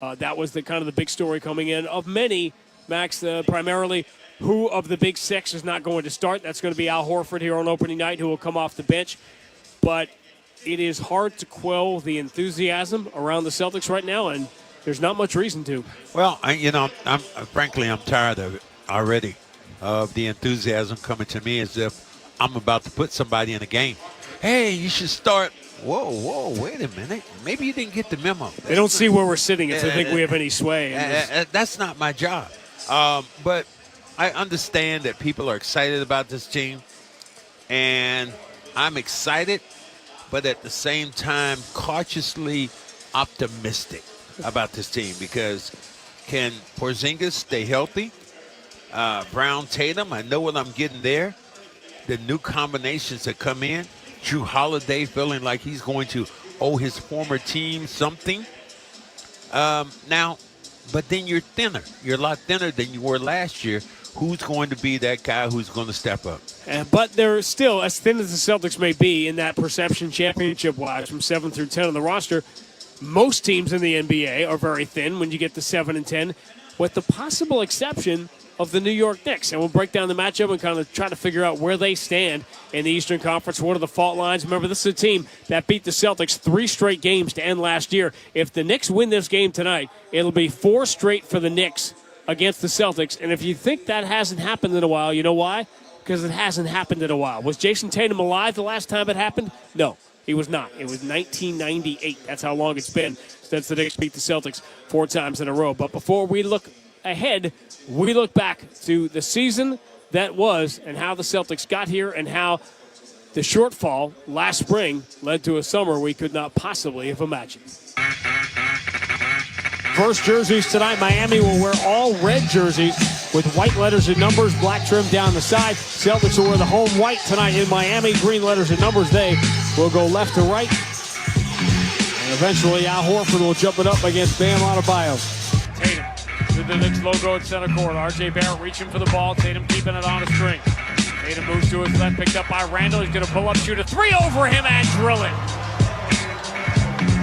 That was the kind of the big story coming in of many, Max, primarily who of the big six is not going to start. That's going to be Al Horford here on opening night, who will come off the bench. But it is hard to quell the enthusiasm around the Celtics right now, and there's not much reason to. Well, I'm frankly, I'm tired of it already, of the enthusiasm coming to me as if I'm about to put somebody in a game. Hey, you should start. Whoa, wait a minute. Maybe you didn't get the memo. They don't see where we're sitting if they think we have any sway. That's not my job. But I understand that people are excited about this team, and I'm excited, but at the same time, cautiously optimistic about this team, because can Porzingis stay healthy? Brown, Tatum, I know what I'm getting there. The new combinations that come in. Drew Holiday feeling like he's going to owe his former team something. Now, but then you're thinner. You're a lot thinner than you were last year. Who's going to be that guy who's going to step up? But they're still, as thin as the Celtics may be in that perception championship-wise from 7 through 10 on the roster, most teams in the NBA are very thin when you get to 7 and 10, with the possible exception of the New York Knicks. And we'll break down the matchup and kind of try to figure out where they stand in the Eastern Conference. What are the fault lines? Remember, this is a team that beat the Celtics 3 straight games to end last year. If the Knicks win this game tonight, it'll be 4 straight for the Knicks against the Celtics. And if you think that hasn't happened in a while, you know why? Because it hasn't happened in a while. Was Jason Tatum alive the last time it happened? No, he was not. It was 1998. That's how long it's been since the Knicks beat the Celtics 4 times in a row. But before we look ahead, we look back to the season that was and how the Celtics got here and how the shortfall last spring led to a summer we could not possibly have imagined. First jerseys tonight, Miami will wear all red jerseys with white letters and numbers, black trim down the side. Celtics will wear the home white tonight in Miami, green letters and numbers. They will go left to right. And eventually Al Horford will jump it up against Bam Adebayo. Tatum. The Knicks logo at center court. R.J. Barrett reaching for the ball. Tatum keeping it on a string. Tatum moves to his left, picked up by Randall. He's going to pull up, shoot a 3 over him, and drill it.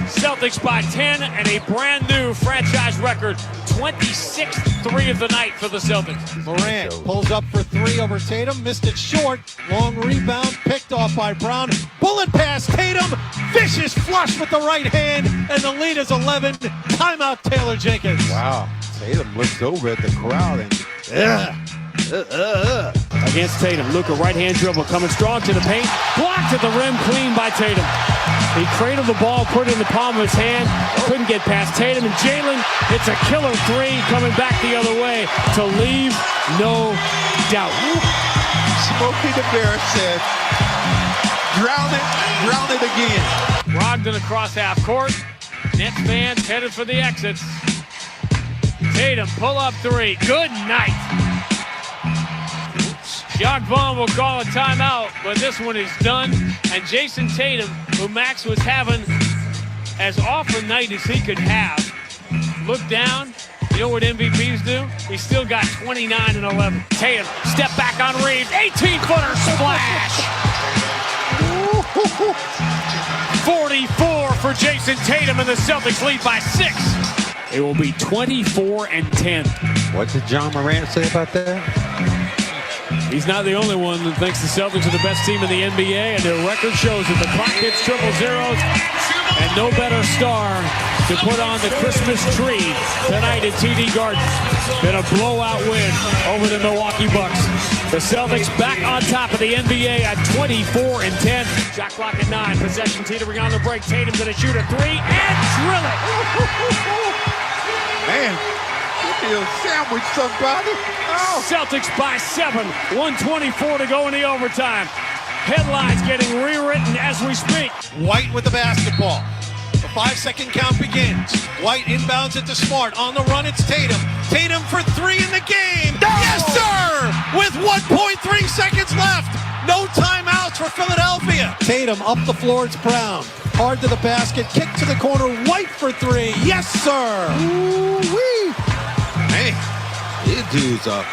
Celtics by 10 and a brand new franchise record. 26th 3 of the night for the Celtics. Morant pulls up for 3 over Tatum. Missed it short. Long rebound. Picked off by Brown. Bullet pass. Tatum. Vicious flush with the right hand. And the lead is 11. Timeout Taylor Jenkins. Wow. Tatum looks over at the crowd and Against Tatum, Luka right-hand dribble coming strong to the paint. Blocked at the rim, clean by Tatum. He cradled the ball, put it in the palm of his hand. Couldn't get past Tatum, and Jalen hits a killer 3 coming back the other way to leave no doubt. Smokey the Bear said, drown it again. Brogdon across half court. Nets fans headed for the exits. Tatum, pull-up 3. Good night. Jacques Vaughn will call a timeout, but this one is done. And Jason Tatum, who Max was having as off a night as he could have, look down. You know what MVPs do? He still got 29 and 11. Tatum, step back on Reeves. 18-footer splash. 44 for Jason Tatum, and the Celtics lead by 6. It will be 24 and 10. What did John Morant say about that? He's not the only one that thinks the Celtics are the best team in the NBA, and their record shows that the clock hits triple zeros, and no better star to put on the Christmas tree tonight at TD Garden than a blowout win over the Milwaukee Bucks. The Celtics back on top of the NBA at 24 and 10. Shot clock at 9. Possession teetering on the break. Tatum's going to shoot a 3 and drill it. Man, you sandwich somebody. Oh. Celtics by 7. 1:24 to go in the overtime. Headlines getting rewritten as we speak. White with the basketball. The 5-second count begins. White inbounds it to Smart. On the run, it's Tatum. Tatum for 3 in the game. No! Yes, sir! With 1.3 seconds left. No timeouts for Philadelphia. Tatum up the floor, it's Brown. Hard to the basket, kick to the corner. White for 3. Yes, sir! Ooh-wee. Hey, these dudes are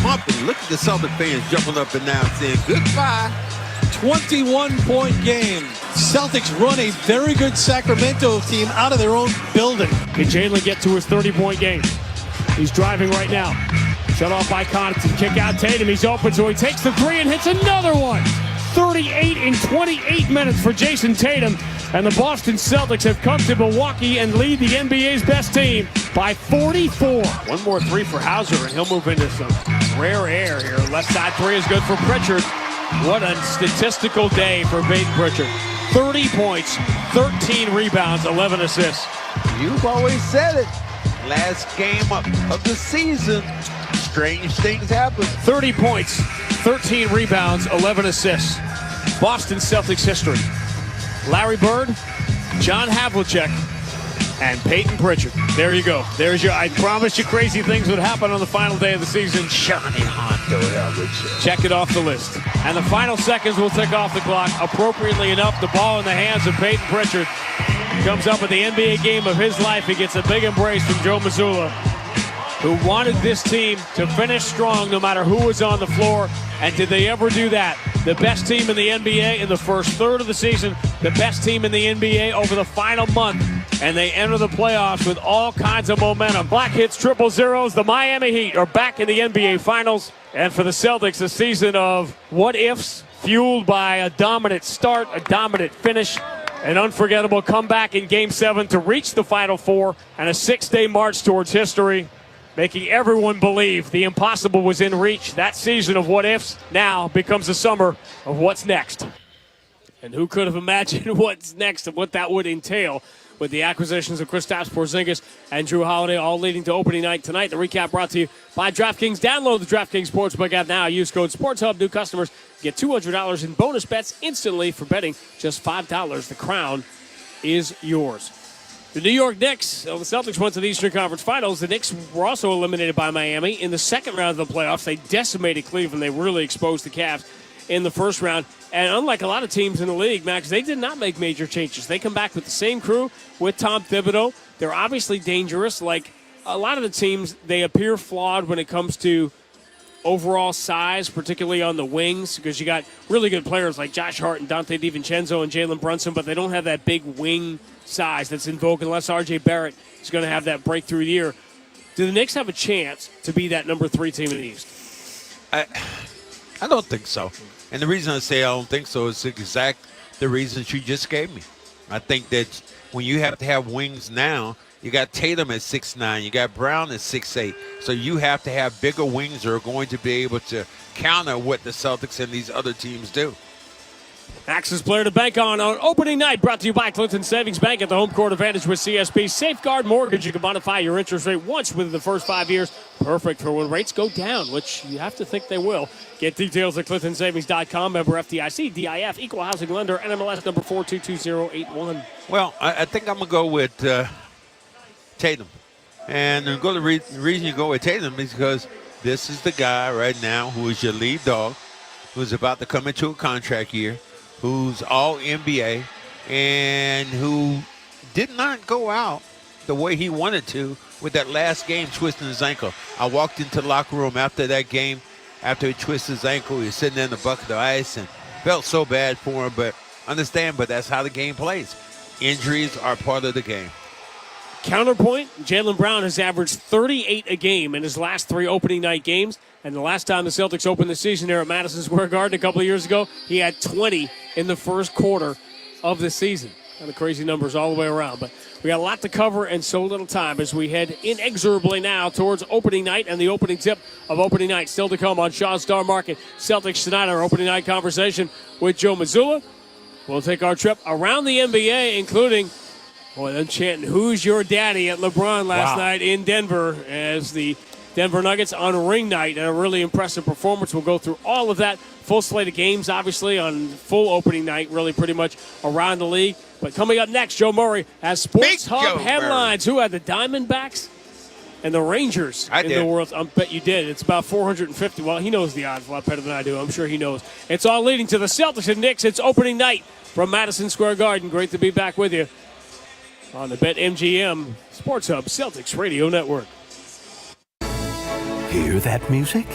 pumping. Look at the Celtic fans jumping up and down saying goodbye. 21-point game. Celtics run a very good Sacramento team out of their own building. Can Jalen get to his 30-point game? He's driving right now. Shut off by Connaughton. Kick out Tatum. He's open, so he takes the three and hits another one. 38 in 28 minutes for Jason Tatum. And the Boston Celtics have come to Milwaukee and lead the NBA's best team by 44. One more three for Hauser, and he'll move into some rare air here. Left side three is good for Pritchard. What a statistical day for Peyton Pritchard. 30 points, 13 rebounds, 11 assists. You've always said it. Last game of the season, strange things happen. 30 points, 13 rebounds, 11 assists. Boston Celtics history. Larry Bird, John Havlicek, and Peyton Pritchard. There you go. There's your, I promised you crazy things would happen on the final day of the season. Johnny Hondo Havlicek. Check it off the list. And the final seconds will tick off the clock. Appropriately enough, the ball in the hands of Peyton Pritchard. Comes up with the NBA game of his life. He gets a big embrace from Joe Mazzulla, who wanted this team to finish strong no matter who was on the floor. And did they ever do that? The best team in the NBA in the first third of the season, the best team in the NBA over the final month, and they enter the playoffs with all kinds of momentum. Black hits, triple zeros. The Miami Heat are back in the NBA Finals. And for the Celtics, a season of what-ifs fueled by a dominant start, a dominant finish, an unforgettable comeback in Game 7 to reach the Final Four, and a 6-day march towards history, making everyone believe the impossible was in reach. That season of what-ifs now becomes a summer of what's next. And who could have imagined what's next and what that would entail with the acquisitions of Kristaps Porzingis and Drew Holiday, all leading to opening night tonight. The recap brought to you by DraftKings. Download the DraftKings Sportsbook app now. Use code SportsHub. New customers get $200 in bonus bets instantly for betting just $5. The crown is yours. The New York Knicks, the Celtics went to the Eastern Conference Finals. The Knicks were also eliminated by Miami in the second round of the playoffs. They decimated Cleveland. They really exposed the Cavs in the first round. And unlike a lot of teams in the league, Max, they did not make major changes. They come back with the same crew with Tom Thibodeau. They're obviously dangerous. Like a lot of the teams, they appear flawed when it comes to overall size, particularly on the wings, because you got really good players like Josh Hart and Dante DiVincenzo and Jalen Brunson, but they don't have that big wing size that's in vogue unless R.J. Barrett is going to have that breakthrough year. Do the Knicks have a chance to be that number 3 team in the East? I don't think so. And the reason I say I don't think so is exact the reasons you just gave me. I think that when you have to have wings now, you got Tatum at 6'9", you got Brown at 6'8", so you have to have bigger wings that are going to be able to counter what the Celtics and these other teams do. Max's player to bank on opening night, brought to you by Clinton Savings Bank at the home court advantage with CSB. Safeguard Mortgage. You can modify your interest rate once within the first 5 years. Perfect for when rates go down, which you have to think they will. Get details at ClintonSavings.com. Member FDIC, DIF, Equal Housing Lender, NMLS number 422081. Well, I think I'm going to go with Tatum. And the reason you go with Tatum is because this is the guy right now who is your lead dog, who's about to come into a contract year, who's all NBA, and who did not go out the way he wanted to with that last game twisting his ankle. I walked into the locker room after that game, after he twisted his ankle. He was sitting there in the bucket of ice and felt so bad for him, but that's how the game plays. Injuries are part of the game. Counterpoint, Jaylen Brown has averaged 38 a game in his last 3 opening night games. And the last time the Celtics opened the season there at Madison Square Garden a couple of years ago, he had 20 in the first quarter of the season. Kind of crazy numbers all the way around. But we got a lot to cover and so little time as we head inexorably now towards opening night and the opening tip of opening night. Still to come on Shaw's Star Market. Celtics tonight, our opening night conversation with Joe Mazzulla. We'll take our trip around the NBA, including them chanting, "Who's your daddy?" at LeBron last night in Denver as the Denver Nuggets on ring night, and a really impressive performance. We'll go through all of that. Full slate of games, obviously, on full opening night, really pretty much around the league. But coming up next, Joe Murray has Sports Hub headlines. Who had the Diamondbacks and the Rangers in the world? I bet you did. It's about 450. Well, he knows the odds a lot better than I do. I'm sure he knows. It's all leading to the Celtics and Knicks. It's opening night from Madison Square Garden. Great to be back with you on the BetMGM Sports Hub Celtics Radio Network. Hear that music?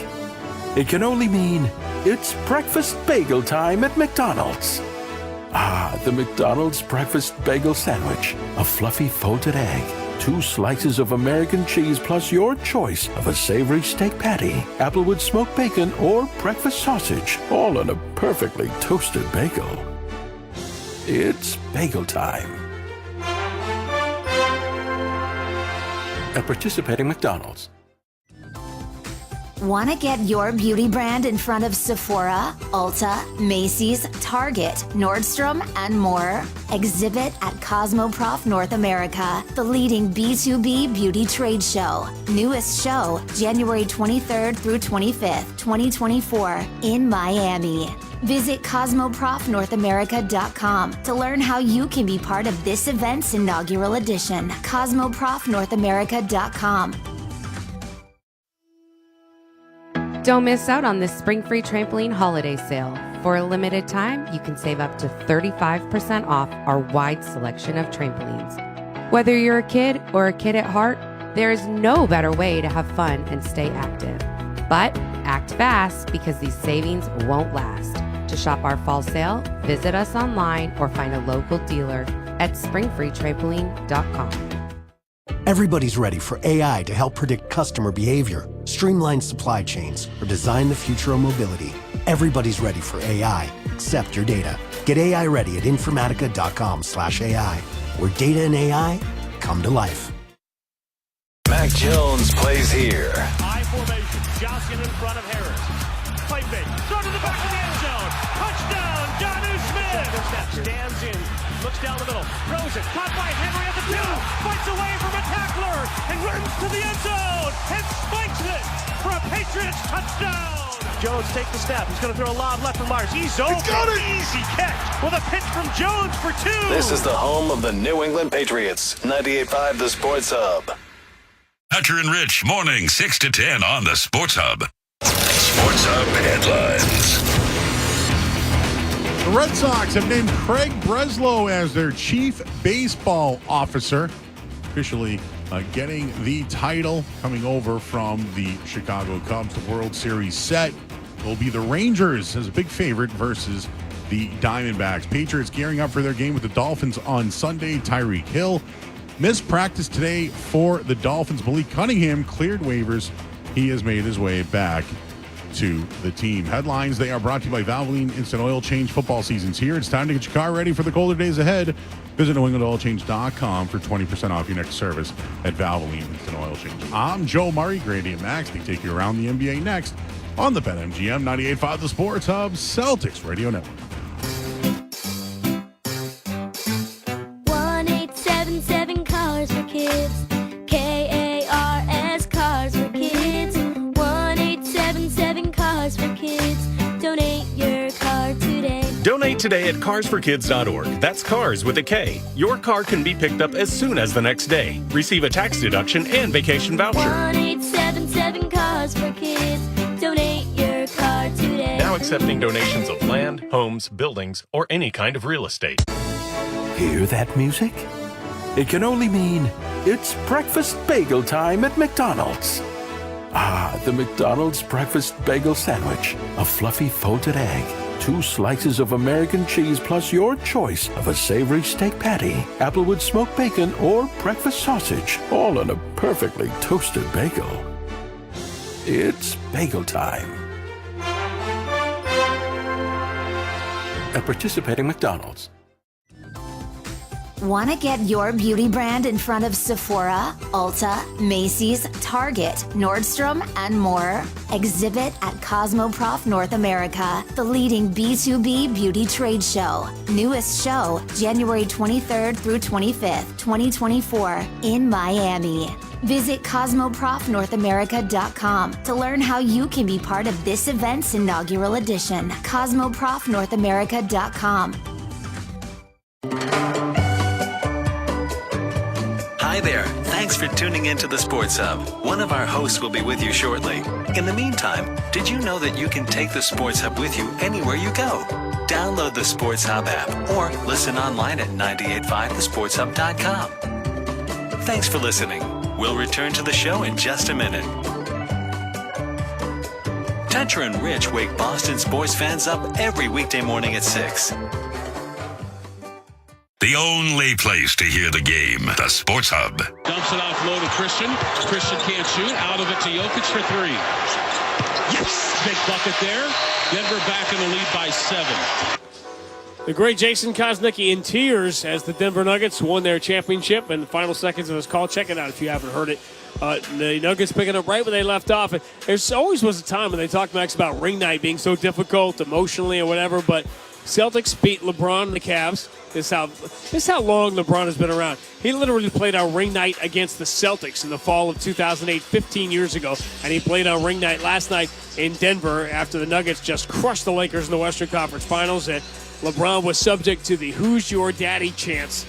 It can only mean It's breakfast bagel time at McDonald's. Ah, the McDonald's breakfast bagel sandwich. A fluffy folded egg, 2 slices of American cheese plus your choice of a savory steak patty, applewood smoked bacon, or breakfast sausage, all on a perfectly toasted bagel. It's bagel time. At participating McDonald's. Want to get your beauty brand in front of Sephora, Ulta, Macy's, Target, Nordstrom, and more? Exhibit at Cosmoprof North America, the leading B2B beauty trade show. Newest show, January 23rd through 25th, 2024, in Miami. Visit CosmoProfNorthAmerica.com to learn how you can be part of this event's inaugural edition. CosmoProfNorthAmerica.com. Don't miss out on this Spring Free Trampoline holiday sale. For a limited time, you can save up to 35% off our wide selection of trampolines. Whether you're a kid or a kid at heart, there is no better way to have fun and stay active. But act fast because these savings won't last. To shop our fall sale, visit us online or find a local dealer at springfreetrampoline.com. Everybody's ready for AI to help predict customer behavior, streamline supply chains, or design the future of mobility. Everybody's ready for AI, except your data. Get AI ready at informatica.com/AI, where data and AI come to life. Mac Jones plays here. High formation, Johnson in front of Harris. Pipe fake, throw to the back of the end zone. Touchdown, Jonnu Smith. Stands in, looks down the middle, throws it, caught by Henry at the 2, fights away from a tackler, and runs to the end zone, and spikes it for a Patriots touchdown. Jones takes the snap, he's going to throw a lob left from Myers. He's open, easy catch with a pitch from Jones for 2. This is the home of the New England Patriots. 98.5 The Sports Hub. Hatcher and Rich, morning 6 to 10 on the Sports Hub. Sports Hub headlines. The Red Sox have named Craig Breslow as their chief baseball officer, officially getting the title, coming over from the Chicago Cubs. The World Series set will be the Rangers as a big favorite versus the Diamondbacks. Patriots gearing up for their game with the Dolphins on Sunday. Tyreek Hill missed practice today for the Dolphins. Malik Cunningham cleared waivers. He has made his way back to the team. Headlines, they are brought to you by Valvoline Instant Oil Change. Football season's here. It's time to get your car ready for the colder days ahead. Visit NewEnglandOilChange.com for 20% off your next service at Valvoline Instant Oil Change. I'm Joe Murray, Grady and Max. They take you around the NBA next on the BetMGM 98.5 The Sports Hub Celtics Radio Network. 1877 Cars for Kids. KARS Cars for Kids. 1877 Cars for Kids. Donate your car today. Donate today at carsforkids.org. That's cars with a K. Your car can be picked up as soon as the next day. Receive a tax deduction and vacation voucher. 1877 Cars for Kids. Donate your car today. Now accepting donations of land, homes, buildings, or any kind of real estate. Hear that music? It can only mean it's breakfast bagel time at McDonald's. Ah, the McDonald's breakfast bagel sandwich. A fluffy folded egg, 2 slices of American cheese plus your choice of a savory steak patty, applewood smoked bacon, or breakfast sausage, all on a perfectly toasted bagel. It's bagel time. At participating McDonald's. Want to get your beauty brand in front of Sephora, Ulta, Macy's, Target, Nordstrom, and more? Exhibit at Cosmoprof North America, the leading B2B beauty trade show. Newest show, January 23rd through 25th, 2024, in Miami. Visit CosmoProfNorthAmerica.com to learn how you can be part of this event's inaugural edition. CosmoProfNorthAmerica.com. Hi there. Thanks for tuning into the Sports Hub. One of our hosts will be with you shortly. In the meantime, did you know that you can take the Sports Hub with you anywhere you go? Download the Sports Hub app or listen online at 985thesportshub.com. Thanks for listening. We'll return to the show in just a minute. Toucher and Rich wake Boston sports fans up every weekday morning at 6. The only place to hear the game, the Sports Hub. Dumps it off low to Christian. Christian can't shoot. Out of it to Jokic for 3. Yes! Big bucket there. Denver back in the lead by 7. The great Jason Kosnicki in tears as the Denver Nuggets won their championship in the final seconds of his call. Check it out if you haven't heard it. The Nuggets picking up right where they left off. There's always was a time when they talked, Max, about ring night being so difficult emotionally or whatever, but Celtics beat LeBron and the Cavs. This is how long LeBron has been around. He literally played on ring night against the Celtics in the fall of 2008, 15 years ago, and he played on ring night last night in Denver after the Nuggets just crushed the Lakers in the Western Conference Finals. And LeBron was subject to the "Who's Your Daddy" chants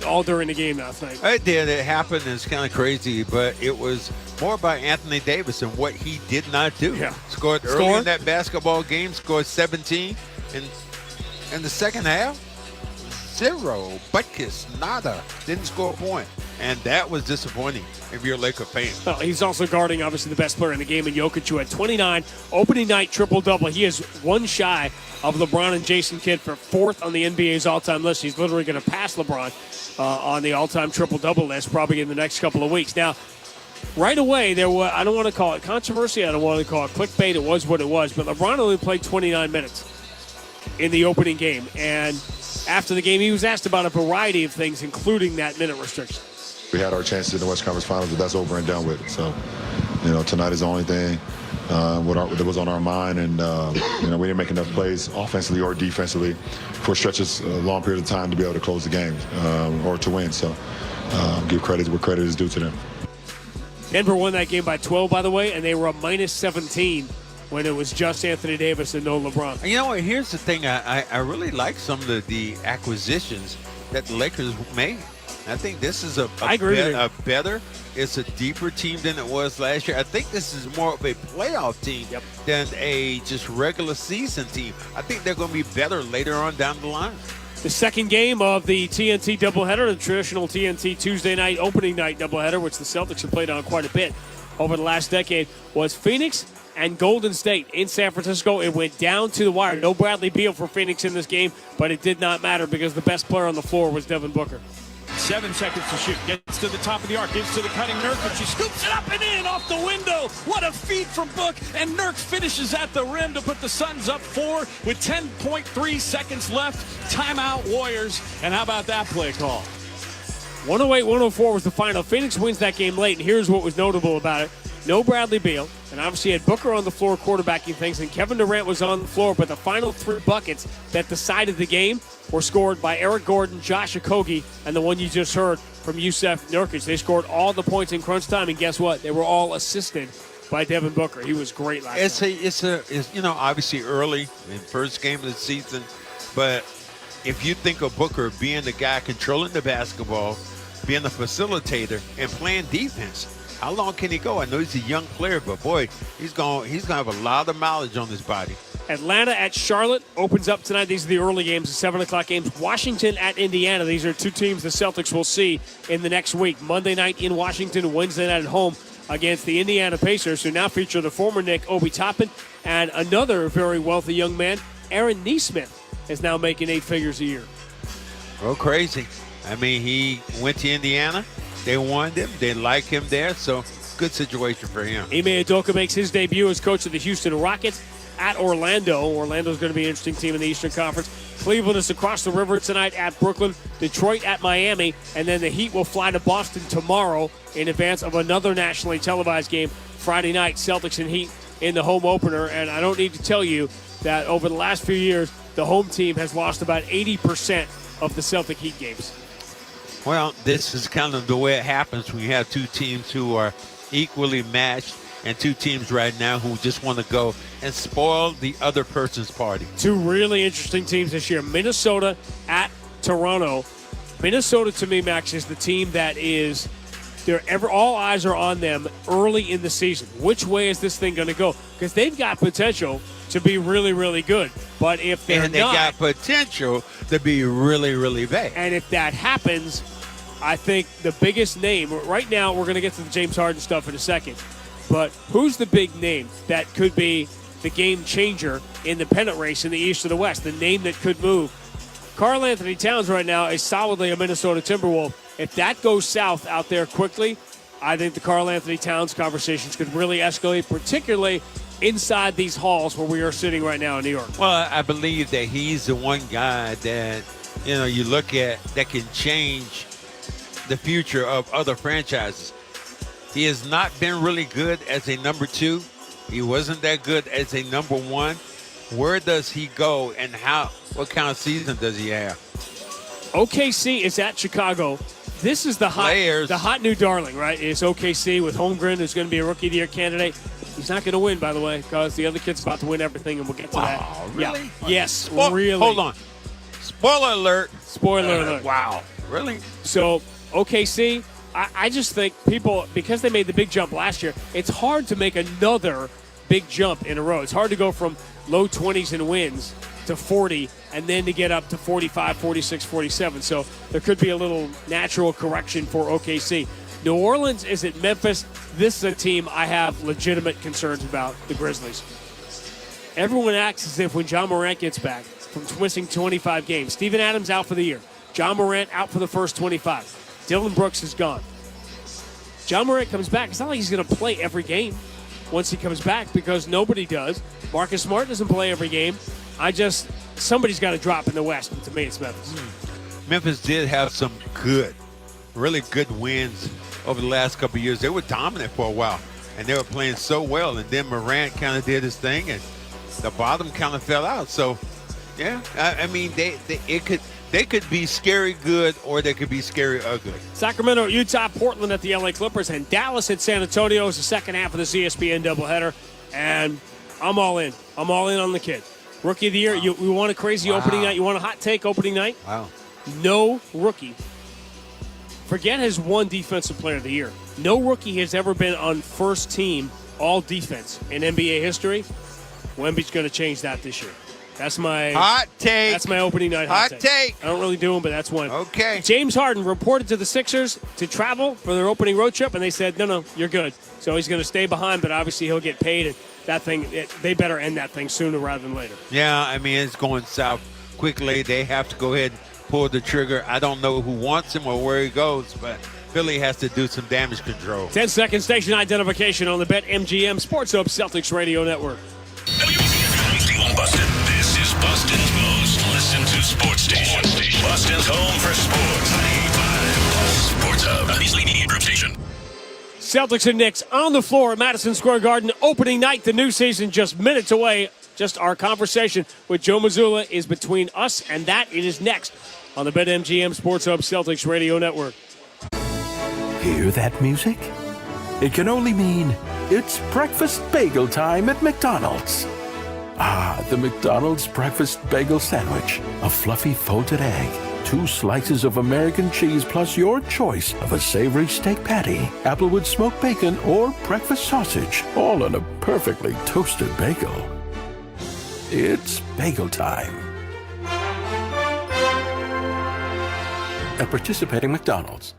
all during the game last night. It did. It happened. It's kind of crazy, but it was more by Anthony Davis and what he did not do. Yeah. Scored early in that basketball game, scored 17. And in the second half, 0. Butkus, nada. Didn't score a point. And that was disappointing if you're a Laker fan. Well, he's also guarding, obviously, the best player in the game in Jokic, who had 29 opening night triple-double. He is one shy of LeBron and Jason Kidd for 4th on the NBA's all-time list. He's literally going to pass LeBron on the all-time triple-double list probably in the next couple of weeks. Now, right away, there was, I don't want to call it controversy. I don't want to call it clickbait. It was what it was. But LeBron only played 29 minutes in the opening game. And after the game, he was asked about a variety of things, including that minute restriction. We had our chances in the Western Conference Finals, but that's over and done with. So, tonight is the only thing that was on our mind. And, we didn't make enough plays offensively or defensively for stretches, a long period of time to be able to close the game or to win. So, give credit where credit is due to them. Denver won that game by 12, by the way, and they were a minus 17 when it was just Anthony Davis and no LeBron. You know what? Here's the thing. I really like some of the acquisitions that the Lakers made. I think this is a better, it's a deeper team than it was last year. I think this is more of a playoff team than a just regular season team. I think they're going to be better later on down the line. The second game of the TNT doubleheader, the traditional TNT Tuesday night opening night doubleheader, which the Celtics have played on quite a bit over the last decade, was Phoenix and Golden State in San Francisco. It went down to the wire. No Bradley Beal for Phoenix in this game, but it did not matter because the best player on the floor was Devin Booker. 7 seconds to shoot. Gets to the top of the arc. Gives to the cutting Nurkic. She scoops it up and in off the window. What a feed from Book. And Nurk finishes at the rim to put the Suns up 4 with 10.3 seconds left. Timeout Warriors. And how about that play call? 108-104 was the final. Phoenix wins that game late, and here's what was notable about it. No Bradley Beal, and obviously had Booker on the floor quarterbacking things, and Kevin Durant was on the floor, but the final 3 buckets that decided the game were scored by Eric Gordon, Josh Okogie, and the one you just heard from Yusuf Nurkic. They scored all the points in crunch time, and guess what? They were all assisted by Devin Booker. He was great last night. It's obviously early in first game of the season, but if you think of Booker being the guy controlling the basketball, being the facilitator, and playing defense, how long can he go? I know he's a young player, but boy, he's gonna have a lot of mileage on his body. Atlanta at Charlotte opens up tonight. These are the early games, the 7 o'clock games. Washington at Indiana. These are 2 teams the Celtics will see in the next week. Monday night in Washington, Wednesday night at home against the Indiana Pacers, who now feature the former Knick, Obi Toppin, and another very wealthy young man, Aaron Nesmith, is now making 8 figures a year. Oh, crazy. I mean, he went to Indiana. They wanted him. They like him there, so good situation for him. Ime Udoka makes his debut as coach of the Houston Rockets at Orlando. Orlando's going to be an interesting team in the Eastern Conference. Cleveland is across the river tonight at Brooklyn. Detroit at Miami. And then the Heat will fly to Boston tomorrow in advance of another nationally televised game Friday night. Celtics and Heat in the home opener. And I don't need to tell you that over the last few years, the home team has lost about 80% of the Celtic Heat games. Well, this is kind of the way it happens when you have 2 teams who are equally matched and 2 teams right now who just want to go and spoil the other person's party. 2 really interesting teams this year. Minnesota at Toronto. Minnesota, to me, Max, is the team that is all eyes are on them early in the season. Which way is this thing going to go? Because they've got potential to be really, really good. But if they're they got potential to be really, really bad. And if that happens, I think the biggest name right now, we're going to get to the James Harden stuff in a second, but who's the big name that could be the game changer in the pennant race in the East or the West, the name that could move. Karl Anthony Towns right now is solidly a Minnesota Timberwolf. If that goes south out there quickly, I think the Karl Anthony Towns conversations could really escalate, particularly inside these halls where we are sitting right now in New York. Well, I believe that he's the one guy that, you look at that can change the future of other franchises. He has not been really good as a number 2. He wasn't that good as a number 1. Where does he go, and what kind of season does he have? OKC is at Chicago. This is the hot new darling, right? It's OKC with Holmgren, who's going to be a Rookie of the Year candidate. He's not going to win, by the way, because the other kid's about to win everything, and we'll get to that. Really? Yeah. Yes, really. Hold on. Spoiler alert. Spoiler alert. Wow. Really? So, OKC, I just think people, because they made the big jump last year, it's hard to make another big jump in a row. It's hard to go from low 20s in wins to 40 and then to get up to 45, 46, 47. So there could be a little natural correction for OKC. New Orleans is at Memphis. This is a team I have legitimate concerns about, the Grizzlies. Everyone acts as if when John Morant gets back from missing 25 games, Steven Adams out for the year, John Morant out for the first 25, Dillon Brooks is gone. John Morant comes back. It's not like he's going to play every game once he comes back, because nobody does. Marcus Smart doesn't play every game. Somebody's got to drop in the West, and to me it's Memphis. Memphis did have some really good wins over the last couple of years. They were dominant for a while, and they were playing so well, and then Morant kind of did his thing, and the bottom kind of fell out. So, yeah, I mean, they could be scary good, or they could be scary ugly. Sacramento, Utah, Portland at the LA Clippers, and Dallas at San Antonio is the second half of this ESPN doubleheader. And I'm all in. I'm all in on the kid. Rookie of the year. You want a crazy opening night? You want a hot take opening night? Wow. No rookie. Forget his one defensive player of the year. No rookie has ever been on first team all defense in NBA history. Wemby's going to change that this year. That's my hot take. That's my opening night hot take. I don't really do them, but that's one. Okay. James Harden reported to the Sixers to travel for their opening road trip, and they said, no, you're good. So he's going to stay behind, but obviously he'll get paid. And that thing, they better end that thing sooner rather than later. Yeah, I mean, it's going south quickly. They have to go ahead and pull the trigger. I don't know who wants him or where he goes, but Philly has to do some damage control. 10-second station identification on the BetMGM Sports Hub Celtics Radio Network. Boston. This is Boston's most listened to sports station. Boston's home for sports. 95 Sports Hub. Beasley Media Group Station. Celtics and Knicks on the floor at Madison Square Garden. Opening night, the new season just minutes away. Just our conversation with Joe Mazzulla is between us and that. It is next on the BetMGM Sports Hub Celtics Radio Network. Hear that music? It can only mean it's breakfast bagel time at McDonald's. Ah, the McDonald's breakfast bagel sandwich. A fluffy folded egg, 2 slices of American cheese, plus your choice of a savory steak patty, applewood smoked bacon, or breakfast sausage, all on a perfectly toasted bagel. It's bagel time. At participating McDonald's.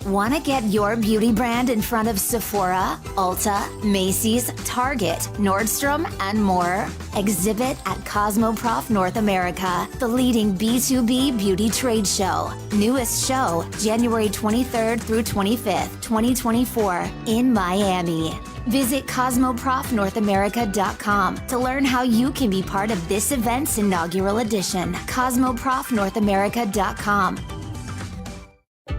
Want to get your beauty brand in front of Sephora, Ulta, Macy's, Target, Nordstrom, and more? Exhibit at Cosmoprof North America, the leading B2B beauty trade show. Newest show, January 23rd through 25th, 2024, in Miami. Visit CosmoProfNorthAmerica.com to learn how you can be part of this event's inaugural edition. CosmoProfNorthAmerica.com.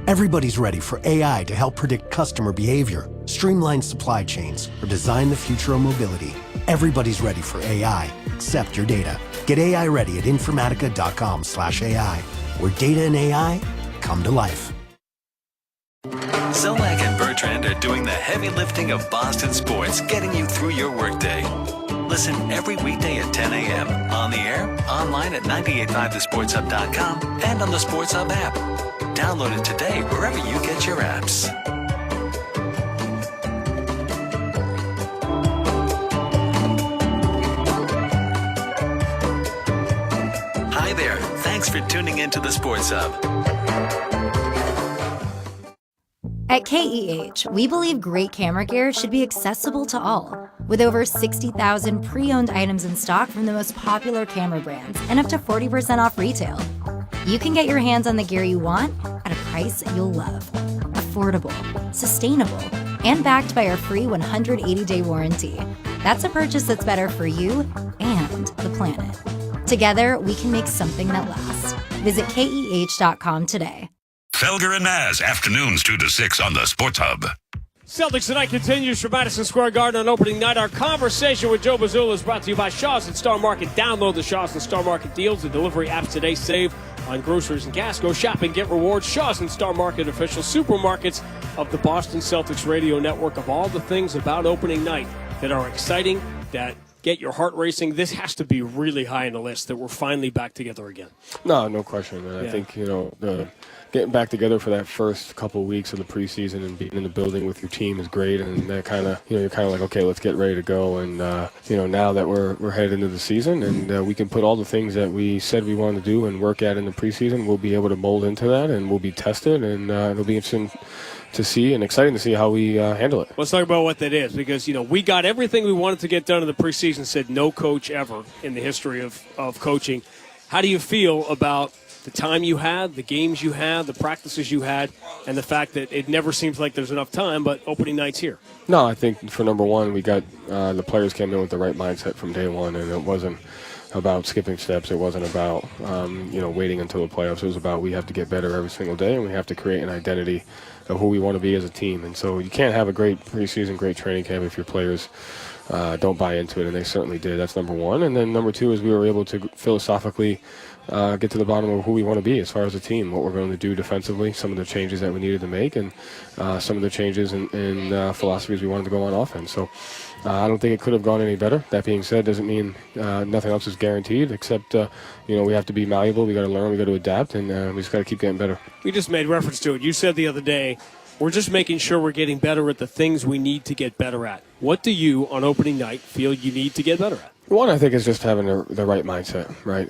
Everybody's ready for AI to help predict customer behavior, streamline supply chains, or design the future of mobility. Everybody's ready for AI, except your data. Get AI ready at Informatica.com/AI, where data and AI come to life. Zolak and Bertrand are doing the heavy lifting of Boston sports, getting you through your workday. Listen every weekday at 10 a.m. on the air, online at 985thesportshub.com, and on the Sports Hub app. Download it today wherever you get your apps. Hi there. Thanks for tuning in to the Sports Hub. At KEH, we believe great camera gear should be accessible to all. With over 60,000 pre-owned items in stock from the most popular camera brands and up to 40% off retail, you can get your hands on the gear you want at a price you'll love. Affordable, sustainable, and backed by our free 180-day warranty. That's a purchase that's better for you and the planet. Together, we can make something that lasts. Visit KEH.com today. Felger and Naz, afternoons 2 to 6 on the Sports Hub. Celtics Tonight continues from Madison Square Garden on opening night. Our conversation with Joe Mazzulla is brought to you by Shaw's and Star Market. Download the Shaw's and Star Market deals and delivery apps today. Save on groceries and gas. Go shopping, get rewards. Shaw's and Star Market, official supermarkets of the Boston Celtics radio network. Of all the things about opening night that are exciting, that get your heart racing, this has to be really high on the list that we're finally back together again. No question, man. I think, getting back together for that first couple of weeks of the preseason and being in the building with your team is great, and that kind of, you're kind of like, okay, let's get ready to go. And now that we're headed into the season and we can put all the things that we said we wanted to do and work at in the preseason, we'll be able to mold into that, and we'll be tested, and it'll be interesting to see and exciting to see how we handle it. Let's talk about what that is, because we got everything we wanted to get done in the preseason. Said no coach ever in the history of coaching. How do you feel about the time you had, the games you had, the practices you had, and the fact that it never seems like there's enough time, but opening night's here? No, I think for number one, we got the players came in with the right mindset from day one, and it wasn't about skipping steps. It wasn't about waiting until the playoffs. It was about we have to get better every single day, and we have to create an identity of who we want to be as a team. And so you can't have a great preseason, great training camp if your players don't buy into it, and they certainly did. That's number one. And then number two is we were able to philosophically get to the bottom of who we want to be as far as a team, what we're going to do defensively, some of the changes that we needed to make, and some of the changes in philosophies we wanted to go on offense. So I don't think it could have gone any better. That being said, doesn't mean nothing else is guaranteed, except we have to be malleable, we got to learn, we got to adapt, and we just got to keep getting better. We just made reference to it. You said the other day, we're just making sure we're getting better at the things we need to get better at. What do you, on opening night, feel you need to get better at? One, I think, is just having the right mindset, right?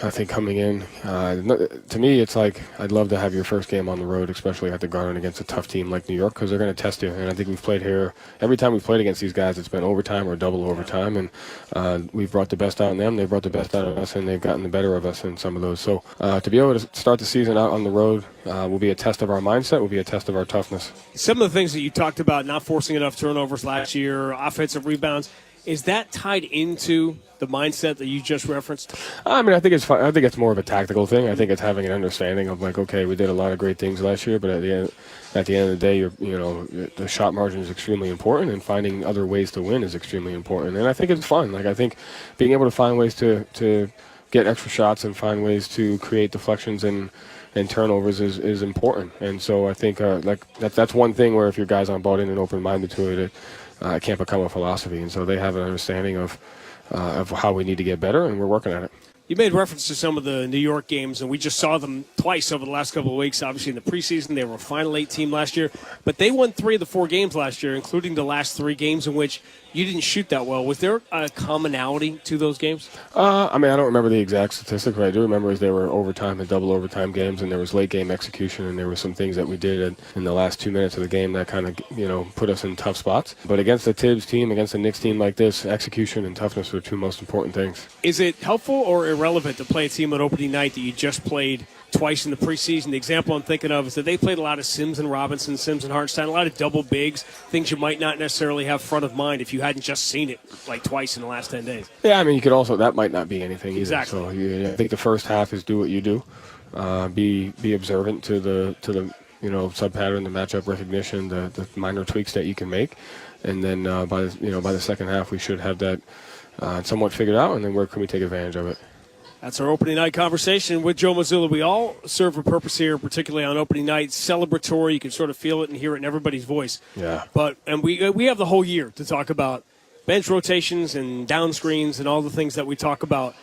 I think coming in, to me, it's like I'd love to have your first game on the road, especially at the Garden against a tough team like New York, because they're going to test you. And I think we've played here. Every time we've played against these guys, it's been overtime or double overtime. And we've brought the best out in them. They've brought the best out of us, and they've gotten the better of us in some of those. So to be able to start the season out on the road will be a test of our mindset, will be a test of our toughness. Some of the things that you talked about, not forcing enough turnovers last year, offensive rebounds, is that tied into the mindset that you just referenced? I mean, I think it's fun. I think it's more of a tactical thing. I think it's having an understanding of like, okay, we did a lot of great things last year, but at the end of the day, the shot margin is extremely important, and finding other ways to win is extremely important. And I think it's fun. Like I think being able to find ways to get extra shots and find ways to create deflections and turnovers is important. And so I think that's one thing where if your guys aren't bought in and open-minded to it, it can't become a philosophy. And so they have an understanding of how we need to get better, and we're working at it. You made reference to some of the New York games, and we just saw them twice over the last couple of weeks. Obviously, in the preseason, they were a Final Eight team last year, but they won 3 of the 4 games last year, including the last 3 games in which you didn't shoot that well. Was there a commonality to those games? I mean, I don't remember the exact statistic. What I do remember is there were overtime and double overtime games, and there was late game execution, and there were some things that we did in the last 2 minutes of the game that kind of, put us in tough spots. But against the Tibbs team, against the Knicks team like this, execution and toughness are the 2 most important things. Is it helpful or irrelevant to play a team on opening night that you just played twice in the preseason? The example I'm thinking of is that they played a lot of Sims and Robinson, Sims and Hartenstein, a lot of double bigs, things you might not necessarily have front of mind if you hadn't just seen it like twice in the last 10 days. Yeah, I mean, you could also, that might not be anything either. Exactly. So I think the first half is do what you do, be observant to the sub pattern, the matchup recognition, the minor tweaks that you can make, and then by the second half we should have that somewhat figured out, and then where can we take advantage of it? That's our opening night conversation with Joe Mazzulla. We all serve a purpose here, particularly on opening night, celebratory. You can sort of feel it and hear it in everybody's voice. Yeah. And we have the whole year to talk about bench rotations and down screens and all the things that we talk about.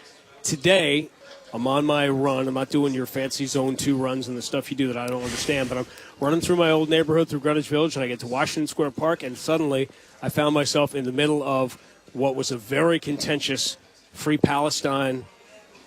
Today, I'm on my run. I'm not doing your fancy Zone 2 runs and the stuff you do that I don't understand, but I'm running through my old neighborhood through Greenwich Village, and I get to Washington Square Park, and suddenly I found myself in the middle of what was a very contentious Free Palestine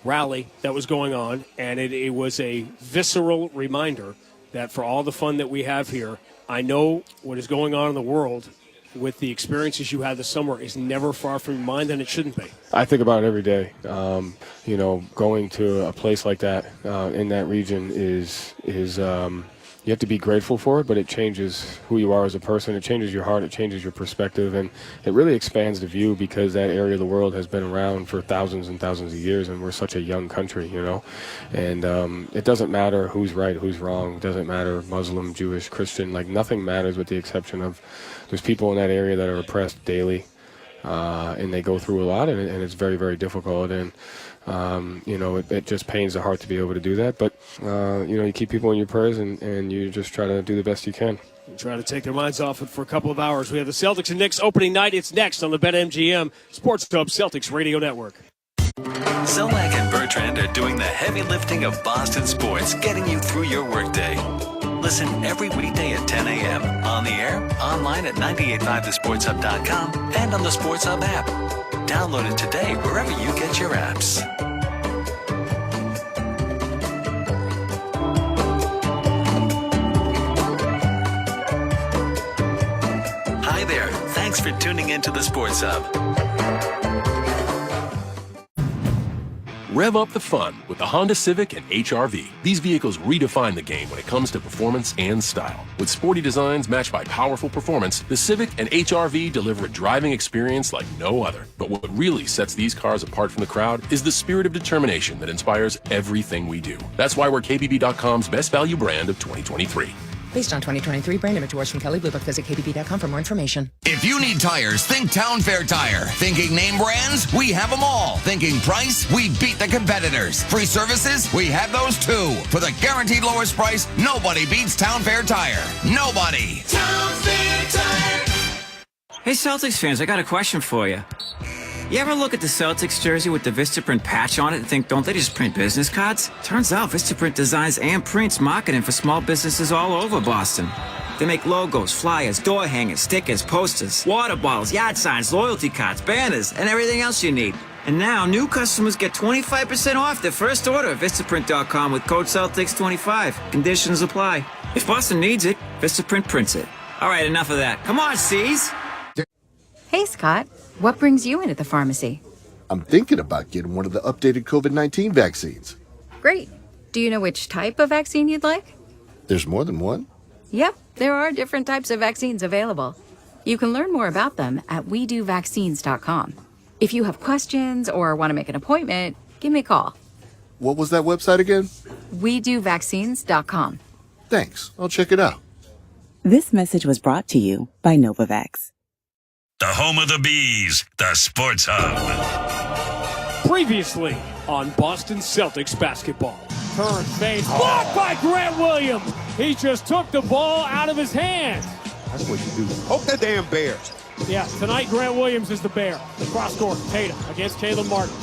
rally that was going on, and it was a visceral reminder that for all the fun that we have here, I know what is going on in the world with the experiences you had this summer is never far from your mind, and it shouldn't be. I think about it every day. Going to a place like that in that region is you have to be grateful for it, but it changes who you are as a person. It changes your heart. It changes your perspective, and it really expands the view because that area of the world has been around for thousands and thousands of years, and we're such a young country, And it doesn't matter who's right, who's wrong. It doesn't matter Muslim, Jewish, Christian. Like nothing matters with the exception of there's people in that area that are oppressed daily, and they go through a lot, and it's very, very difficult. And it just pains the heart to be able to do that. But, you keep people in your prayers and you just try to do the best you can. Try to take their minds off it for a couple of hours. We have the Celtics and Knicks opening night. It's next on the BetMGM Sports Hub Celtics Radio Network. Zolak and Bertrand are doing the heavy lifting of Boston sports, getting you through your workday. Listen every weekday at 10 a.m. on the air, online at 985thesportshub.com, and on the Sports Hub app. Download it today wherever you get your apps. Hi there. Thanks for tuning in to the Sports Hub. Rev up the fun with the Honda Civic and HR-V. These vehicles redefine the game when it comes to performance and style. With sporty designs matched by powerful performance, the Civic and HR-V deliver a driving experience like no other. But what really sets these cars apart from the crowd is the spirit of determination that inspires everything we do. That's why we're KBB.com's best value brand of 2023. Based on 2023 brand image awards from Kelly Blue Book. Visit KBB.com for more information. If you need tires, think Town Fair Tire. Thinking name brands? We have them all. Thinking price? We beat the competitors. Free services? We have those too. For the guaranteed lowest price, nobody beats Town Fair Tire. Nobody. Town Fair Tire. Hey, Celtics fans, I got a question for you. You ever look at the Celtics jersey with the Vistaprint patch on it and think, don't they just print business cards? Turns out Vistaprint designs and prints marketing for small businesses all over Boston. They make logos, flyers, door hangers, stickers, posters, water bottles, yard signs, loyalty cards, banners, and everything else you need. And now, new customers get 25% off their first order at Vistaprint.com with code Celtics25. Conditions apply. If Boston needs it, Vistaprint prints it. All right, enough of that. Come on, C's. Hey, Scott. What brings you into the pharmacy? I'm thinking about getting one of the updated COVID-19 vaccines. Great. Do you know which type of vaccine you'd like? There's more than one? Yep, there are different types of vaccines available. You can learn more about them at WeDoVaccines.com. If you have questions or want to make an appointment, give me a call. What was that website again? WeDoVaccines.com. Thanks. I'll check it out. This message was brought to you by Novavax. The home of the Bees, the Sports Hub. Previously on Boston Celtics basketball. Turn fades, blocked by Grant Williams. He just took the ball out of his hands. That's what you do. Poke that damn bear. Yeah, tonight Grant Williams is the bear. The cross court, Tatum against Caleb Martin.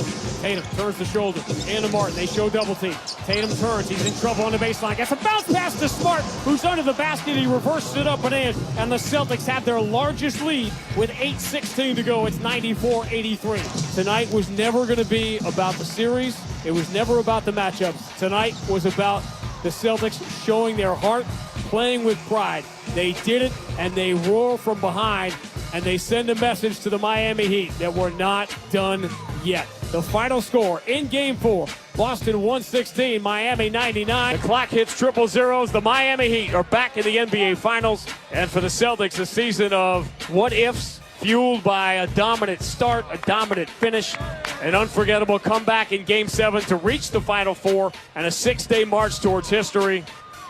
Tatum turns the shoulder into Martin. They show double team. Tatum turns. He's in trouble on the baseline. Gets a bounce pass to Smart, who's under the basket. He reverses it up and in. And the Celtics have their largest lead with 8:16 to go. It's 94-83. Tonight was never going to be about the series. It was never about the matchups. Tonight was about the Celtics showing their heart, playing with pride. They did it, and they roar from behind, and they send a message to the Miami Heat that we're not done yet. The final score in Game 4, Boston 116, Miami 99. The clock hits triple zeros. The Miami Heat are back in the NBA Finals. And for the Celtics, a season of what-ifs, fueled by a dominant start, a dominant finish, an unforgettable comeback in Game 7 to reach the Final Four, and a 6-day march towards history,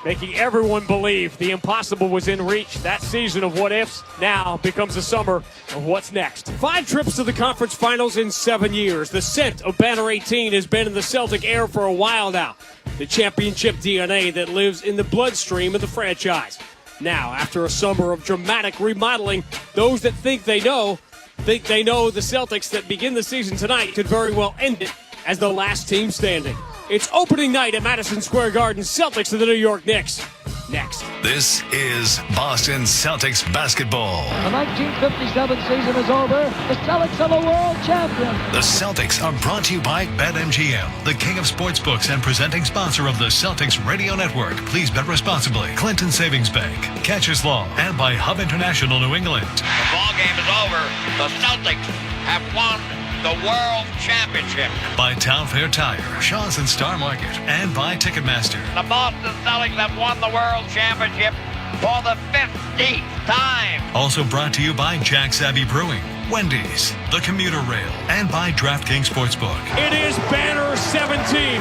making everyone believe the impossible was in reach. That season of what-ifs now becomes a summer of what's next. 5 trips to the conference finals in 7 years. The scent of Banner 18 has been in the Celtic air for a while now. The championship DNA that lives in the bloodstream of the franchise. Now, after a summer of dramatic remodeling, those that think they know the Celtics that begin the season tonight could very well end it as the last team standing. It's opening night at Madison Square Garden. Celtics and the New York Knicks. next. This is Boston Celtics basketball. The 1957 season is over. The Celtics are the world champions. The Celtics are brought to you by BetMGM, the king of sportsbooks and presenting sponsor of the Celtics Radio Network. Please bet responsibly. Clinton Savings Bank, Catcher's Law, and by Hub International New England. The ball game is over. The Celtics have won the World Championship. By Town Fair Tire, Shaw's and Star Market, and by Ticketmaster. The Boston Celtics have won the World Championship for the 15th time. Also brought to you by Jack Savvy Brewing, Wendy's, the Commuter Rail, and by DraftKings Sportsbook. It is banner 17.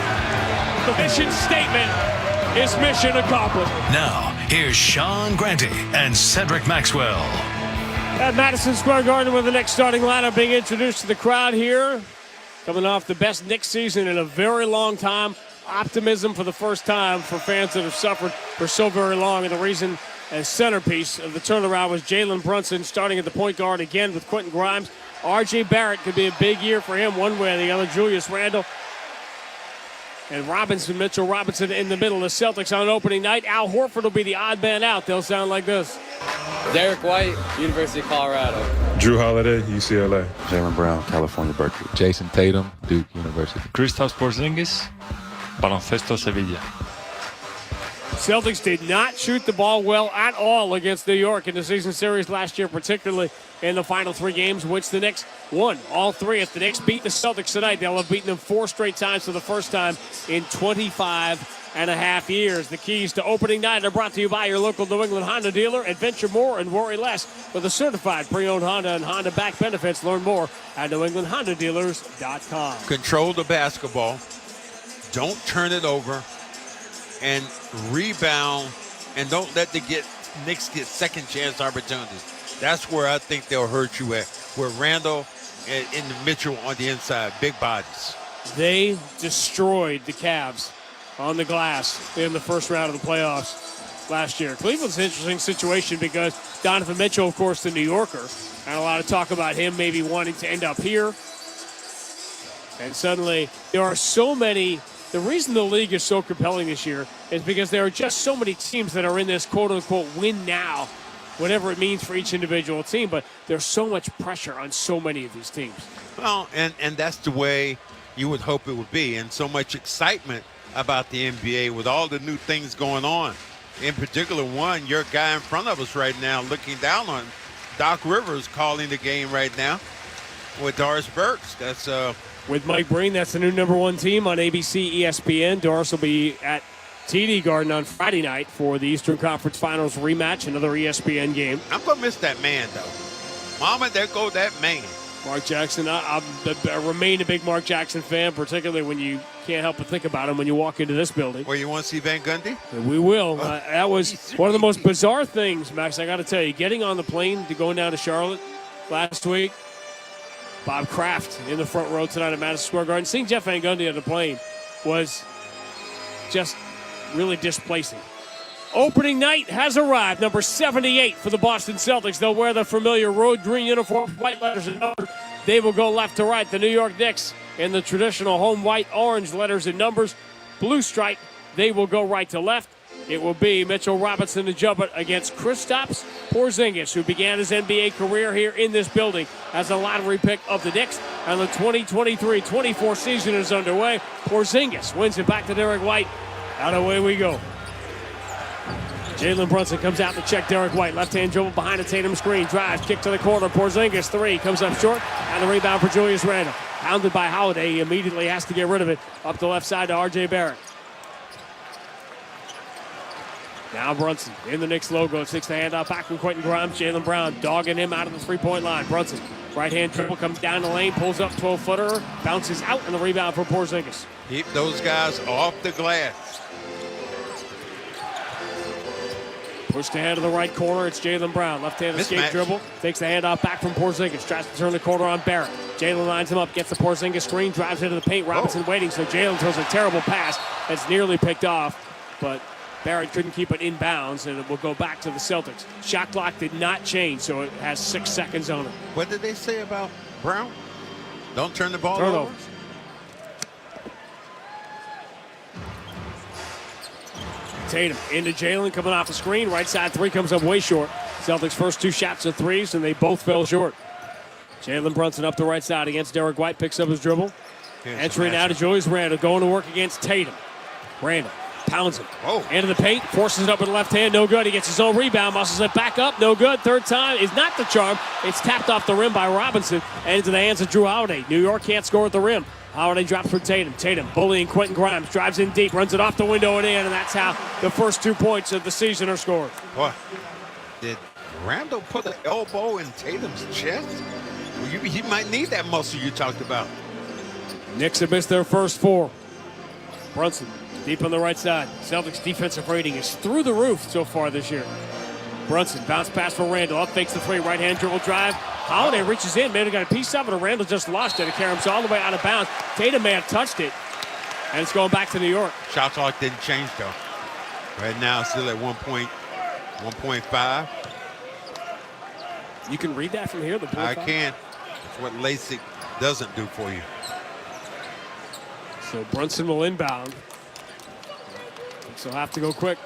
The mission statement is mission accomplished. Now, here's Sean Grante and Cedric Maxwell. At Madison Square Garden with the Knicks starting lineup being introduced to the crowd here. Coming off the best Knicks season in a very long time. Optimism for the first time for fans that have suffered for so very long. And the reason as centerpiece of the turnaround was Jalen Brunson starting at the point guard again with Quentin Grimes. R.J. Barrett could be a big year for him one way or the other. Julius Randle and Mitchell Robinson in the middle. The Celtics on opening night. Al Horford will be the odd man out. They'll sound like this. Derek White, University of Colorado. Drew Holiday, UCLA. Jaylen Brown, California, Berkeley. Jason Tatum, Duke University. Kristaps Porzingis, Baloncesto Sevilla. Celtics did not shoot the ball well at all against New York in the season series last year, particularly in the final three games, which the Knicks won all three. If the Knicks beat the Celtics tonight, they'll have beaten them 4 straight times for the first time in 25.5 years. The keys to opening night are brought to you by your local New England Honda dealer. Adventure more and worry less with a certified pre-owned Honda and Honda back benefits. Learn more at NewEnglandHondaDealers.com. Control the basketball. Don't turn it over. And rebound. And don't let the Knicks get second chance opportunities. That's where I think they'll hurt you at. Where Randall and Mitchell on the inside. Big bodies. They destroyed the Cavs on the glass in the first round of the playoffs last year. Cleveland's an interesting situation because Donovan Mitchell, of course, the New Yorker, and a lot of talk about him maybe wanting to end up here. And suddenly there are so many. The reason the league is so compelling this year is because there are just so many teams that are in this quote-unquote win now, whatever it means for each individual team, but there's so much pressure on so many of these teams. Well, and that's the way you would hope it would be, and so much excitement about the NBA with all the new things going on. In particular, one, your guy in front of us right now looking down on Doc Rivers calling the game right now with Doris Burks. That's with Mike Breen. That's the new #1 team on ABC, ESPN. Doris will be at TD Garden on Friday night for the Eastern Conference Finals rematch, another ESPN game. I'm going to miss that man, though. Mama, there go that man. Mark Jackson, I remain a big Mark Jackson fan, particularly when you can't help but think about him when you walk into this building. Well, you want to see Van Gundy? We will. That was one of the most bizarre things, Max, I got to tell you. Getting on the plane to going down to Charlotte last week, Bob Kraft in the front row tonight at Madison Square Garden. Seeing Jeff Van Gundy on the plane was just really displacing. Opening night has arrived. Number 78 for the Boston Celtics. They'll wear the familiar road green uniform, white letters and numbers. They will go left to right. The New York Knicks in the traditional home white, orange letters and numbers. Blue stripe, they will go right to left. It will be Mitchell Robinson and Jubbert against Kristaps Porzingis, who began his NBA career here in this building as a lottery pick of the Knicks. And the 2023-24 season is underway. Porzingis wins it back to Derek White. And away we go. Jalen Brunson comes out to check Derek White. Left-hand dribble behind a Tatum screen. Drives, kick to the corner. Porzingis, 3. Comes up short. And the rebound for Julius Randle. Hounded by Holiday. He immediately has to get rid of it. Up the left side to R.J. Barrett. Now Brunson in the Knicks logo. Takes the handoff back from Quentin Grimes. Jaylen Brown dogging him out of the three-point line. Brunson, right-hand dribble, comes down the lane, pulls up 12-footer, bounces out, and the rebound for Porzingis. Keep those guys off the glass. Pushed ahead to the right corner. It's Jaylen Brown. Left-hand escape dribble. Takes the handoff back from Porzingis. Tries to turn the corner on Barrett. Jalen lines him up. Gets the Porzingis screen. Drives into the paint. Robinson waiting. So Jalen throws a terrible pass. That's nearly picked off. But Barrett couldn't keep it in bounds. And it will go back to the Celtics. Shot clock did not change. So it has 6 seconds on it. What did they say about Brown? Don't turn the ball over. over. Tatum into Jalen, coming off the screen. Right side three comes up way short. Celtics' first 2 shots are threes, and they both fell short. Jalen Brunson up the right side against Derek White, picks up his dribble. Entry now to Julius Randle, going to work against Tatum. Randle pounds him. Into the paint, forces it up with the left hand, no good. He gets his own rebound, muscles it back up, no good. Third time is not the charm. It's tapped off the rim by Robinson and into the hands of Drew Holiday. New York can't score at the rim. Holiday drops for Tatum. Tatum bullying Quentin Grimes, drives in deep, runs it off the window and in, and that's how the first 2 points of the season are scored. Boy, did Randle put an elbow in Tatum's chest? Well, he might need that muscle you talked about. Knicks have missed their first 4. Brunson deep on the right side. Celtics defensive rating is through the roof so far this year. Brunson bounce pass for Randle. Up fakes the 3, right hand dribble drive. Holiday reaches in, maybe got a piece of it, and Randle just lost it. It carries him all the way out of bounds. Tatum may have touched it, and it's going back to New York. Shot clock didn't change though. Right now, still at 1.5. You can read that from here. I can. That's what LASIK doesn't do for you. So Brunson will inbound. So have to go quick.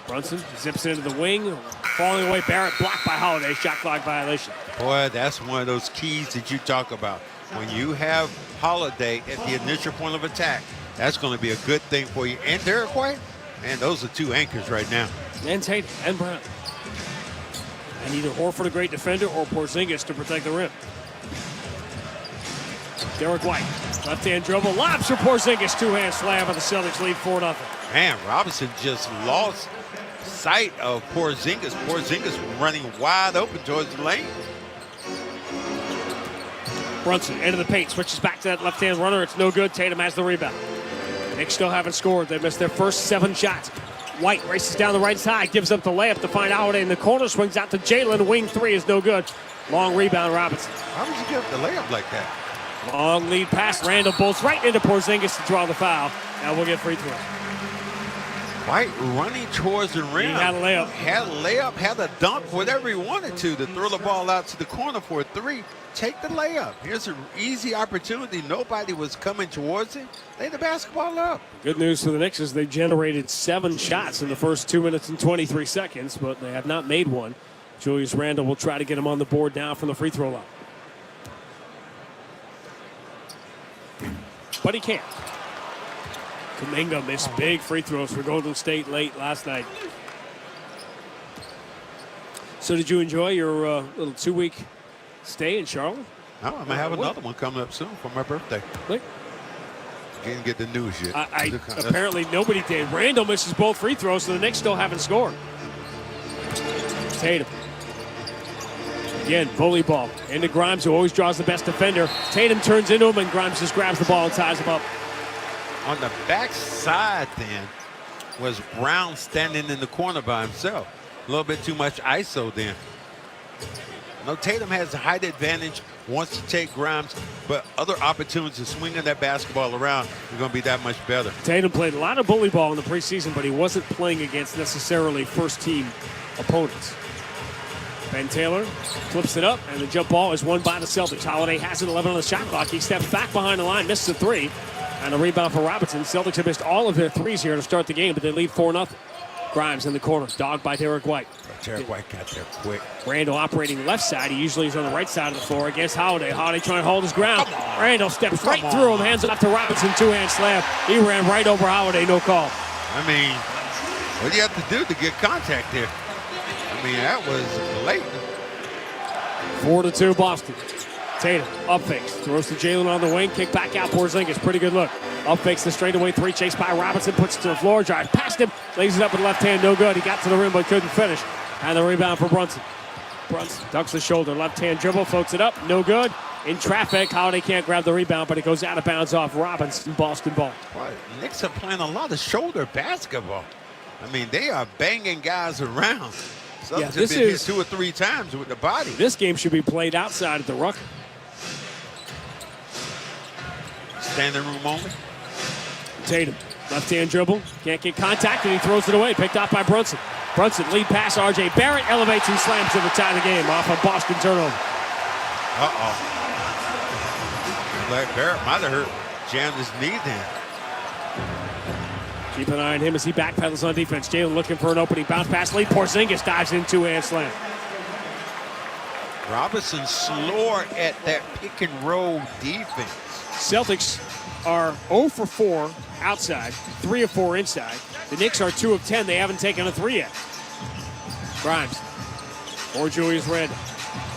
Brunson zips into the wing, falling away. Barrett blocked by Holiday. Shot clock violation. Boy, that's one of those keys that you talk about. When you have Holiday at the initial point of attack, that's going to be a good thing for you. And Derek White, man, those are 2 anchors right now. And Tatum and Brown. And either Horford, a great defender, or Porzingis to protect the rim. Derek White, left-hand dribble, lobs for Porzingis, 2-hand slam, and the Celtics lead 4-0. Man, Robinson just lost sight of Porzingis. Porzingis running wide open towards the lane. Brunson into the paint, switches back to that left-hand runner. It's no good. Tatum has the rebound. Knicks still haven't scored. They missed their first 7 shots. White races down the right side, gives up the layup to find Holiday in the corner, swings out to Jalen. Wing 3 is no good. Long rebound, Robinson. How would you give up the layup like that? Long lead pass. Randle bolts right into Porzingis to draw the foul. Now we'll get free throws. White running towards the rim. He had a layup. Had a dunk, whatever he wanted to throw the ball out to the corner for a 3. Take the layup. Here's an easy opportunity. Nobody was coming towards him. Lay the basketball up. Good news for the Knicks is they generated 7 shots in the first 2 minutes and 23 seconds, but they have not made one. Julius Randle will try to get him on the board now from the free throw line. But he can't. Kuminga missed big free throws for Golden State late last night. So did you enjoy your little 2-week stay in Charlotte? No, I'm going to have another one coming up soon for my birthday. Wait. Didn't get the news yet. Apparently nobody did. Randle misses both free throws, so the Knicks still haven't scored. Tatum. Again, bully ball into Grimes, who always draws the best defender. Tatum turns into him, and Grimes just grabs the ball and ties him up. On the back side, then, was Brown standing in the corner by himself. A little bit too much ISO then. No, Tatum has the height advantage, wants to take Grimes, but other opportunities of swinging that basketball around are going to be that much better. Tatum played a lot of bully ball in the preseason, but he wasn't playing against necessarily first-team opponents. Ben Taylor flips it up, and the jump ball is won by the Celtics. Holiday has it, 11 on the shot clock. He steps back behind the line, misses a 3, and a rebound for Robinson. Celtics have missed all of their 3s here to start the game, but they lead 4-0. Grimes in the corner, dogged by Derek White. Derek White got there quick. Randle operating left side. He usually is on the right side of the floor against Holiday. Holiday trying to hold his ground. Randle steps right through him, hands off to Robinson, 2-hand slam. He ran right over Holiday, no call. I mean, what do you have to do to get contact there? I mean, that was blatant. 4-2 Boston. Tatum up fakes, throws to Jalen on the wing, kick back out. Porzingis, pretty good look. Up fakes the straightaway 3, chased by Robinson, puts it to the floor, drives past him, lays it up with the left hand, no good. He got to the rim but couldn't finish. And the rebound for Brunson. Brunson ducks the shoulder, left hand dribble, floats it up, no good. In traffic, Holiday can't grab the rebound, but it goes out of bounds off Robinson. Boston ball. Boy, Knicks are playing a lot of shoulder basketball. I mean, they are banging guys around. Celtics have been hit 2 or 3 times with the body. This game should be played outside at the Rucker. Standing room moment. Tatum, left-hand dribble, can't get contact, and he throws it away, picked off by Brunson. Brunson, lead pass, R.J. Barrett elevates and slams to the tie of the game off a Boston turnover. Like Barrett might have jammed his knee then. Keep an eye on him as he backpedals on defense. Jalen looking for an opening bounce pass lead. Porzingis dives in two-hand slam. Robinson slower at that pick and roll defense. Celtics are 0 for 4 outside, 3 of 4 inside. The Knicks are 2 of 10. They haven't taken a 3 yet. Grimes for Julius Randle.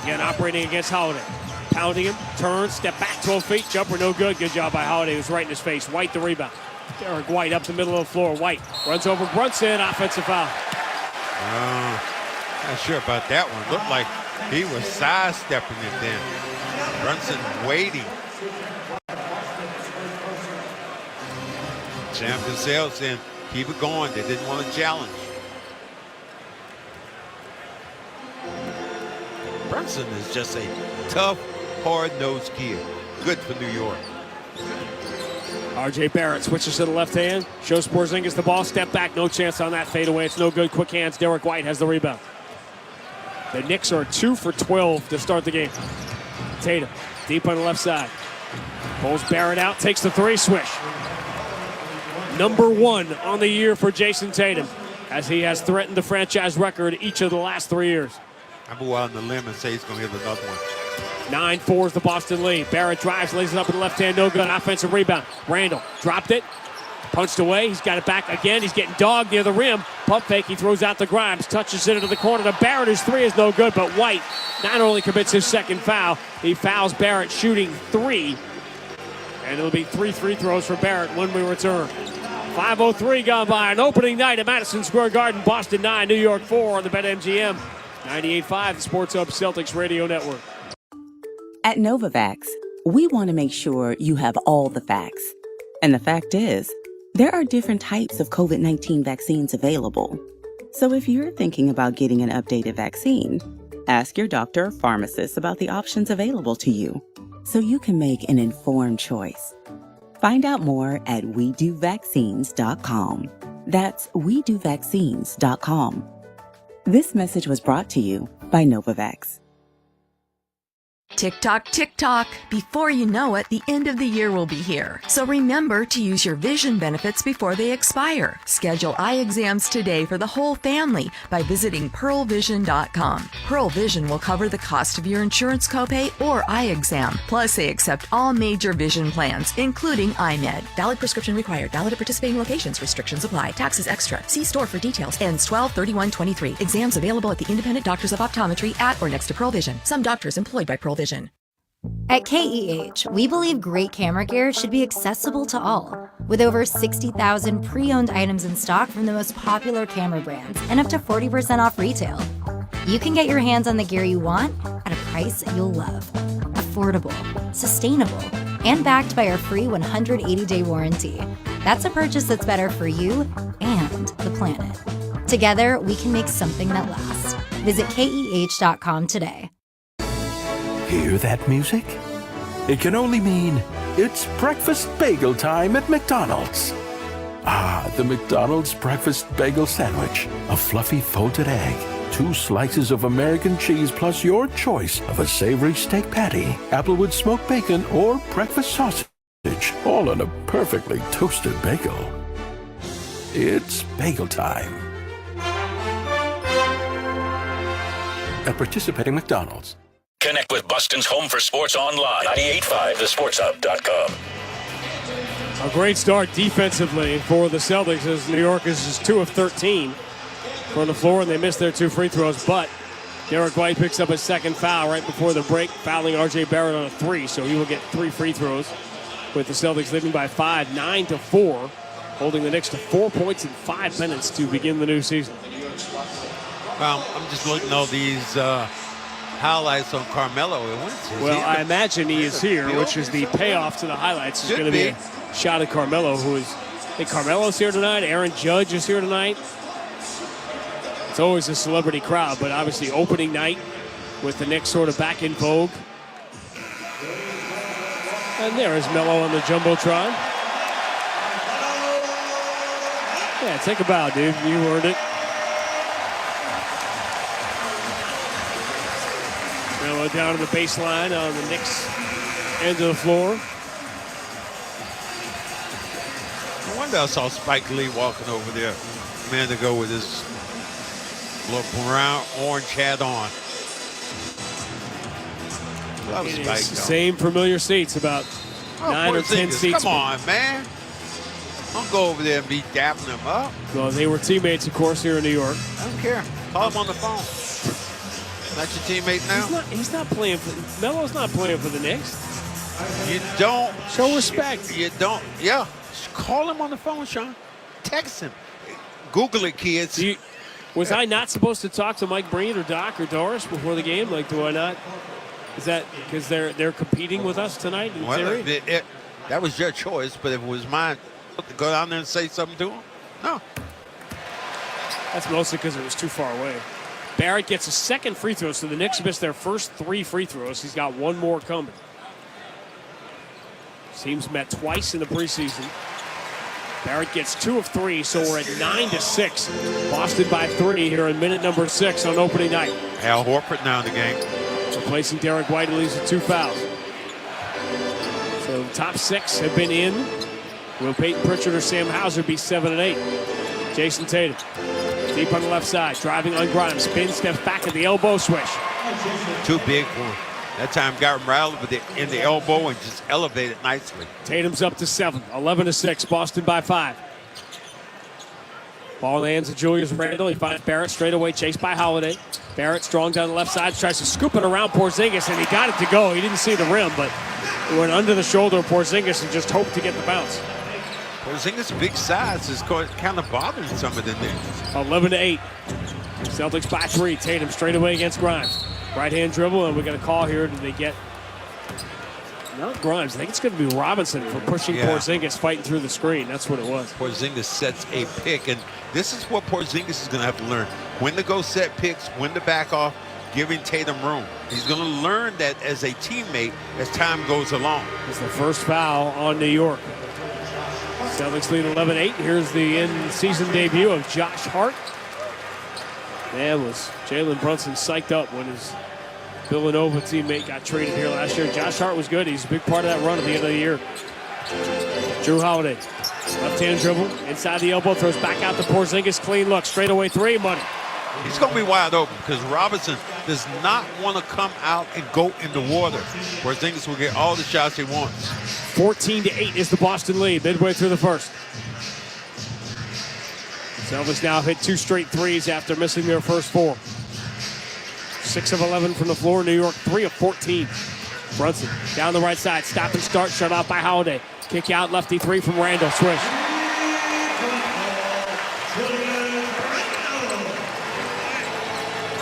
Again, operating against Holiday. Pounding him, turns, step back 12 feet, jumper no good. Good job by Holiday. It was right in his face. White the rebound. Derek White up the middle of the floor. White runs over Brunson. Offensive foul. Not sure about that one. Looked like he was sidestepping it then. Brunson waiting. Champ themselves saying, keep it going. They didn't want to challenge. Brunson is just a tough, hard-nosed kid. Good for New York. R.J. Barrett switches to the left hand. Shows Porzingis the ball. Step back. No chance on that fadeaway. It's no good. Quick hands. Derek White has the rebound. The Knicks are 2 for 12 to start the game. Tatum deep on the left side. Pulls Barrett out. Takes the 3. Swish. Number 1 on the year for Jason Tatum, as he has threatened the franchise record each of the last 3 years. I'm going to go out on the limb and say he's going to hit another one. 9-4 is the Boston lead. Barrett drives, lays it up in the left hand, no good. Offensive rebound. Randle dropped it, punched away. He's got it back again. He's getting dogged near the rim. Pump fake. He throws out the Grimes, touches it into the corner to Barrett. His 3 is no good, but White not only commits his second foul, he fouls Barrett shooting 3. And it'll be 3 free throws for Barrett when we return. 5:03 gone by. An opening night at Madison Square Garden. Boston 9, New York 4 on the BetMGM 98.5, the Sports Hub Celtics Radio Network. At Novavax, we want to make sure you have all the facts. And the fact is, there are different types of COVID-19 vaccines available. So if you're thinking about getting an updated vaccine, ask your doctor or pharmacist about the options available to you so you can make an informed choice. Find out more at WeDoVaccines.com. That's WeDoVaccines.com. This message was brought to you by Novavax. Tick tock, tick tock. Before you know it, the end of the year will be here. So remember to use your vision benefits before they expire. Schedule eye exams today for the whole family by visiting pearlvision.com. Pearl Vision will cover the cost of your insurance copay or eye exam. Plus, they accept all major vision plans, including iMed. Valid prescription required. Valid at participating locations. Restrictions apply. Taxes extra. See store for details. Ends 12/31/23. Exams available at the independent doctors of optometry at or next to Pearl Vision. Some doctors employed by Pearl Vision. At KEH, we believe great camera gear should be accessible to all. With over 60,000 pre-owned items in stock from the most popular camera brands and up to 40% off retail. You can get your hands on the gear you want at a price you'll love. Affordable, sustainable, and backed by our free 180-day warranty. That's a purchase that's better for you and the planet. Together, we can make something that lasts. Visit KEH.com today. Hear that music? It can only mean it's breakfast bagel time at McDonald's. Ah, the McDonald's breakfast bagel sandwich. A fluffy folded egg, 2 slices of American cheese plus your choice of a savory steak patty, applewood smoked bacon, or breakfast sausage, all on a perfectly toasted bagel. It's bagel time. At participating McDonald's. Connect with Boston's home for sports online. 98.5, thesportshub.com. A great start defensively for the Celtics as New York is just 2 of 13 from the floor, and they missed their 2 free throws. But Derek White picks up his second foul right before the break, fouling R.J. Barrett on a 3, so he will get 3 free throws with the Celtics leading by 5, 9-4, holding the Knicks to 4 points in 5 minutes to begin the new season. Well, I'm just looking at all these highlights on Carmelo. Well, I imagine he is here, which is the payoff to the highlights. It's going to be a shot at Carmelo, who is, I think Carmelo's here tonight. Aaron Judge is here tonight. It's always a celebrity crowd, but obviously opening night with the Knicks sort of back in vogue. And there is Melo on the Jumbotron. Yeah, take a bow, dude. You earned it. Melo down to the baseline on the Knicks end of the floor. I wonder I saw Spike Lee walking over there a minute ago with his little brown orange hat on. Love It Spike, is the though. same familiar seats, about 9 or 10 Porzingis, seats. Come on, man. Don't go over there and be dapping them up. Well, they were teammates, of course, here in New York. I don't care. Call him on the phone. Not your teammate now? He's not playing for Melo's not playing for the Knicks. You don't. Show respect. You don't. Yeah. Call him on the phone, Sean. Text him. Google it, kids. Was I not supposed to talk to Mike Breen or Doc or Doris before the game? Like, do I not? Is that because they're competing with us tonight in theory? That was your choice, but if it was mine, to go down there and say something to him? No. That's mostly because it was too far away. Barrett gets a second free throw, so the Knicks missed their first 3 free throws. He's got one more coming. Teams met twice in the preseason. Barrett gets 2 of 3, so we're at 9-6. Boston by 3 here in minute number 6 on opening night. Al Horford now in the game. Replacing Derek White, who leaves with 2 fouls. So the top 6 have been in. Will Peyton Pritchard or Sam Hauser be 7 and 8? Jason Tatum, deep on the left side, driving on Grimes. Spin, steps back at the elbow swish. Too big for him. That time got him right in the elbow and just elevated nicely. Tatum's up to 7, 11-6. Boston by 5. Ball in the hands of Julius Randle. He finds Barrett straight away, chased by Holiday. Barrett strong down the left side, tries to scoop it around Porzingis, and he got it to go. He didn't see the rim, but it went under the shoulder of Porzingis and just hoped to get the bounce. Porzingis' big size is kind of bothering some of the Knicks. 11-8. Celtics by 3. Tatum straight away against Grimes. Right-hand dribble, and we got a call here. Did they get... Not Grimes. I think it's going to be Robinson for pushing Porzingis, fighting through the screen. That's what it was. Porzingis sets a pick, and this is what Porzingis is going to have to learn. When to go set picks, when to back off, giving Tatum room. He's going to learn that as a teammate as time goes along. It's the first foul on New York. Celtics lead 11-8. Here's the in-season debut of Josh Hart. Man, was Jalen Brunson psyched up when his Villanova teammate got traded here last year. Josh Hart was good. He's a big part of that run at the end of the year. Drew Holiday, left-hand dribble, inside the elbow, throws back out to Porzingis. Clean look, straight away 3, money. He's going to be wide open because Robinson does not want to come out and go in the water. Porzingis will get all the shots he wants. 14-8 is the Boston lead midway through the first. Celtics now hit 2 straight threes after missing their first 4. 6 of 11 from the floor. New York 3 of 14. Brunson down the right side. Stop and start. Shut off by Holiday. Kick out lefty 3 from Randall. Swish.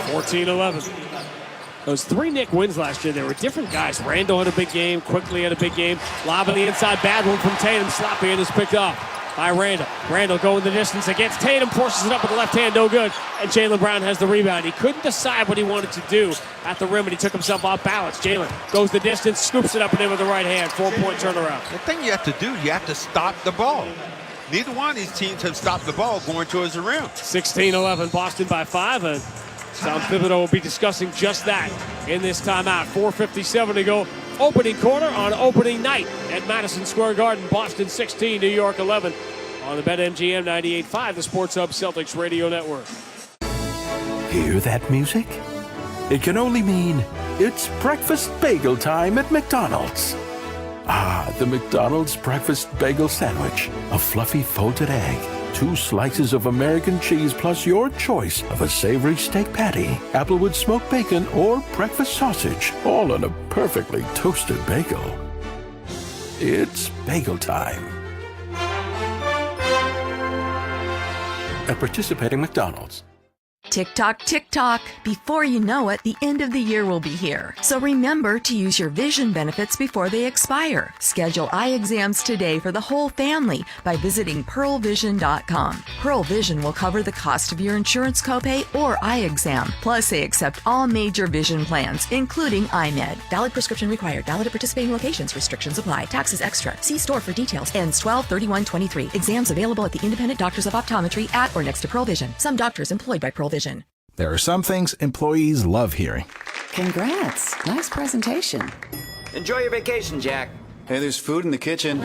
(14-11). Those 3 Knick wins last year, they were different guys. Randall had a big game. Quickly had a big game. Lob on the inside. Bad one from Tatum. Sloppy and is picked off by Randall. Randall going the distance against Tatum, forces it up with the left hand, no good. And Jaylen Brown has the rebound. He couldn't decide what he wanted to do at the rim, and he took himself off balance. Jaylen goes the distance, scoops it up and in with the right hand. 4-point turnaround. The thing you have to do, you have to stop the ball. Neither one of these teams have stopped the ball going towards the rim. 16-11, Boston by 5, and Tom Thibodeau will be discussing just that in this timeout. 4:57 to go. Opening quarter on opening night at Madison Square Garden. Boston 16, New York 11 on the BetMGM 98.5, the Sports Hub Celtics Radio Network. Hear that music? It can only mean it's breakfast bagel time at McDonald's. Ah, the McDonald's breakfast bagel sandwich. A fluffy folded egg, 2 slices of American cheese plus your choice of a savory steak patty, applewood smoked bacon, or breakfast sausage, all on a perfectly toasted bagel. It's bagel time. At participating McDonald's. Tick tock, tick tock. Before you know it, the end of the year will be here. So remember to use your vision benefits before they expire. Schedule eye exams today for the whole family by visiting pearlvision.com. Pearl Vision will cover the cost of your insurance copay or eye exam. Plus, they accept all major vision plans, including iMed. Valid prescription required. Valid at participating locations. Restrictions apply. Taxes extra. See store for details. Ends 12/31/23. Exams available at the independent doctors of optometry at or next to Pearl Vision. Some doctors employed by Pearl Vision. There are some things employees love hearing. Congrats. Nice presentation. Enjoy your vacation, Jack. Hey, there's food in the kitchen.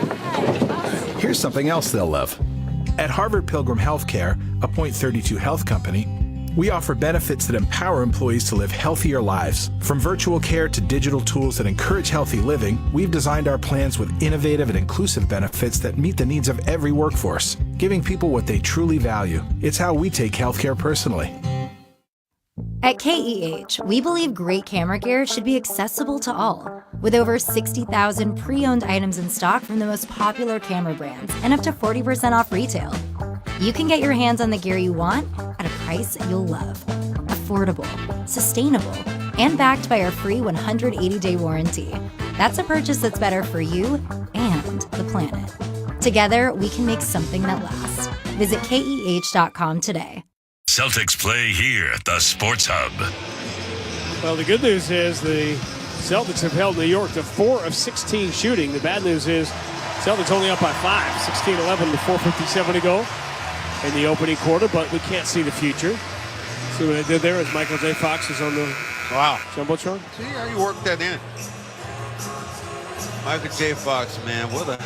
Here's something else they'll love. At Harvard Pilgrim Healthcare, a Point32 health company, we offer benefits that empower employees to live healthier lives. From virtual care to digital tools that encourage healthy living, we've designed our plans with innovative and inclusive benefits that meet the needs of every workforce, giving people what they truly value. It's how we take healthcare personally. At KEH, we believe great camera gear should be accessible to all. With over 60,000 pre-owned items in stock from the most popular camera brands and up to 40% off retail, you can get your hands on the gear you want at a price you'll love. Affordable, sustainable, and backed by our free 180-day warranty. That's a purchase that's better for you and the planet. Together, we can make something that lasts. Visit KEH.com today. Celtics play here at the Sports Hub. Well, the good news is the Celtics have held New York to 4 of 16 shooting. The bad news is Celtics only up by 5, 16-11 with 4:57 to go in the opening quarter, but we can't see the future. See what they did there as Michael J. Fox is on the Jumbotron? See how you work that in. Michael J. Fox, man, what a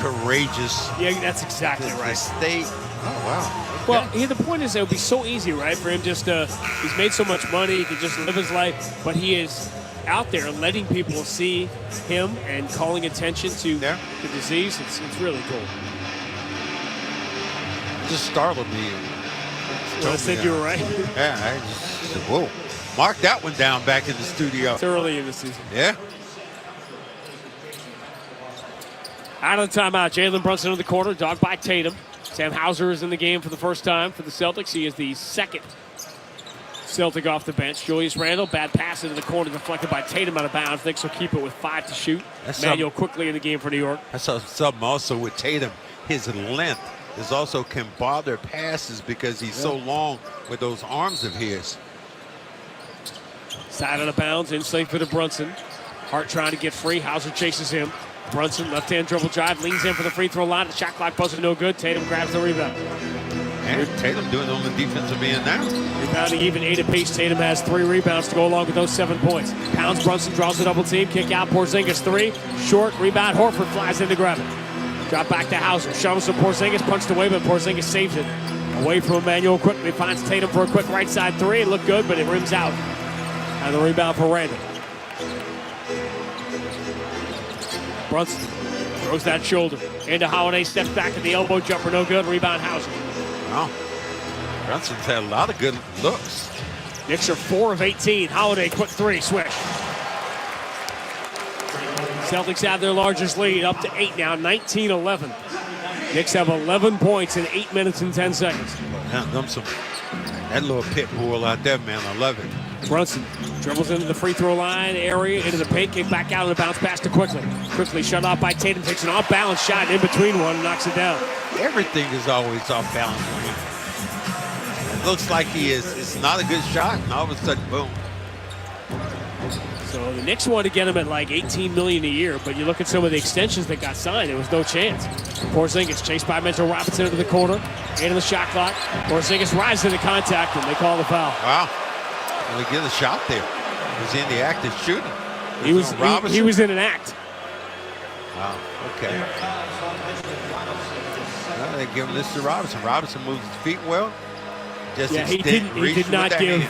courageous. Yeah, that's exactly right. State. Oh, wow. Well, the point is, it would be so easy, right, for him just he's made so much money, he can just live his life, but he is out there letting people see him and calling attention to the disease. It's really cool. It just startled me. Well, I said you were right. Yeah, I just said, whoa. Mark that one down back in the studio. It's early in the season. Yeah. Out of the timeout, Jalen Brunson in the corner, dogged by Tatum. Sam Hauser is in the game for the first time for the Celtics. He is the second Celtic off the bench. Julius Randle, bad pass into the corner, deflected by Tatum out of bounds. Knicks will keep it with 5 to shoot. Manuel quickly in the game for New York. I saw something also with Tatum. His length is also can bother passes because he's so long with those arms of his. Side out of bounds, inside for the Brunson. Hart trying to get free. Hauser chases him. Brunson, left-hand dribble drive, leans in for the free throw line. The shot clock buzzer no good. Tatum grabs the rebound. And Tatum doing it on the defensive end now. Rebounding even 8 apiece. Tatum has 3 rebounds to go along with those 7 points. Pounds, Brunson draws the double team. Kick out, Porzingis 3. Short, rebound, Horford flies in to grab it. Drop back to Hauser. Shovels to Porzingis, punched away, but Porzingis saves it. Away from Emmanuel quickly, finds Tatum for a quick right side 3. It looked good, but it rims out. And the rebound for Randle. Brunson throws that shoulder into Holiday, steps back at the elbow jumper, no good. Rebound Hauser. Wow. Brunson's had a lot of good looks. Knicks are 4 of 18. Holiday, quick 3, swish. Celtics have their largest lead, up to 8 now, 19-11. Knicks have 11 points in 8 minutes and 10 seconds. That little pit bull out there, man, I love it. Brunson dribbles into the free throw line area, into the paint, kick back out, and a bounce pass to Quickly. Quickly shut off by Tatum, takes an off-balance shot in between one and knocks it down. Everything is always off balance. It looks like it's not a good shot, and all of a sudden, boom. So the Knicks want to get him at like $18 million a year, but you look at some of the extensions that got signed, there was no chance. Porzingis chased by Mitchell Robinson into the corner, into the shot clock. Porzingis rises into contact, and they call the foul. Wow. Well, he get a shot there. Was he in the act of shooting? He was in an act. Wow, okay. Well, they give this to Robinson. Robinson moves his feet well. Just he did not give,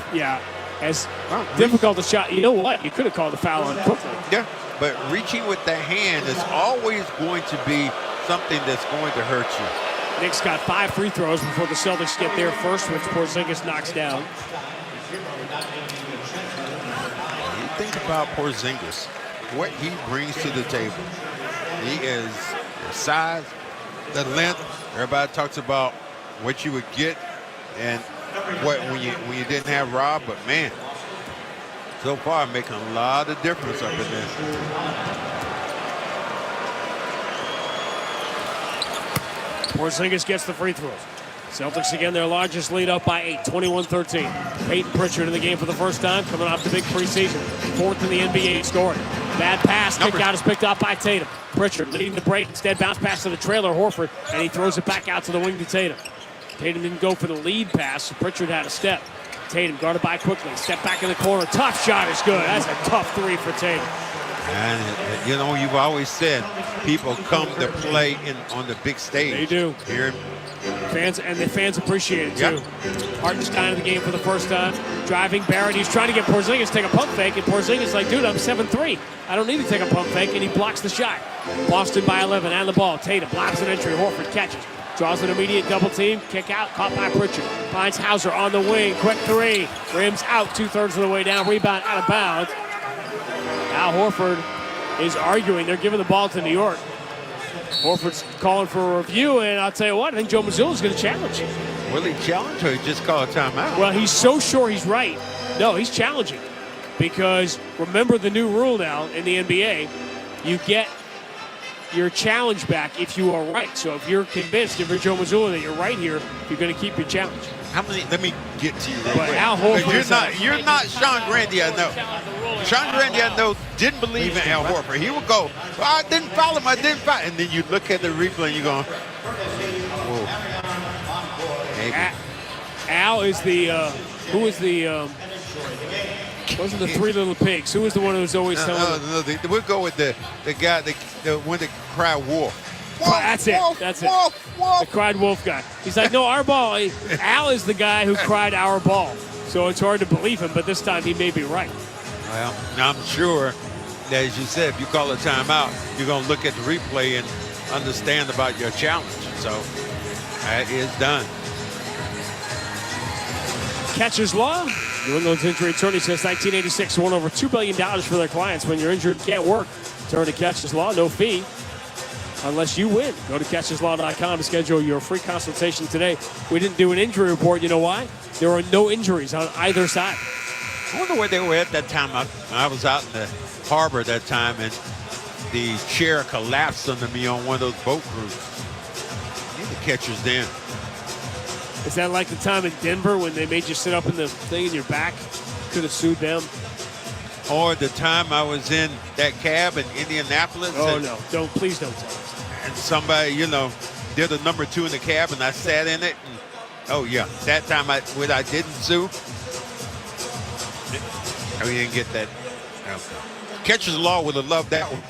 as difficult a shot. You know what? You could have called the foul on Quickly. Yeah, but reaching with the hand is always going to be something that's going to hurt you. Knicks got 5 free throws before the Celtics get there first, which Porzingis knocks down. You think about Porzingis, what he brings to the table. He is the size, the length. Everybody talks about what you would get and what when you didn't have Rob, but man, so far making a lot of difference up in there. Porzingis gets the free throws. Celtics again, their largest lead, up by 8, 21-13. Peyton Pritchard in the game for the first time, coming off the big preseason. 4th in the NBA in scoring. Bad pass, kick out is picked up by Tatum. Pritchard leading the break, instead bounce pass to the trailer, Horford, and he throws it back out to the wing to Tatum. Tatum didn't go for the lead pass, so Pritchard had a step. Tatum guarded by Quickly, step back in the corner, tough shot is good. That's a tough 3 for Tatum. And, you know, you've always said people come to play on the big stage. They do. Here. The fans appreciate it, too. Yep. Hartenstein in the game for the first time. Driving Barrett. He's trying to get Porzingis to take a pump fake, and Porzingis is like, dude, I'm 7'3". I don't need to take a pump fake, and he blocks the shot. Boston by 11, and the ball. Tatum blocks an entry. Horford catches. Draws an immediate double team. Kick out, caught by Pritchard. Finds Hauser on the wing. Quick three. Rims out 2/3 of the way down. Rebound out of bounds. Al Horford is arguing. They're giving the ball to New York. Horford's calling for a review, and I'll tell you what, I think Joe Mazzulla's going to challenge. Will he challenge or he just call a timeout? Well, he's so sure he's right. No, he's challenging. Because remember the new rule now in the NBA, you get your challenge back if you are right. So if you're convinced, if you're Joe Mazzulla, that you're right here, you're going to keep your challenge. How many? Let me get to you. But Al Horford, you're not Sean Grandy, I know. Sean Grandy, I know, didn't believe in Al Horford. He would go, well, I didn't foul him, and then you look at the replay and you're going, whoa. Al is the, who is the, wasn't the Three Little Pigs? Who was the one who was always telling them? No, we'll go with the guy, the one that cried wolf. That's it. That's it. The cried wolf guy. He's like, no, our ball. Al is the guy who cried our ball. So it's hard to believe him, but this time he may be right. Well, I'm sure that, as you said, if you call a timeout, you're going to look at the replay and understand about your challenge. So that is done. Catcher's law. New England's injury attorney says 1986 won over $2 billion for their clients. When you're injured, can't work. Turn to Catcher's Law, no fee. Unless you win. Go to catcherslaw.com to schedule your free consultation today. We didn't do an injury report. You know why? There are no injuries on either side. I wonder where they were at that time. I was out in the harbor at that time, and the chair collapsed under me on one of those boat cruises. Need the catchers then. Is that like the time in Denver when they made you sit up in the thing in your back? Could have sued them. Or the time I was in that cab in Indianapolis. Oh, no. Please don't tell us. And somebody, did a number 2 in the cab, and I sat in it. And, oh, yeah. That time when I didn't sue. We didn't get that. No. Catcher's Law would have loved that one.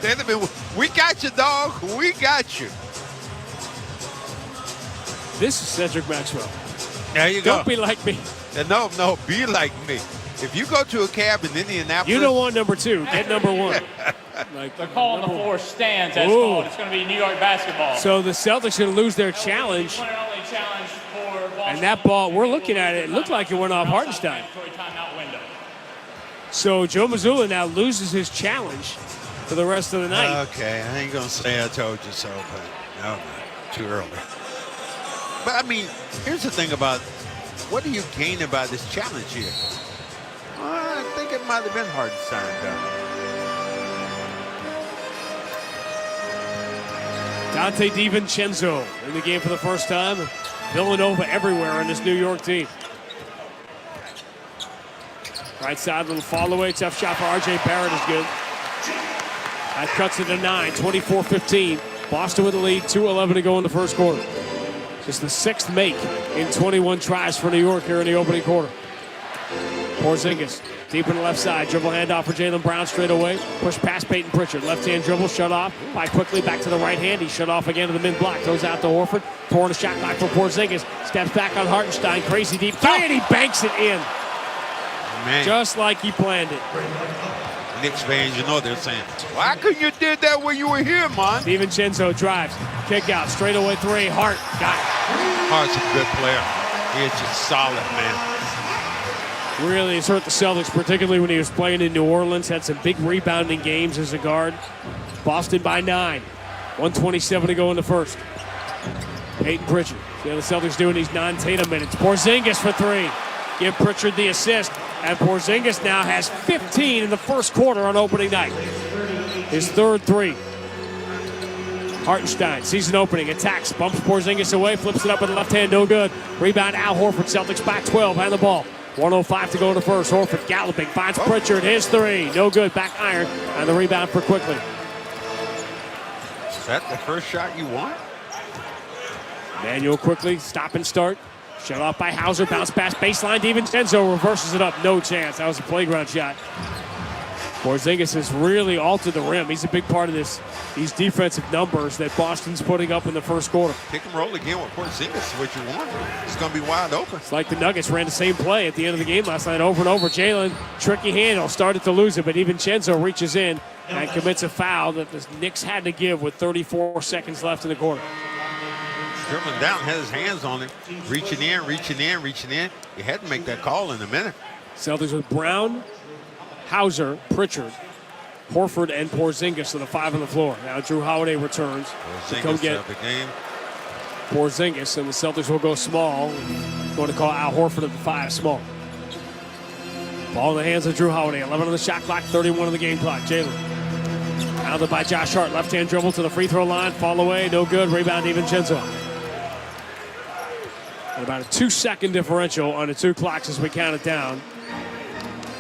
They'd have been, we got you, dog. We got you. This is Cedric Maxwell. There you go. Don't be like me. No, be like me. If you go to a cab in Indianapolis. You don't want number 2. Get number 1. They're calling the 4 stands. That's called. It's going to be New York basketball. So the Celtics are going to lose their challenge. And that ball, we're looking at it. It looked like it went off Hartenstein. So Joe Mazzulla now loses his challenge for the rest of the night. Okay, I ain't going to say I told you so, but no, too early. But, I mean, here's the thing about what do you gain about this challenge here? I think it might have been Hartenstein, though. Dante DiVincenzo in the game for the first time. Villanova everywhere on this New York team. Right side, little fall away. Tough shot for R.J. Barrett is good. That cuts it to 9, 24-15. Boston with the lead, 2:11 to go in the first quarter. Just the 6th make in 21 tries for New York here in the opening quarter. Porzingis deep in the left side. Dribble handoff for Jaylen Brown straight away. Push past Peyton Pritchard. Left-hand dribble, shut off. By quickly back to the right hand. He shut off again to the mid-block. Goes out to Horford. Pouring a shot clock for Porzingis. Steps back on Hartenstein. Crazy deep three, and he banks it in. Man. Just like he planned it. Knicks fans, they're saying, why couldn't you did that when you were here, man? DiVincenzo drives. Kick out. Straight away 3. Hart got it. Hart's a good player. He's just solid, man. Really has hurt the Celtics, particularly when he was playing in New Orleans. Had some big rebounding games as a guard. Boston by 9. 1:27 to go in the first. Peyton Pritchard. See how the Celtics doing these non-Tatum minutes. Porzingis for 3. Give Pritchard the assist. And Porzingis now has 15 in the first quarter on opening night. His 3rd 3. Hartenstein, season opening, attacks, bumps Porzingis away, flips it up with the left hand, no good. Rebound, Al Horford, Celtics by 12, and the ball. 1:05 to go in the first. Horford galloping, finds Pritchard, his 3, no good, back iron, and the rebound for Quickly. Is that the first shot you want? Manuel Quickly, stop and start. Shut off by Hauser, bounce pass baseline, DiVincenzo reverses it up, no chance. That was a playground shot. Porzingis has really altered the rim. He's a big part of these defensive numbers that Boston's putting up in the first quarter. Pick and roll again with Porzingis is what you want. It's going to be wide open. It's like the Nuggets ran the same play at the end of the game last night over and over. Jalen, tricky handle, started to lose it, but DiVincenzo reaches in and commits a foul that the Knicks had to give with 34 seconds left in the quarter. Dribbling down, had his hands on it, reaching in. He had to make that call in a minute. Celtics with Brown, Hauser, Pritchard, Horford, and Porzingis to the 5 on the floor. Now Drew Holiday returns to come get the game. Porzingis, and the Celtics will go small. Going to call Al Horford at the 5 small. Ball in the hands of Drew Holiday. 11 on the shot clock, 31 on the game clock. Jalen. Fouled by Josh Hart. Left-hand dribble to the free throw line. Fall away, no good. Rebound DiVincenzo. And about a 2-second differential on the 2 clocks as we count it down.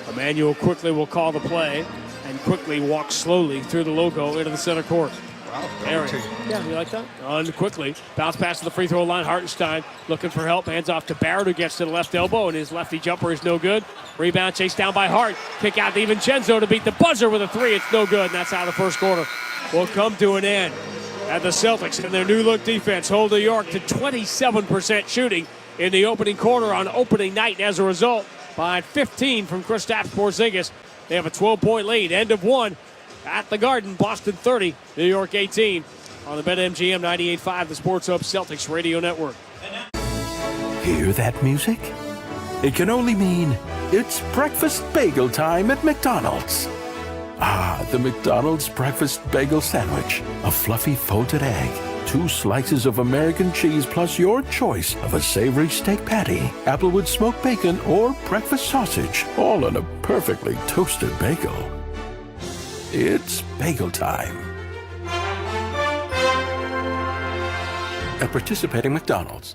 Emmanuel quickly will call the play and quickly walk slowly through the logo into the center court. Wow, yeah, you like that? On quickly. Bounce pass to the free throw line. Hartenstein looking for help. Hands off to Barrett, who gets to the left elbow, and his lefty jumper is no good. Rebound chased down by Hart. Kick out to DiVincenzo to beat the buzzer with a 3. It's no good, and that's how the first quarter will come to an end. And the Celtics in their new look defense hold New York to 27% shooting in the opening quarter on opening night. And as a result, behind 15 from Kristaps Porzingis, they have a 12-point lead. End of 1 at the Garden. Boston 30, New York 18 on the BetMGM 98.5, the Sports Hub Celtics Radio Network. Hear that music? It can only mean it's breakfast bagel time at McDonald's. Ah, the McDonald's breakfast bagel sandwich. A fluffy folded egg, 2 slices of American cheese, plus your choice of a savory steak patty, applewood smoked bacon, or breakfast sausage, all on a perfectly toasted bagel. It's bagel time. At participating McDonald's.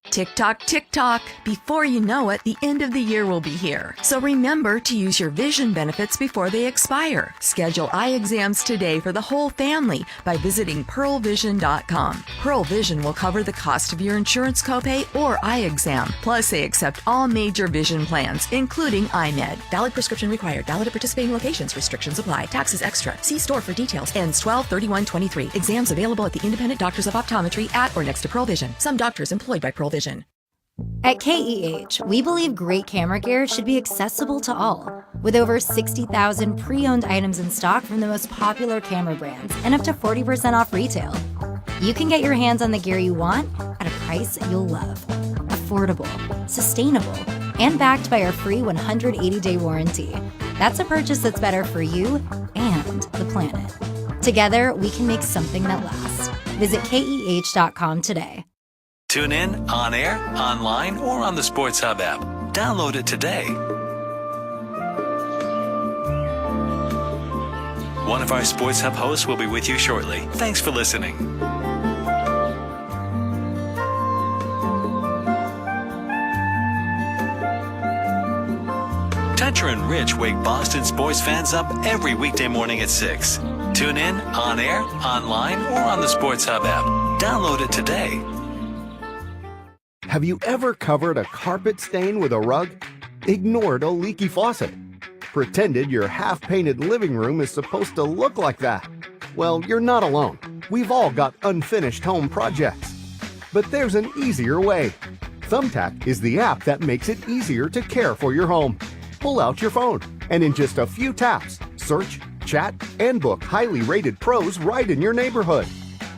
Tick tock, tick tock. Before you know it, the end of the year will be here. So remember to use your vision benefits before they expire. Schedule eye exams today for the whole family by visiting pearlvision.com. Pearl Vision will cover the cost of your insurance copay or eye exam. Plus, they accept all major vision plans, including iMed. Valid prescription required. Valid at participating locations. Restrictions apply. Taxes extra. See store for details. Ends 12/31/23. Exams available at the independent doctors of optometry at or next to Pearl Vision. Some doctors employed by Pearl Vision. At KEH, we believe great camera gear should be accessible to all. With over 60,000 pre-owned items in stock from the most popular camera brands and up to 40% off retail, you can get your hands on the gear you want at a price you'll love. Affordable, sustainable, and backed by our free 180-day warranty. That's a purchase that's better for you and the planet. Together, we can make something that lasts. Visit KEH.com today. Tune in, on air, online, or on the Sports Hub app. Download it today. One of our Sports Hub hosts will be with you shortly. Thanks for listening. Toucher and Rich wake Boston sports fans up every weekday morning at 6. Tune in, on air, online, or on the Sports Hub app. Download it today. Have you ever covered a carpet stain with a rug? Ignored a leaky faucet? Pretended your half-painted living room is supposed to look like that? Well, you're not alone. We've all got unfinished home projects. But there's an easier way. Thumbtack is the app that makes it easier to care for your home. Pull out your phone, and in just a few taps, search, chat, and book highly rated pros right in your neighborhood.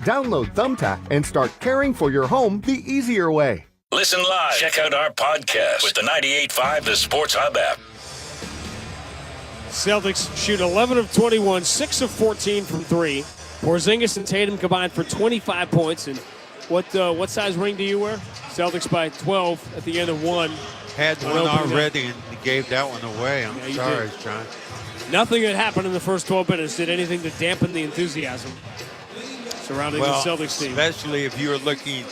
Download Thumbtack and start caring for your home the easier way. Listen live. Check out our podcast with the 98.5 The Sports Hub app. Celtics shoot 11 of 21, 6 of 14 from 3. Porzingis and Tatum combined for 25 points. And what size ring do you wear? Celtics by 12 at the end of 1. Had one already and gave that one away. I'm sorry, John. Nothing had happened in the first 12 minutes did anything to dampen the enthusiasm surrounding the Celtics team. Especially if you're looking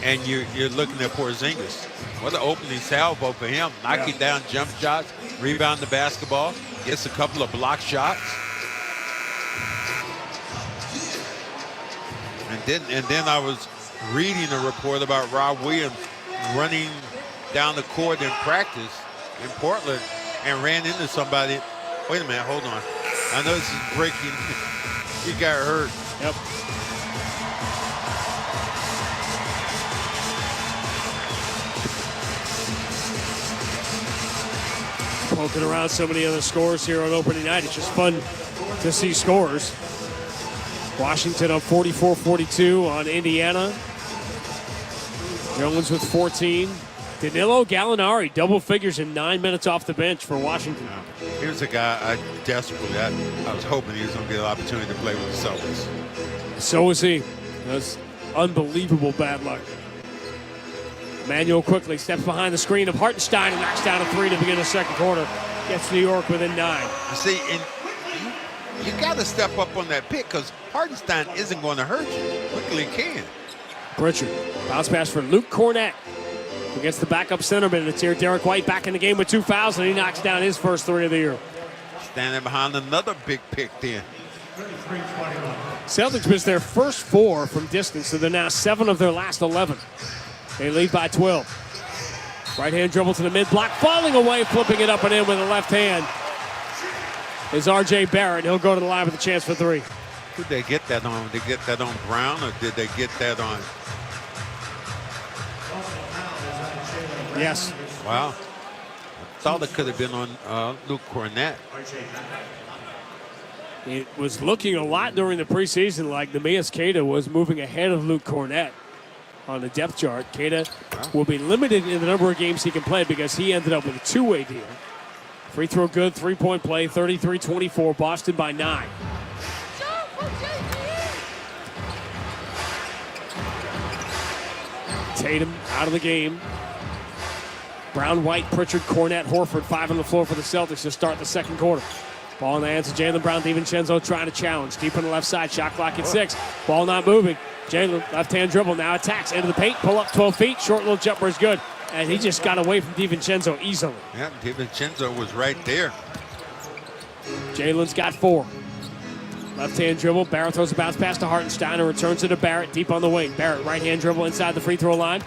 and you're looking at Porzingis. What an opening salvo for him. Knocking down jump shots, rebound the basketball, gets a couple of block shots. And then I was reading a report about Rob Williams running down the court in practice in Portland and ran into somebody Wait a minute, hold on. I know this is breaking. He got hurt. Yep. Poking around so many other scores here on opening night. It's just fun to see scores. Washington up 44-42 on Indiana. Jones with 14. Danilo Gallinari, double figures in 9 minutes off the bench for Washington. Here's a guy I was hoping he was going to get an opportunity to play with the Celtics. So was he. That's unbelievable bad luck. Manuel quickly steps behind the screen of Hartenstein and knocks down a three to begin the second quarter. Gets New York within 9. You see, and you got to step up on that pick because Hartenstein isn't going to hurt you. Quickly can. Pritchard, bounce pass for Luke Cornett. Against the backup centerman. It's here Derek White back in the game with 2 fouls, and he knocks down his first 3 of the year. Standing behind another big pick then. Celtics missed their first 4 from distance, so they're now 7 of their last 11. They lead by 12. Right-hand dribble to the mid-block, falling away, flipping it up and in with the left hand is R.J. Barrett. He'll go to the line with a chance for 3. Did they get that on? Did they get that on Brown, or did they get that on? Yes. Wow. I thought it could have been on Luke Cornett. It was looking a lot during the preseason like Neemias Queta was moving ahead of Luke Cornett on the depth chart. Queta will be limited in the number of games he can play because he ended up with a 2-way deal. Free throw good, 3-point play, 33-24, Boston by 9. Tatum out of the game. Brown, White, Pritchard, Cornett, Horford, 5 on the floor for the Celtics to start the second quarter. Ball in the hands of Jaylen Brown. DiVincenzo trying to challenge. Deep on the left side. Shot clock at 6. Ball not moving. Jaylen, left-hand dribble, now attacks. Into the paint. Pull up 12 feet. Short little jumper is good. And he just got away from DiVincenzo easily. Yeah, DiVincenzo was right there. Jaylen's got 4. Left-hand dribble. Barrett throws a bounce pass to Hartenstein and returns it to Barrett deep on the wing. Barrett, right-hand dribble inside the free throw line.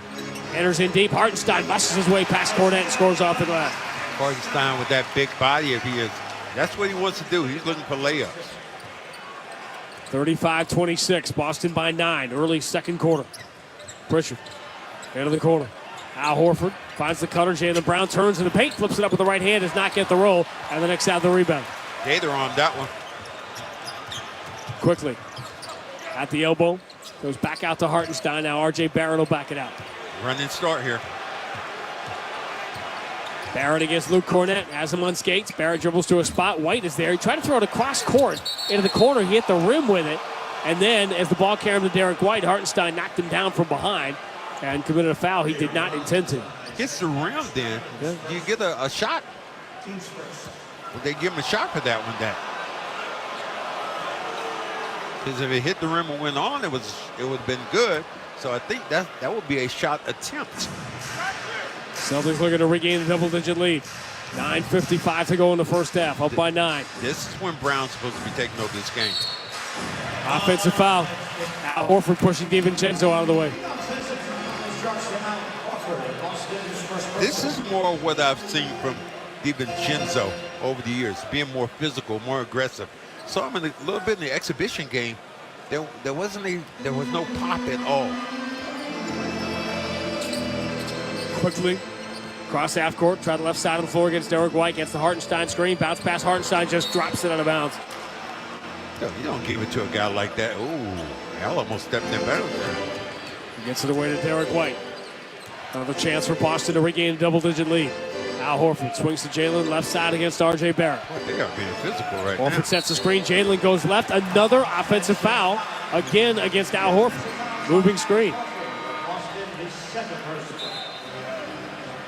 Enters in deep. Hartenstein busts his way past Cornett and scores off the glass. Hartenstein with that big body of his. That's what he wants to do. He's looking for layups. 35-26. Boston by 9. Early second quarter. Pritchard. Into the corner. Al Horford finds the cutter. Jaylen Brown turns in the paint. Flips it up with the right hand. Does not get the roll. And the Knicks have the rebound. Gator on that one. Quickly. At the elbow. Goes back out to Hartenstein. Now R.J. Barrett will back it out. Running start here. Barrett against Luke Cornett. Has him on skates. Barrett dribbles to a spot. White is there. He tried to throw it across court into the corner. He hit the rim with it. And then as the ball carried him to Derek White, Hartenstein knocked him down from behind and committed a foul he did not intend to. Gets the rim then. Yeah. You get a shot. Would they give him a shot for that one then? Because if it hit the rim and went on, it would have been good. So I think that would be a shot attempt. Celtics looking to regain a double-digit lead. 9:55 to go in the first half, up by 9. This is when Brown's supposed to be taking over this game. Offensive foul. Al Horford pushing DiVincenzo out of the way. This is more what I've seen from DiVincenzo over the years, being more physical, more aggressive. Saw him a little bit in the exhibition game. There was no pop at all. Quickly, cross half court, try the left side of the floor against Derek White, gets the Hartenstein screen, bounce pass, Hartenstein just drops it out of bounds. No, you don't give it to a guy like that. Ooh, Al almost stepped in better there. He gets it away to Derek White. Another chance for Boston to regain a double-digit lead. Al Horford swings to Jaylen, left side against R.J. Barrett. Boy, they are being physical right now. Horford sets the screen, Jaylen goes left, another offensive foul, again against Al Horford. Moving screen.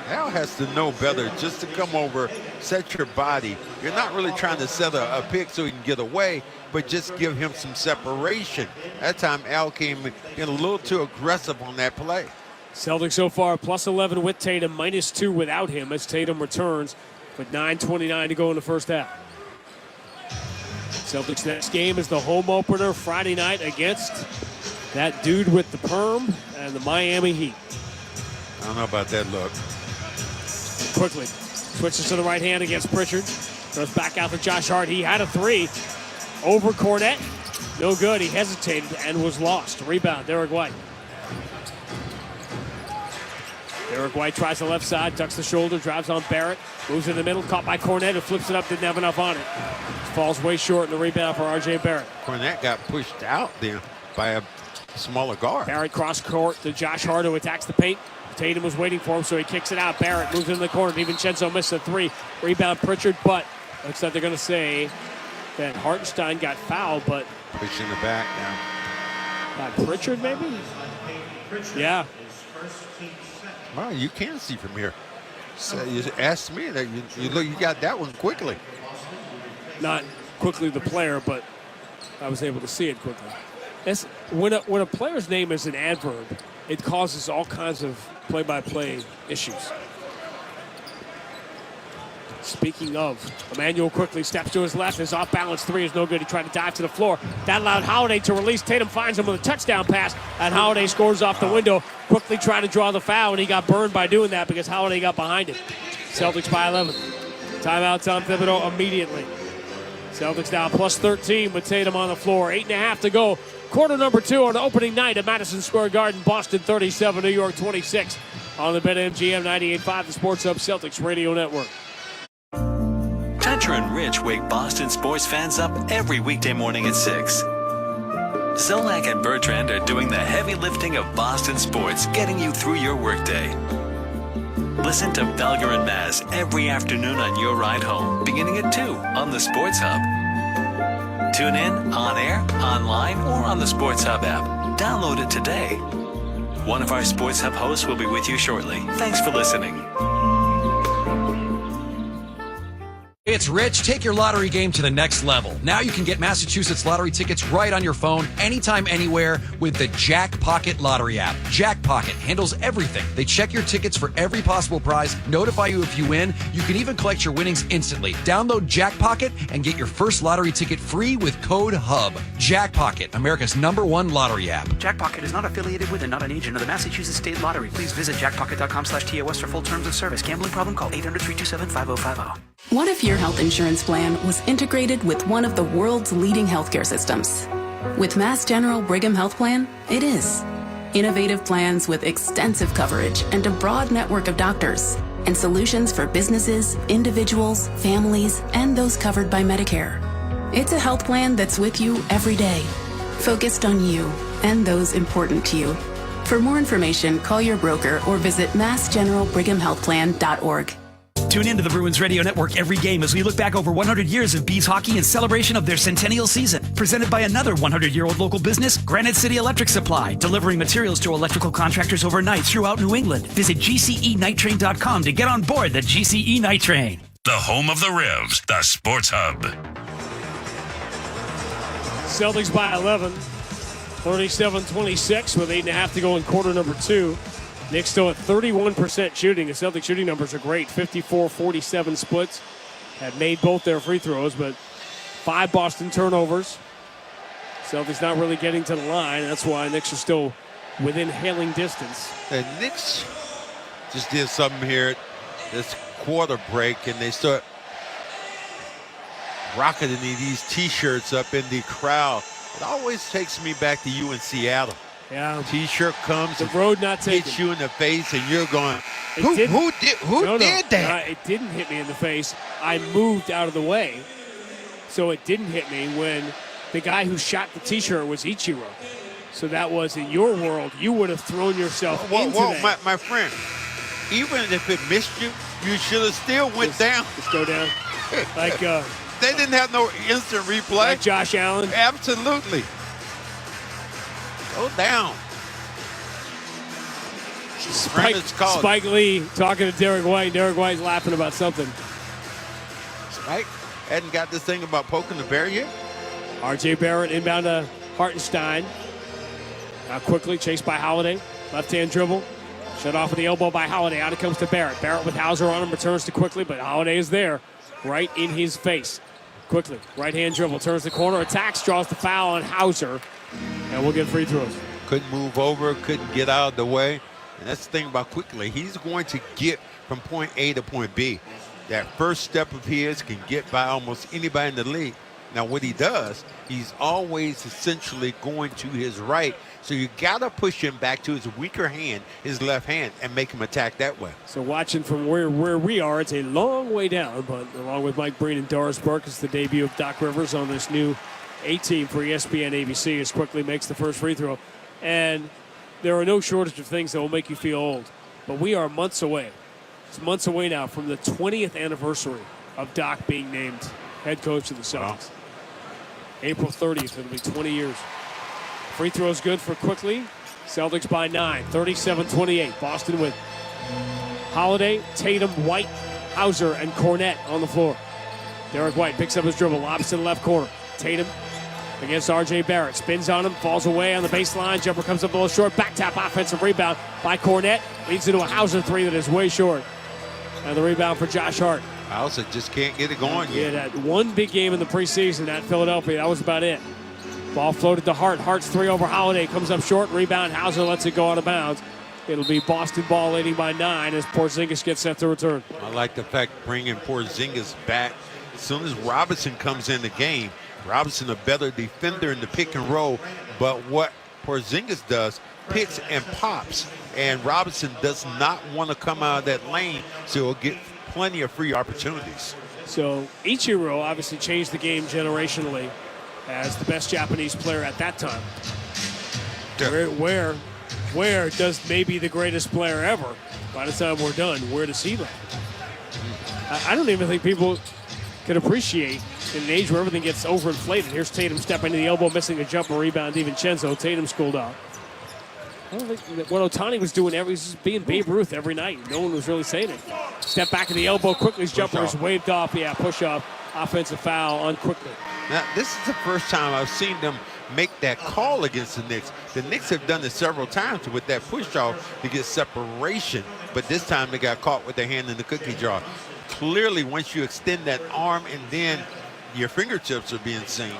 Al has to know better just to come over, set your body. You're not really trying to set a pick so he can get away, but just give him some separation. That time Al came in a little too aggressive on that play. Celtics so far plus 11 with Tatum, minus 2 without him as Tatum returns with 9:29 to go in the first half. Celtics next game is the home opener Friday night against that dude with the perm and the Miami Heat. I don't know about that look. Quickly switches to the right hand against Pritchard. Throws back out to Josh Hart. He had a three over Cornette. No good. He hesitated and was lost. Rebound, Derek White. Derek White tries the left side, ducks the shoulder, drives on Barrett, moves in the middle, caught by Cornette, who flips it up, didn't have enough on it. Falls way short in the rebound for R.J. Barrett. Cornette got pushed out there by a smaller guard. Barrett cross court to Josh Hart, who attacks the paint. Tatum was waiting for him, so he kicks it out. Barrett moves into the corner. DiVincenzo missed a three. Rebound Pritchard, but looks like they're going to say that Hartenstein got fouled, but... Pushing the back now. By Pritchard, maybe? Yeah. Well, you can see from here. So you asked me that you got that one quickly. Not quickly the player, but I was able to see it quickly. When a player's name is an adverb, it causes all kinds of play-by-play issues. Speaking of, Emmanuel quickly steps to his left. His off-balance three is no good. He tried to dive to the floor. That allowed Holiday to release. Tatum finds him with a touchdown pass, and Holiday scores off the window. Quickly tried to draw the foul, and he got burned by doing that because Holiday got behind him. Celtics by 11. Timeout, Tom Thibodeau immediately. Celtics now plus 13 with Tatum on the floor. 8.5 to go. Quarter number 2 on opening night at Madison Square Garden. Boston 37, New York 26 on the BetMGM 98.5, the Sports Hub Celtics Radio Network. Hunter and Rich wake Boston sports fans up every weekday morning at 6. Zolak and Bertrand are doing the heavy lifting of Boston sports, getting you through your workday. Listen to Belger and Maz every afternoon on your ride home, beginning at 2 on the Sports Hub. Tune in, on air, online, or on the Sports Hub app. Download it today. One of our Sports Hub hosts will be with you shortly. Thanks for listening. It's Rich. Take your lottery game to the next level. Now you can get Massachusetts lottery tickets right on your phone, anytime, anywhere, with the Jack Pocket Lottery app. Jack Pocket handles everything. They check your tickets for every possible prize, notify you if you win. You can even collect your winnings instantly. Download Jack Pocket and get your first lottery ticket free with code HUB. Jack Pocket, America's #1 lottery app. Jack Pocket is not affiliated with and not an agent of the Massachusetts State Lottery. Please visit jackpocket.com/TOS for full terms of service. Gambling problem? Call 800-327-5050. What if your health insurance plan was integrated with one of the world's leading healthcare systems? With Mass General Brigham Health Plan, it is. Innovative plans with extensive coverage and a broad network of doctors, and solutions for businesses, individuals, families, and those covered by Medicare. It's a health plan that's with you every day, focused on you and those important to you. For more information, call your broker or visit massgeneralbrighamhealthplan.org. Tune in to the Bruins Radio Network every game as we look back over 100 years of Bees hockey in celebration of their centennial season. Presented by another 100-year-old local business, Granite City Electric Supply, delivering materials to electrical contractors overnight throughout New England. Visit GCENightTrain.com to get on board the GCE Night Train. The home of the Revs, the Sports Hub. Celtics by 11, 37-26 with 8.5 to go in quarter number 2. Knicks still at 31% shooting. The Celtics shooting numbers are great. 54-47 splits. Had made both their free throws, but 5 Boston turnovers. Celtics not really getting to the line. That's why Knicks are still within hailing distance. The Knicks just did something here this quarter break, and they start rocketing these T-shirts up in the crowd. It always takes me back to you in Seattle. Yeah. T-shirt comes, the road not taken, hits you in the face, and you're going, who did that? It didn't hit me in the face. I moved out of the way, so it didn't hit me when the guy who shot the T-shirt was Ichiro. So that was, in your world, you would have thrown yourself into that. My friend, even if it missed you, you should have still went down. Just go down. Like they didn't have no instant replay. Like Josh Allen. Absolutely. Go down. Spike Lee talking to Derek White. Derek White's laughing about something. Spike hadn't got this thing about poking the bear yet. R.J. Barrett inbound to Hartenstein. Now quickly chased by Holiday. Left-hand dribble. Shut off with the elbow by Holiday. Out it comes to Barrett. Barrett with Hauser on him. Returns to Quickly, but Holiday is there. Right in his face. Quickly. Right-hand dribble. Turns the corner. Attacks. Draws the foul on Hauser. And we'll get free throws. Couldn't move over, couldn't get out of the way. And that's the thing about Quickly. He's going to get from point A to point B. That first step of his can get by almost anybody in the league. Now, what he does, he's always essentially going to his right. So you got to push him back to his weaker hand, his left hand, and make him attack that way. So watching from where we are, it's a long way down. But along with Mike Breen and Doris Burke, it's the debut of Doc Rivers on this new A-team for ESPN ABC as quickly makes the first free throw. And there are no shortage of things that will make you feel old. But we are months away. It's months away now from the 20th anniversary of Doc being named head coach of the Celtics. Wow. April 30th, it'll be 20 years. Free throws good for Quickly. Celtics by 9, 37-28. Boston with Holiday, Tatum, White, Hauser, and Cornette on the floor. Derek White picks up his dribble, lobs to the left corner. Tatum against R.J. Barrett. Spins on him, falls away on the baseline. Jumper comes up a little short. Back tap offensive rebound by Cornette. Leads into a Hauser three that is way short. And the rebound for Josh Hart. Hauser just can't get it going yet. Yeah, that one big game in the preseason at Philadelphia. That was about it. Ball floated to Hart. Hart's three over Holiday. Comes up short. Rebound. Hauser lets it go out of bounds. It'll be Boston ball leading by 9 as Porzingis gets set to return. I like the fact bringing Porzingis back. As soon as Robinson comes in the game, Robinson a better defender in the pick and roll. But what Porzingis does, picks and pops. And Robinson does not want to come out of that lane, so he'll get plenty of free opportunities. So Ichiro obviously changed the game generationally as the best Japanese player at that time. Where does maybe the greatest player ever, by the time we're done, where does he land? I don't even think people can appreciate in an age where everything gets overinflated. Here's Tatum stepping to the elbow, missing a jumper, rebound, DiVincenzo. Tatum's cooled out. I don't think what Ohtani was doing, he was just being Babe Ruth every night. No one was really saying it. Step back in the elbow, quickly his jumper is waved off. Yeah, push off, offensive foul on Quickly. Now, this is the first time I've seen them make that call against the Knicks. The Knicks have done it several times with that push off to get separation, but this time they got caught with their hand in the cookie jar. Clearly, once you extend that arm and then your fingertips are being seen.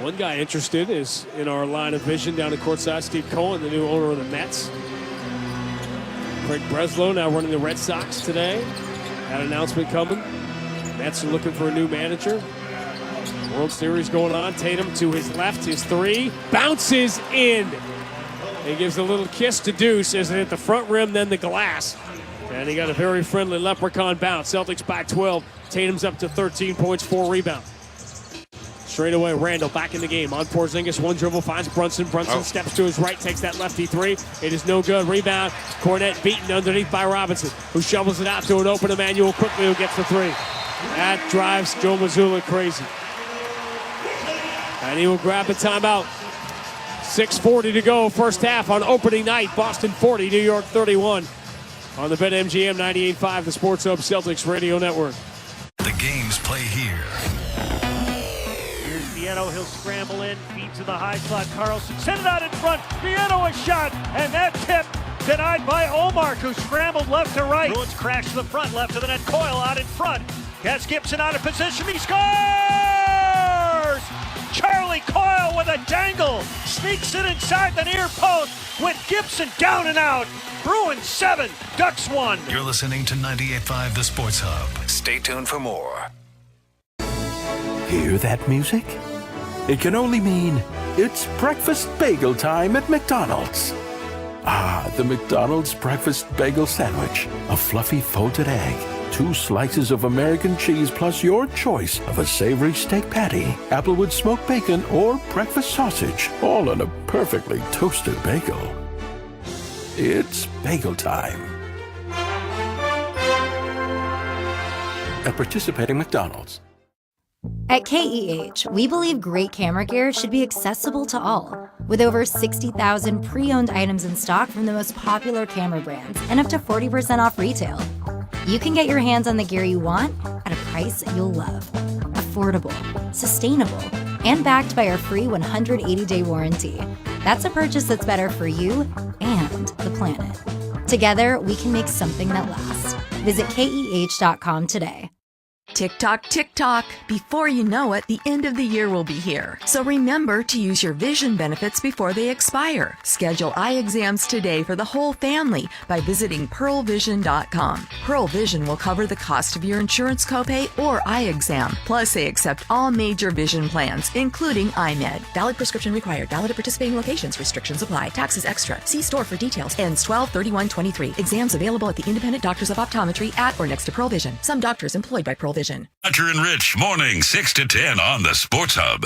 One guy interested is in our line of vision down at courtside, Steve Cohen, the new owner of the Mets. Craig Breslow now running the Red Sox today. That announcement coming. Mets are looking for a new manager. World Series going on. Tatum to his left, his three. Bounces in. He gives a little kiss to Deuce as it hit the front rim, then the glass. And he got a very friendly leprechaun bounce. Celtics by 12. Tatum's up to 13 points, 4 rebounds. Straight away, Randall back in the game. On Porzingis, one dribble, finds Brunson. Brunson steps to his right, takes that lefty three. It is no good. Rebound. Cornette beaten underneath by Robinson, who shovels it out to an open Emmanuel Quickly, who gets the three. That drives Joe Mazzulla crazy. And he will grab the timeout. 6:40 to go, first half on opening night. Boston 40, New York 31. On the BetMGM 98.5, the Sports Hub Celtics Radio Network. The games play here. Here's Nieto. He'll scramble in, feed to the high slot. Carlson sent it out in front. Nieto a shot, and that tip denied by Omar, who scrambled left to right. Bruins crash to the front, left to the net. Coyle out in front. Gets Gibson out of position. He scores! Charlie Coyle with a dangle. Sneaks it inside the near post with Gibson down and out. Bruins 7, Ducks 1. You're listening to 98.5 The Sports Hub. Stay tuned for more. Hear that music? It can only mean it's breakfast bagel time at McDonald's. Ah, the McDonald's breakfast bagel sandwich. A fluffy folded egg, 2 slices of American cheese, plus your choice of a savory steak patty, applewood smoked bacon, or breakfast sausage, all on a perfectly toasted bagel. It's bagel time. At participating McDonald's. At KEH, we believe great camera gear should be accessible to all. With over 60,000 pre-owned items in stock from the most popular camera brands and up to 40% off retail. You can get your hands on the gear you want at a price you'll love. Affordable, sustainable, and backed by our free 180-day warranty. That's a purchase that's better for you and the planet. Together, we can make something that lasts. Visit KEH.com today. Tick-tock, tick-tock. Before you know it, the end of the year will be here. So remember to use your vision benefits before they expire. Schedule eye exams today for the whole family by visiting pearlvision.com. Pearl Vision will cover the cost of your insurance copay or eye exam. Plus, they accept all major vision plans, including iMed. Valid prescription required. Valid at participating locations. Restrictions apply. Taxes extra. See store for details. Ends 12/31/23. Exams available at the independent doctors of optometry at or next to Pearl Vision. Some doctors employed by Pearl Vision. Hunter and Rich, morning 6 to 10 on the Sports Hub.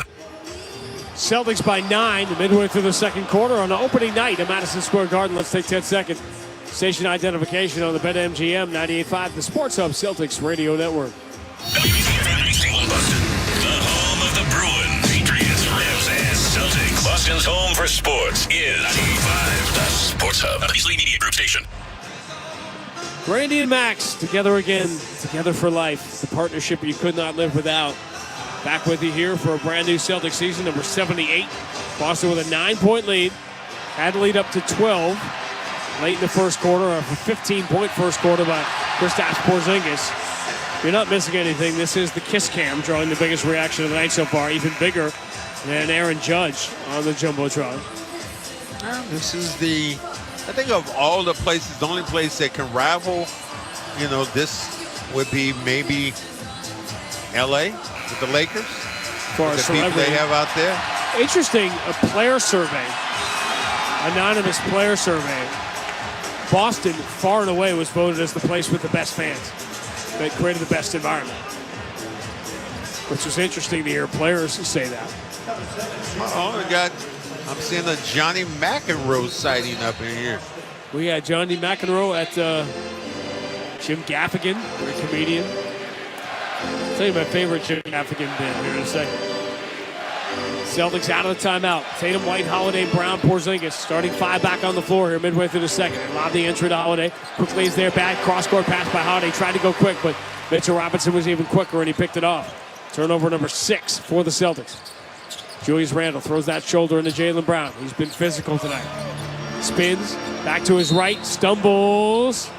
Celtics by 9, midway through the second quarter on the opening night at Madison Square Garden. Let's take 10 seconds. Station identification on the BetMGM 98.5, the Sports Hub Celtics Radio Network. Boston, the home of the Bruins, Patriots, Rams, and Celtics. Boston's home for sports is 98.5, the Sports Hub, a Beasley Media Group station. Randy and Max, together again, together for life. The partnership you could not live without. Back with you here for a brand new Celtics season, number 78. Boston with a 9-point lead. Had to lead up to 12 late in the first quarter, a 15-point first quarter by Kristaps Porzingis. You're not missing anything. This is the Kiss Cam drawing the biggest reaction of the night so far, even bigger than Aaron Judge on the Jumbotron. This is I think of all the places, the only place that can rival, this would be maybe LA with the Lakers. For the people they have out there. Interesting, a player survey, anonymous player survey. Boston, far and away, was voted as the place with the best fans that created the best environment. Which is interesting to hear players say that. I'm seeing a Johnny McEnroe sighting up in here. We had Johnny McEnroe at Jim Gaffigan, the comedian. I'll tell you my favorite Jim Gaffigan bit here in a second. Celtics out of the timeout. Tatum, White, Holiday, Brown, Porzingis. Starting 5 back on the floor here midway through the second. Lob the entry to Holiday. Quickly is there, bad cross-court pass by Holiday. Tried to go quick, but Mitchell Robinson was even quicker and he picked it off. Turnover number 6 for the Celtics. Julius Randle throws that shoulder into Jaylen Brown. He's been physical tonight. Spins, back to his right, stumbles.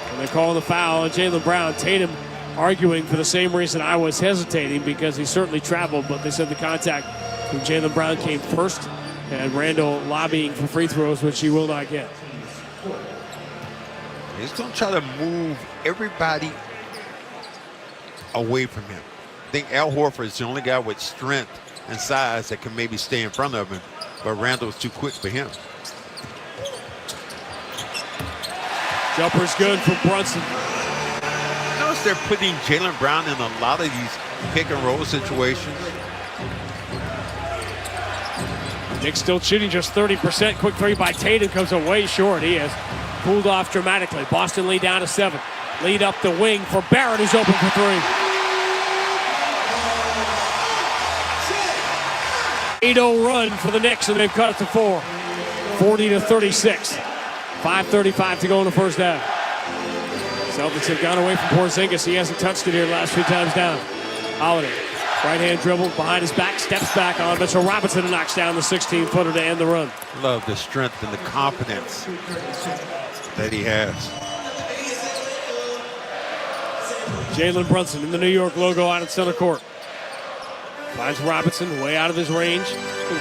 And they're calling the foul on Jaylen Brown. Tatum arguing for the same reason I was hesitating, because he certainly traveled, but they said the contact from Jaylen Brown came first, and Randle lobbying for free throws, which he will not get. He's going to try to move everybody away from him. I think Al Horford is the only guy with strength and size that can maybe stay in front of him, but Randle's too quick for him. Jumper's good from Brunson. Notice they're putting Jaylen Brown in a lot of these pick and roll situations. Knicks still shooting just 30%. Quick three by Tatum comes away short. He is pulled off dramatically. Boston lead down to 7. Lead up the wing for Barrett, who's open for 3. 8-0 run for the Knicks, and they've cut it to 4. 40-36. 5:35 to go in the first half. Celtics have gone away from Porzingis. He hasn't touched it here the last few times down. Holiday, right-hand dribble behind his back, steps back on Mitchell Robinson and knocks down the 16-footer to end the run. Love the strength and the confidence that he has. Jalen Brunson in the New York logo out at center court. Finds Robinson way out of his range.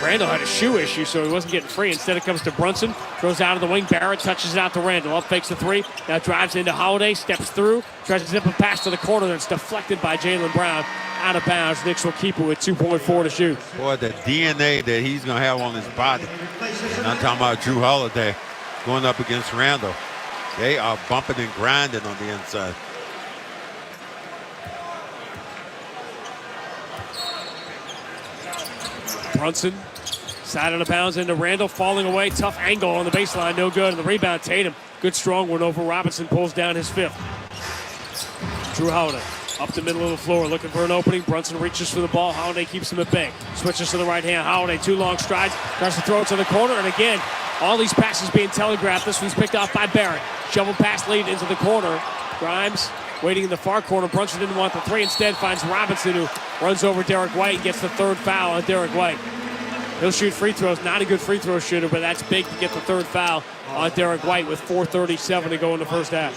Randle had a shoe issue, so he wasn't getting free. Instead, it comes to Brunson. Throws out of the wing. Barrett touches it out to Randle. Up fakes the 3. Now drives into Holiday. Steps through. Tries to zip a pass to the corner. That's deflected by Jaylen Brown. Out of bounds. Knicks will keep it with 2.4 to shoot. Boy, the DNA that he's going to have on his body. And I'm talking about Drew Holiday going up against Randle. They are bumping and grinding on the inside. Brunson, side of the bounds into Randle, falling away. Tough angle on the baseline, no good. And the rebound, Tatum. Good strong one over Robinson, pulls down his 5th. Drew Holiday, up the middle of the floor, looking for an opening. Brunson reaches for the ball. Holiday keeps him at bay. Switches to the right hand. Holiday, 2 long strides. Tries to throw it to the corner. And again, all these passes being telegraphed. This one's picked off by Barrett. Shovel pass lead into the corner. Grimes waiting in the far corner. Brunson didn't want the 3. Instead finds Robinson, who runs over Derek White and gets the 3rd foul on Derek White. He'll shoot free throws. Not a good free throw shooter, but that's big to get the third foul on Derek White with 4:37 to go in the first half.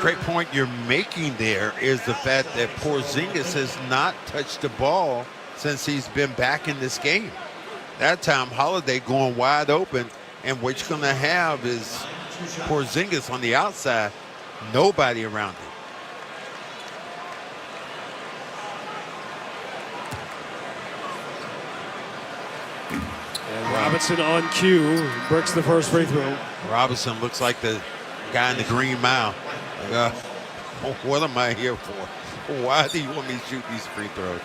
Great point you're making there is the fact that Porzingis has not touched the ball since he's been back in this game. That time, Holiday going wide open, and what you're going to have is Porzingis on the outside, nobody around him. And Robinson on cue, bricks the first free throw. Robinson looks like the guy in the Green Mile. What am I here for? Why do you want me to shoot these free throws?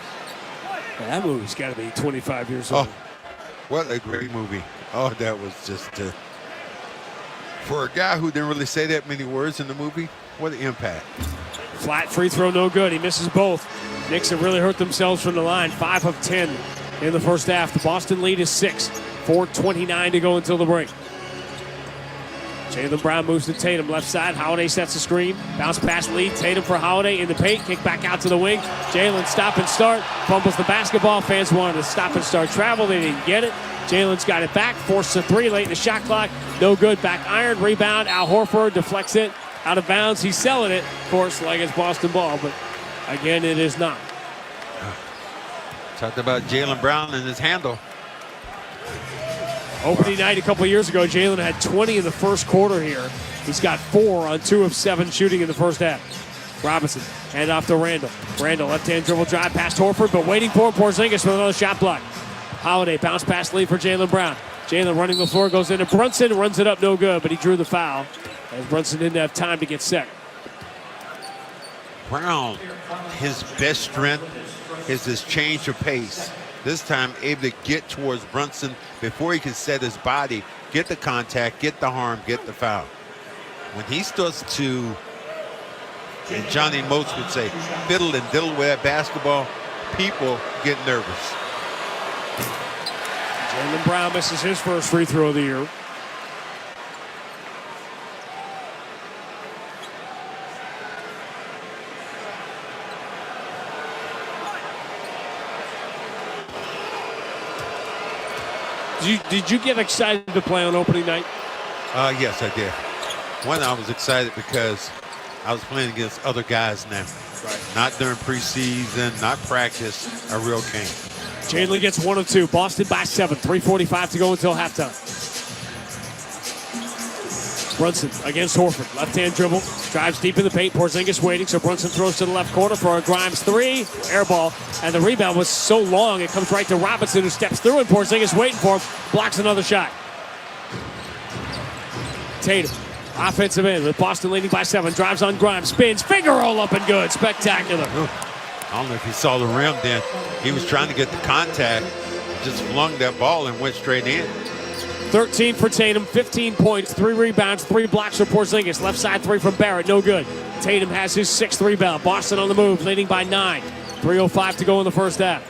That movie's got to be 25 years old. What a great movie. Oh, that was just, for a guy who didn't really say that many words in the movie, what an impact. Flat free throw, no good. He misses both. Knicks have really hurt themselves from the line. 5 of 10 in the first half. The Boston lead is 6. 4:29 to go until the break. Jaylen Brown moves to Tatum, left side. Holiday sets the screen. Bounce pass lead. Tatum for Holiday in the paint. Kick back out to the wing. Jaylen stop and start. Fumbles the basketball. Fans wanted to stop and start travel. They didn't get it. Jaylen's got it back. Forced a three late in the shot clock. No good. Back iron. Rebound. Al Horford deflects it out of bounds. He's selling it, of course, like it's Boston ball. But again, it is not. Talked about Jaylen Brown and his handle. Opening night a couple years ago, Jaylen had 20 in the first quarter here. He's got 4 on 2 of 7 shooting in the first half. Robinson, hand off to Randall. Randall, left-hand dribble drive past Horford, but waiting for Porzingis with another shot block. Holiday, bounce pass lead for Jaylen Brown. Jaylen running the floor, goes into Brunson, runs it up, no good, but he drew the foul as Brunson didn't have time to get set. Brown, his best strength is his change of pace. This time able to get towards Brunson before he can set his body, get the contact, get the harm, get the foul. When he starts to, and Johnny Moats would say, fiddle and diddle with that basketball, people get nervous. Jaylen Brown misses his first free throw of the year. Did you get excited to play on opening night? Yes, I did. One, I was excited because I was playing against other guys now. Right. Not during preseason, not practice, a real game. Jaylen gets 1 of 2. Boston by 7. 3:45 to go until halftime. Brunson against Horford. Left-hand dribble. Drives deep in the paint. Porzingis waiting, so Brunson throws to the left corner for a Grimes 3. Air ball. And the rebound was so long, it comes right to Robinson, who steps through, and Porzingis waiting for him. Blocks another shot. Tatum. Offensive end with Boston leading by 7. Drives on Grimes. Spins. Finger roll up and good. Spectacular. I don't know if he saw the rim then. He was trying to get the contact. Just flung that ball and went straight in. 13 for Tatum, 15 points, 3 rebounds, 3 blocks for Porzingis. Left side 3 from Barrett, no good. Tatum has his 6th rebound. Boston on the move, leading by 9. 3:05 to go in the first half.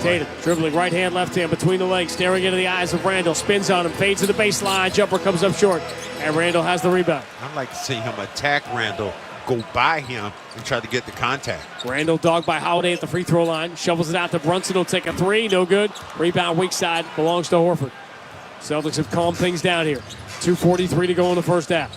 Tatum dribbling right hand, left hand between the legs, staring into the eyes of Randall. Spins on him, fades to the baseline. Jumper comes up short, and Randall has the rebound. I'd like to see him attack Randall, go by him, and try to get the contact. Randall dogged by Holiday at the free throw line. Shovels it out to Brunson. He'll take a 3, no good. Rebound weak side, belongs to Horford. Celtics have calmed things down here. 2:43 to go in the first half.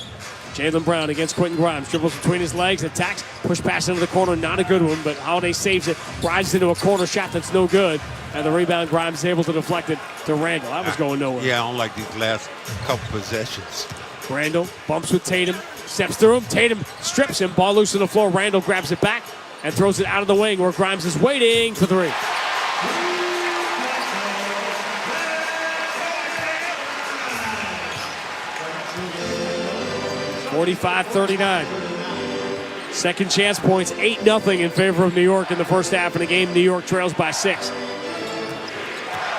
Jaylen Brown against Quentin Grimes. Dribbles between his legs, attacks, push pass into the corner. Not a good one, but Holiday saves it. Rides into a corner shot that's no good. And the rebound, Grimes is able to deflect it to Randall. That was going nowhere. Yeah, I don't like these last couple possessions. Randall bumps with Tatum, steps through him. Tatum strips him, ball loose on the floor. Randall grabs it back and throws it out of the wing where Grimes is waiting for 3. 45-39. Second chance points, 8-0 in favor of New York in the first half. In a game, New York trails by 6.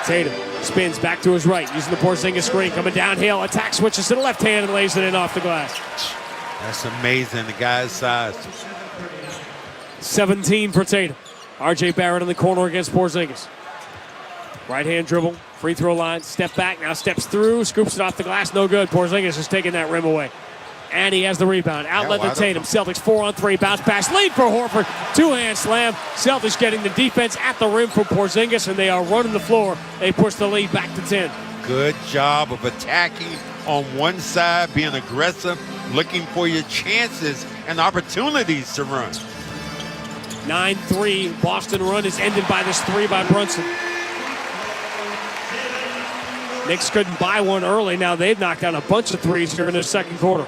Tatum spins back to his right, using the Porzingis screen, coming downhill, attack switches to the left hand and lays it in off the glass. That's amazing, the guy's size. 17 for Tatum. R.J. Barrett in the corner against Porzingis. Right hand dribble, free throw line, step back, now steps through, scoops it off the glass, no good. Porzingis is taking that rim away. And he has the rebound. Outlet to Tatum. Celtics 4-on-3. Bounce pass. Lead for Horford. Two-hand slam. Celtics getting the defense at the rim for Porzingis, and they are running the floor. They push the lead back to 10. Good job of attacking on one side, being aggressive, looking for your chances and opportunities to run. 9-3. Boston run is ended by this three by Brunson. Knicks couldn't buy one early. Now they've knocked down a bunch of threes here in the second quarter.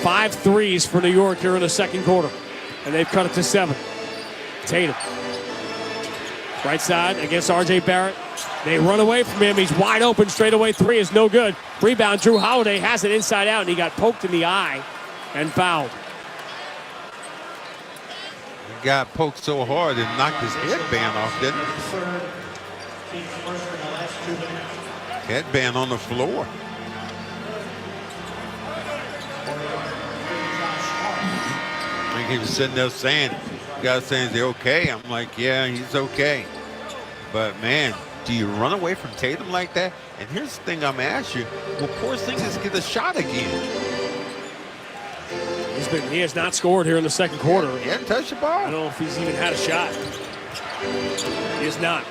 5 threes for New York here in the second quarter. And they've cut it to 7. Tatum. Right side against R.J. Barrett. They run away from him. He's wide open. Straightaway three is no good. Rebound. Drew Holiday has it inside out, and he got poked in the eye and fouled. He got poked so hard it knocked his headband off, didn't it? Headband on the floor. I think he was sitting there saying, guys saying, is he okay? I'm like, yeah, he's okay. But man, do you run away from Tatum like that? And here's the thing I'm gonna ask you, will Porzingis get a shot again? He has not scored here in the second quarter. He hasn't touched the ball. I don't know if he's even had a shot. He is not.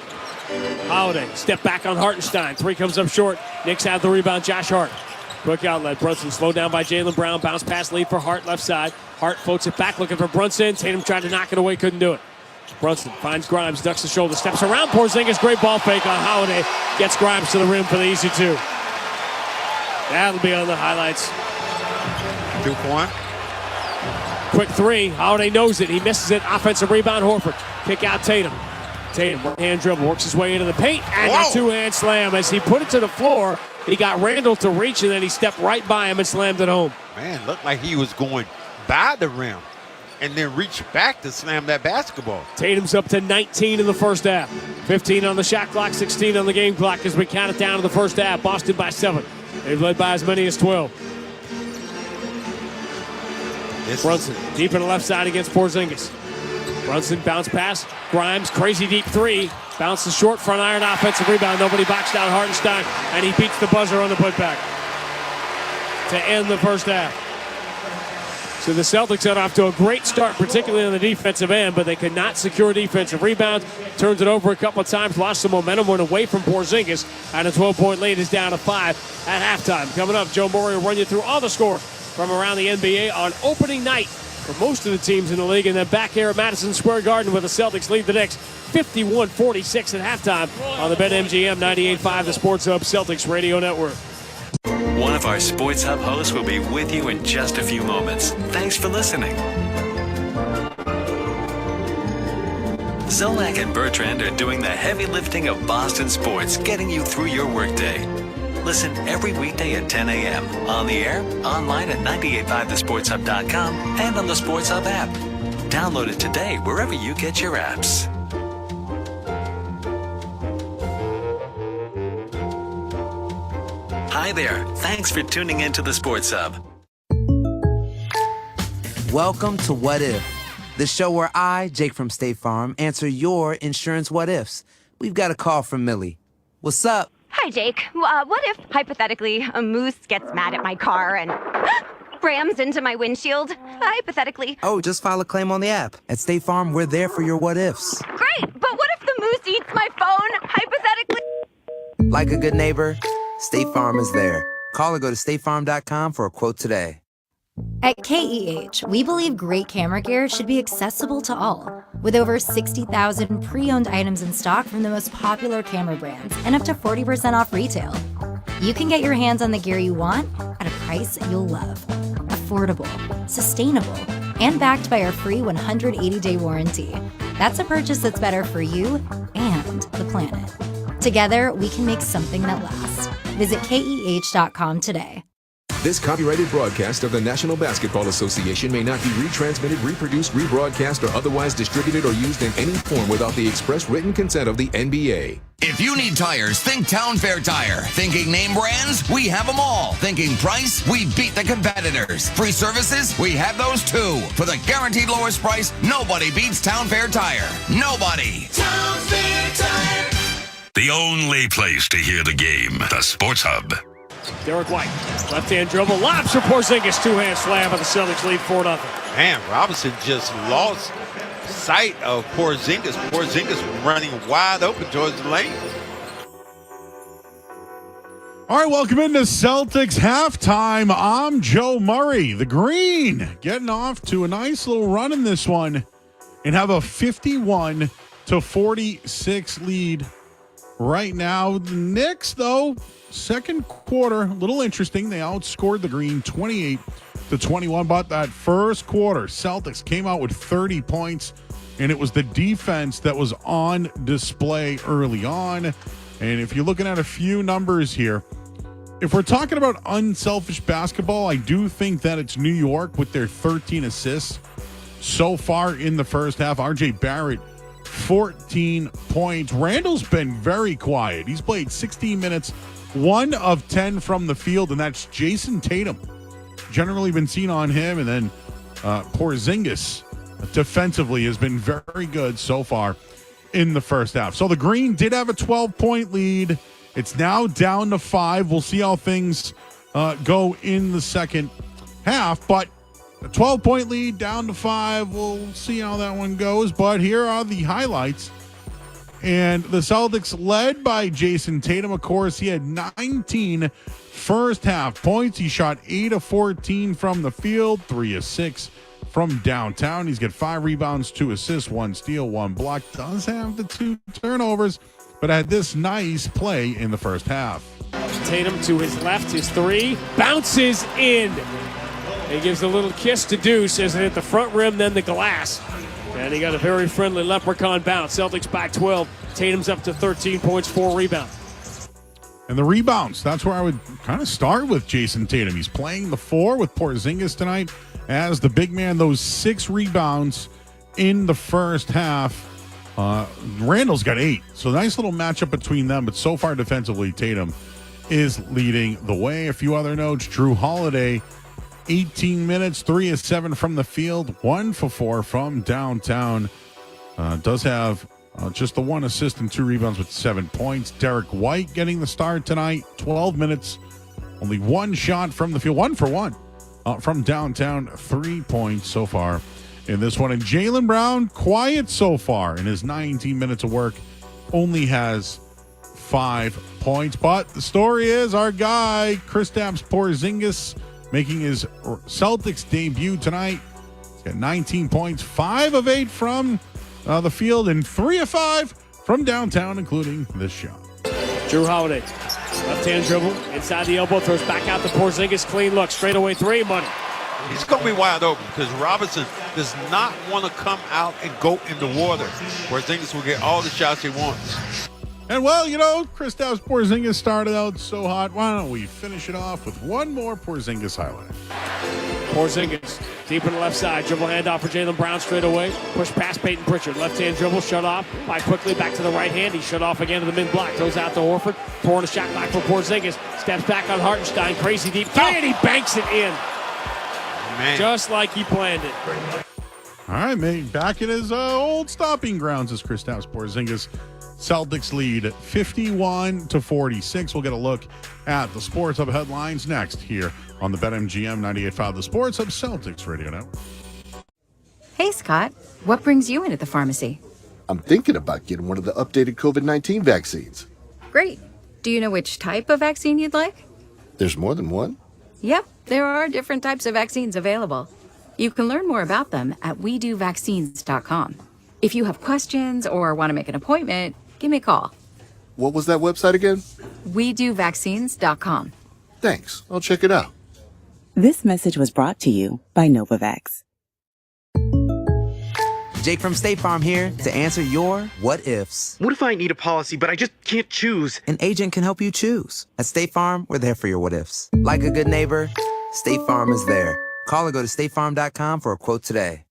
Holiday, step back on Hartenstein. Three comes up short. Knicks have the rebound. Josh Hart. Quick outlet. Brunson slowed down by Jaylen Brown. Bounce pass lead for Hart left side. Hart floats it back looking for Brunson. Tatum tried to knock it away, couldn't do it. Brunson finds Grimes, ducks the shoulder, steps around Porzingis. Great ball fake on Holiday. Gets Grimes to the rim for the easy two. That'll be on the highlights. 2-point. Quick three. Holiday knows it. He misses it. Offensive rebound. Horford. Kick out Tatum. Tatum, one-hand dribble, works his way into the paint, and a two-hand slam. As he put it to the floor, he got Randall to reach, and then he stepped right by him and slammed it home. Man, looked like he was going by the rim and then reached back to slam that basketball. Tatum's up to 19 in the first half. 15 on the shot clock, 16 on the game clock as we count it down to the first half. Boston by 7. They've led by as many as 12. Brunson, deep in the left side against Porzingis. Brunson bounce pass. Grimes, crazy deep three. Bounces short, front iron, offensive rebound. Nobody boxed out Hartenstein, and he beats the buzzer on the putback to end the first half. So the Celtics got off to a great start, particularly on the defensive end, but they could not secure defensive rebounds. Turns it over a couple of times, lost some momentum, went away from Porzingis, and a 12-point lead is down to 5 at halftime. Coming up, Joe Morey will run you through all the scores from around the NBA on opening night for most of the teams in the league, and then back here at Madison Square Garden where the Celtics lead the Knicks 51-46 at halftime on the BetMGM 98.5, the Sports Hub Celtics Radio Network. One of our Sports Hub hosts will be with you in just a few moments. Thanks for listening. Zolak and Bertrand are doing the heavy lifting of Boston sports, getting you through your workday. Listen every weekday at 10 a.m. on the air, online at 985thesportshub.com, and on the Sports Hub app. Download it today wherever you get your apps. Hi there. Thanks for tuning in to the Sports Hub. Welcome to What If, the show where I, Jake from State Farm, answer your insurance what ifs. We've got a call from Millie. What's up? Hi, Jake. What if, hypothetically, a moose gets mad at my car and rams into my windshield? Hypothetically. Oh, just file a claim on the app. At State Farm, we're there for your what ifs. Great, but what if the moose eats my phone? Hypothetically. Like a good neighbor, State Farm is there. Call or go to statefarm.com for a quote today. At KEH, we believe great camera gear should be accessible to all. With over 60,000 pre-owned items in stock from the most popular camera brands and up to 40% off retail. You can get your hands on the gear you want at a price you'll love. Affordable, sustainable, and backed by our free 180-day warranty. That's a purchase that's better for you and the planet. Together, we can make something that lasts. Visit KEH.com today. This copyrighted broadcast of the National Basketball Association may not be retransmitted, reproduced, rebroadcast, or otherwise distributed or used in any form without the express written consent of the NBA. If you need tires, think Town Fair Tire. Thinking name brands? We have them all. Thinking price? We beat the competitors. Free services? We have those too. For the guaranteed lowest price, nobody beats Town Fair Tire. Nobody. Town Fair Tire. The only place to hear the game. The Sports Hub. Derek White, left-hand dribble, lobs for Porzingis, two-hand slam, and the Celtics lead 4-0. Man, Robinson just lost sight of Porzingis. Porzingis running wide open towards the lane. All right, welcome into Celtics halftime. I'm Joe Murray. The Green getting off to a nice little run in this one and have a 51-46 lead right now. The Knicks, though, second quarter, a little interesting. They outscored the Green 28-21, but that first quarter, Celtics came out with 30 points, and it was the defense that was on display early on. And if you're looking at a few numbers here, if we're talking about unselfish basketball, I do think that it's New York with their 13 assists so far in the first half. RJ Barrett, 14 points. Randall's been very quiet. He's played 16 minutes, 1 of 10 from the field, and that's Jason Tatum. Generally been seen on him, and then Porzingis defensively has been very good so far in the first half. So the Green did have a 12-point lead. It's now down to 5. We'll see how things go in the second half. But a 12-point lead down to 5. We'll see how that one goes. But here are the highlights. And the Celtics led by Jason Tatum. Of course, he had 19 first half points. He shot 8 of 14 from the field, 3 of 6 from downtown. He's got 5 rebounds, 2 assists, 1 steal, 1 block. Does have the 2 turnovers, but had this nice play in the first half. Tatum to his left, his 3, bounces in. He gives a little kiss to Deuce as it hit the front rim, then the glass. And he got a very friendly leprechaun bounce. Celtics back 12. Tatum's up to 13 points, 4 rebounds. And the rebounds, that's where I would kind of start with Jason Tatum. He's playing the 4 with Porzingis tonight as the big man. Those 6 rebounds in the first half. Randall's got 8, so nice little matchup between them. But so far defensively, Tatum is leading the way. A few other notes: Drew Holiday, 18 minutes, 3 of 7 from the field, 1 for 4 from downtown. Does have just the 1 assist and 2 rebounds with 7 points. Derek White getting the start tonight, 12 minutes, only 1 shot from the field, 1 for 1 from downtown, 3 points so far in this one. And Jaylen Brown, quiet so far in his 19 minutes of work, only has 5 points. But the story is our guy, Kristaps Porzingis, making his Celtics debut tonight. He's got 19 points, 5 of 8 from the field, and 3 of 5 from downtown, including this shot. Drew Holiday, left-hand dribble, inside the elbow, throws back out to Porzingis, clean look, straightaway 3, money. He's going to be wide open because Robinson does not want to come out and go in the water. Porzingis will get all the shots he wants. And, well, you know, Kristaps Porzingis started out so hot. Why don't we finish it off with one more Porzingis highlight? Porzingis, deep in the left side. Dribble handoff for Jaylen Brown straight away. Push past Peyton Pritchard. Left-hand dribble, shut off. By quickly back to the right hand. He shut off again to the mid-block. Throws out to Horford. Pouring a shot back for Porzingis. Steps back on Hartenstein. Crazy deep three, and he banks it in. Man. Just like he planned it. All right, mate. Back in his old stomping grounds is Kristaps Porzingis. Celtics lead 51-46. We'll get a look at the Sports Hub headlines next here on the BetMGM 98.5, the Sports Hub Celtics Radio Network. Hey, Scott. What brings you into the pharmacy? I'm thinking about getting one of the updated COVID-19 vaccines. Great. Do you know which type of vaccine you'd like? There's more than one? Yep, there are different types of vaccines available. You can learn more about them at WeDoVaccines.com. If you have questions or want to make an appointment, give me a call. What was that website again? WeDoVaccines.com. Thanks. I'll check it out. This message was brought to you by Novavax. Jake from State Farm here to answer your what ifs. What if I need a policy, but I just can't choose? An agent can help you choose. At State Farm, we're there for your what ifs. Like a good neighbor, State Farm is there. Call or go to statefarm.com for a quote today.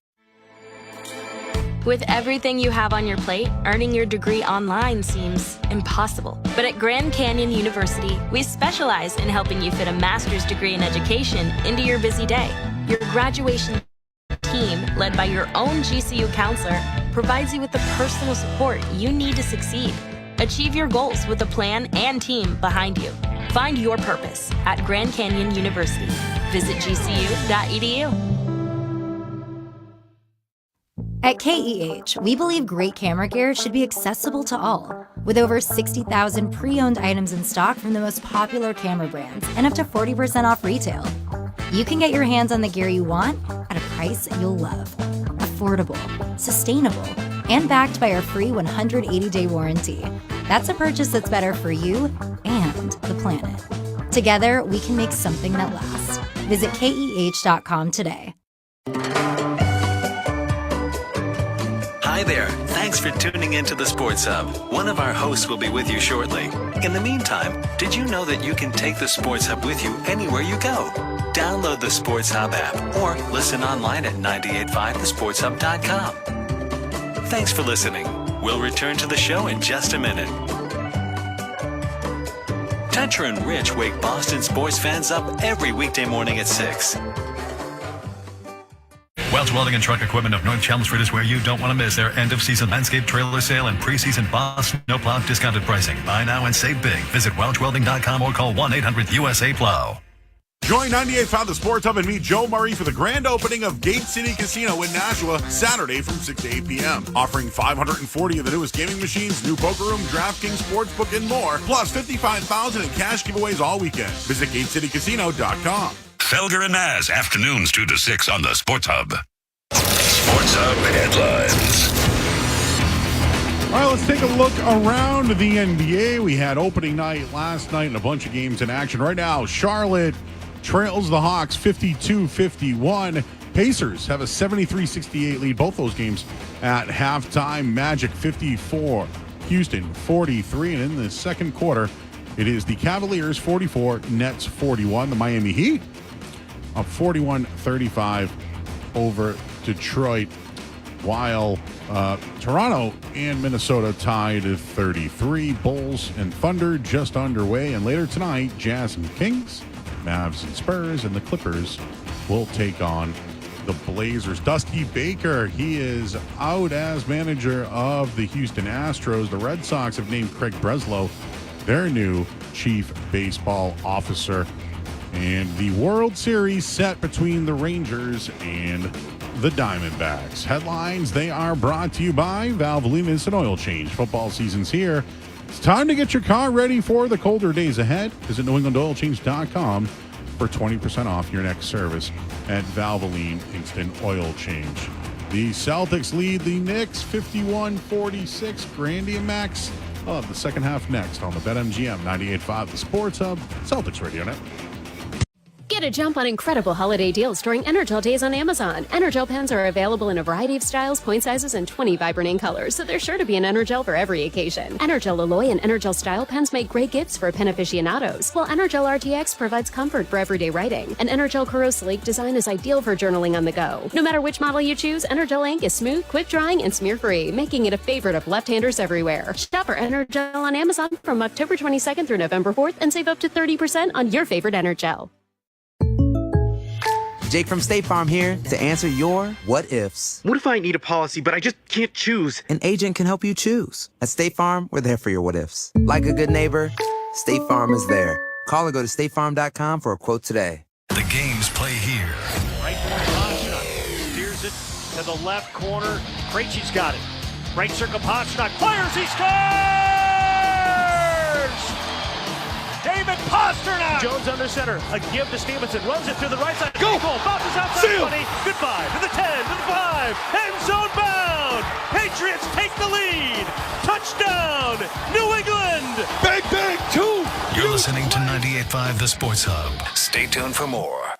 With everything you have on your plate, earning your degree online seems impossible. But at Grand Canyon University, we specialize in helping you fit a master's degree in education into your busy day. Your graduation team, led by your own GCU counselor, provides you with the personal support you need to succeed. Achieve your goals with a plan and team behind you. Find your purpose at Grand Canyon University. Visit gcu.edu. At KEH, we believe great camera gear should be accessible to all. With over 60,000 pre-owned items in stock from the most popular camera brands and up to 40% off retail, you can get your hands on the gear you want at a price you'll love. Affordable, sustainable, and backed by our free 180-day warranty. That's a purchase that's better for you and the planet. Together, we can make something that lasts. Visit KEH.com today. Hi there. Thanks for tuning into the Sports Hub. One of our hosts will be with you shortly. In the meantime, did you know that you can take the Sports Hub with you anywhere you go? Download the Sports Hub app or listen online at 985thesportshub.com. Thanks for listening. We'll return to the show in just a minute. Tetra and Rich wake Boston sports fans up every weekday morning at 6. Welch Welding and Truck Equipment of North Chelmsford is where you don't want to miss their end-of-season landscape trailer sale and preseason Boss Snowplow discounted pricing. Buy now and save big. Visit welchwelding.com or call 1-800-USA-PLOW. Join 98.5 The Sports Hub and meet Joe Murray for the grand opening of Gate City Casino in Nashua, Saturday from 6 to 8 p.m. Offering 540 of the newest gaming machines, new poker room, DraftKings Sportsbook, and more, plus $55,000 in cash giveaways all weekend. Visit GateCityCasino.com. Felger and Maz, afternoons 2 to 6 on the Sports Hub. Sports Hub headlines. All right, let's take a look around the NBA. We had opening night last night and a bunch of games in action. Right now, Charlotte trails the Hawks 52-51. Pacers have a 73-68 lead. Both those games at halftime. Magic 54, Houston 43. And in the second quarter, it is the Cavaliers 44, Nets 41. The Miami Heat up 41-35 over Detroit, while Toronto and Minnesota tied at 33. Bulls and Thunder just underway. And later tonight, Jazz and Kings, Mavs and Spurs, and the Clippers will take on the Blazers. Dusty Baker, he is out as manager of the Houston Astros. The Red Sox have named Craig Breslow their new chief baseball officer. And the World Series set between the Rangers and the Diamondbacks. Headlines, they are brought to you by Valvoline Instant Oil Change. Football season's here. It's time to get your car ready for the colder days ahead. Visit NewEnglandOilChange.com for 20% off your next service at Valvoline Instant Oil Change. The Celtics lead the Knicks 51-46. Grandy and Max of the second half next on the BetMGM 98.5 The Sports Hub, Celtics Radio Network. Get a jump on incredible holiday deals during Energel Days on Amazon. Energel pens are available in a variety of styles, point sizes, and 20 vibrant ink colors, so there's sure to be an Energel for every occasion. Energel Alloy and Energel Style pens make great gifts for pen aficionados, while Energel RTX provides comfort for everyday writing. An Energel Corrosive design is ideal for journaling on the go. No matter which model you choose, Energel ink is smooth, quick drying, and smear-free, making it a favorite of left-handers everywhere. Shop for Energel on Amazon from October 22nd through November 4th and save up to 30% on your favorite Energel. Jake from State Farm here to answer your what ifs. What if I need a policy, but I just can't choose? An agent can help you choose. At State Farm, we're there for your what ifs. Like a good neighbor, State Farm is there. Call or go to statefarm.com for a quote today. The games play here. Right point, Pasternak steers it to the left corner. Krejci's got it. Right circle, Pasternak fires, he scores! David Pasternak! Jones under center, a give to Stevenson, runs it through the right side. Go! Goal, bounces outside 20, goodbye to the 10, to the 5, end zone bound! Patriots take the lead! Touchdown, New England! Bang, bang, 2! You're listening to 98.5 The Sports Hub. Stay tuned for more.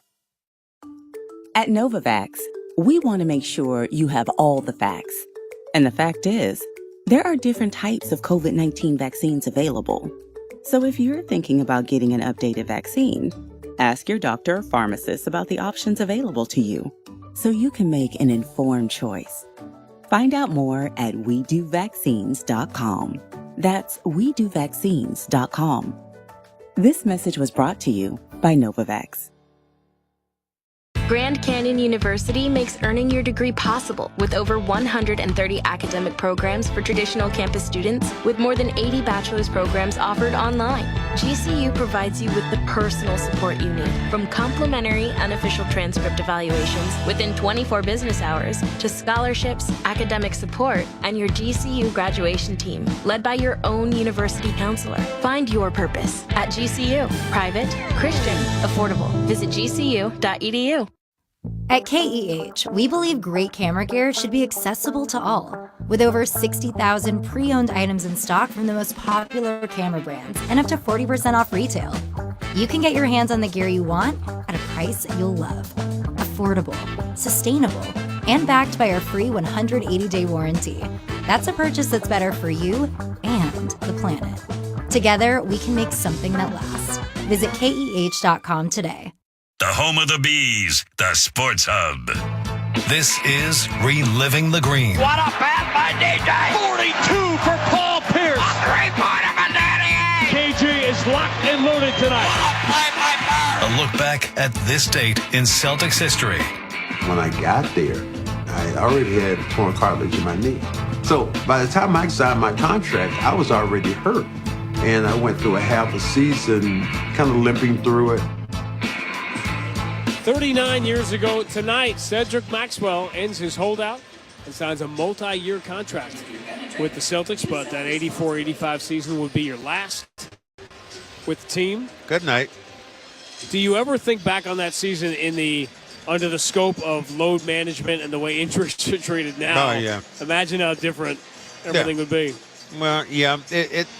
At Novavax, we want to make sure you have all the facts. And the fact is, there are different types of COVID-19 vaccines available. So if you're thinking about getting an updated vaccine, ask your doctor or pharmacist about the options available to you so you can make an informed choice. Find out more at WeDoVaccines.com. That's WeDoVaccines.com. This message was brought to you by Novavax. Grand Canyon University makes earning your degree possible with over 130 academic programs for traditional campus students with more than 80 bachelor's programs offered online. GCU provides you with the personal support you need, from complimentary unofficial transcript evaluations within 24 business hours to scholarships, academic support, and your GCU graduation team, led by your own university counselor. Find your purpose at GCU. Private, Christian, affordable. Visit gcu.edu. At KEH, we believe great camera gear should be accessible to all. With over 60,000 pre-owned items in stock from the most popular camera brands and up to 40% off retail, you can get your hands on the gear you want at a price you'll love. Affordable, sustainable, and backed by our free 180-day warranty. That's a purchase that's better for you and the planet. Together, we can make something that lasts. Visit KEH.com today. The home of the Bees, the Sports Hub. This is Reliving the Green. What a pass by DJ! 42 for Paul Pierce! A three-pointer for Danny! KG is locked and loaded tonight. A look back at this date in Celtics history. When I got there, I already had torn cartilage in my knee. So by the time I signed my contract, I was already hurt. And I went through a half a season kind of limping through it. 39 years ago tonight, Cedric Maxwell ends his holdout and signs a multi-year contract with the Celtics, but that 84-85 season would be your last with the team. Good night. Do you ever think back on that season under the scope of load management and the way injuries are treated now? Oh, yeah. Imagine how different everything would be. Well, yeah,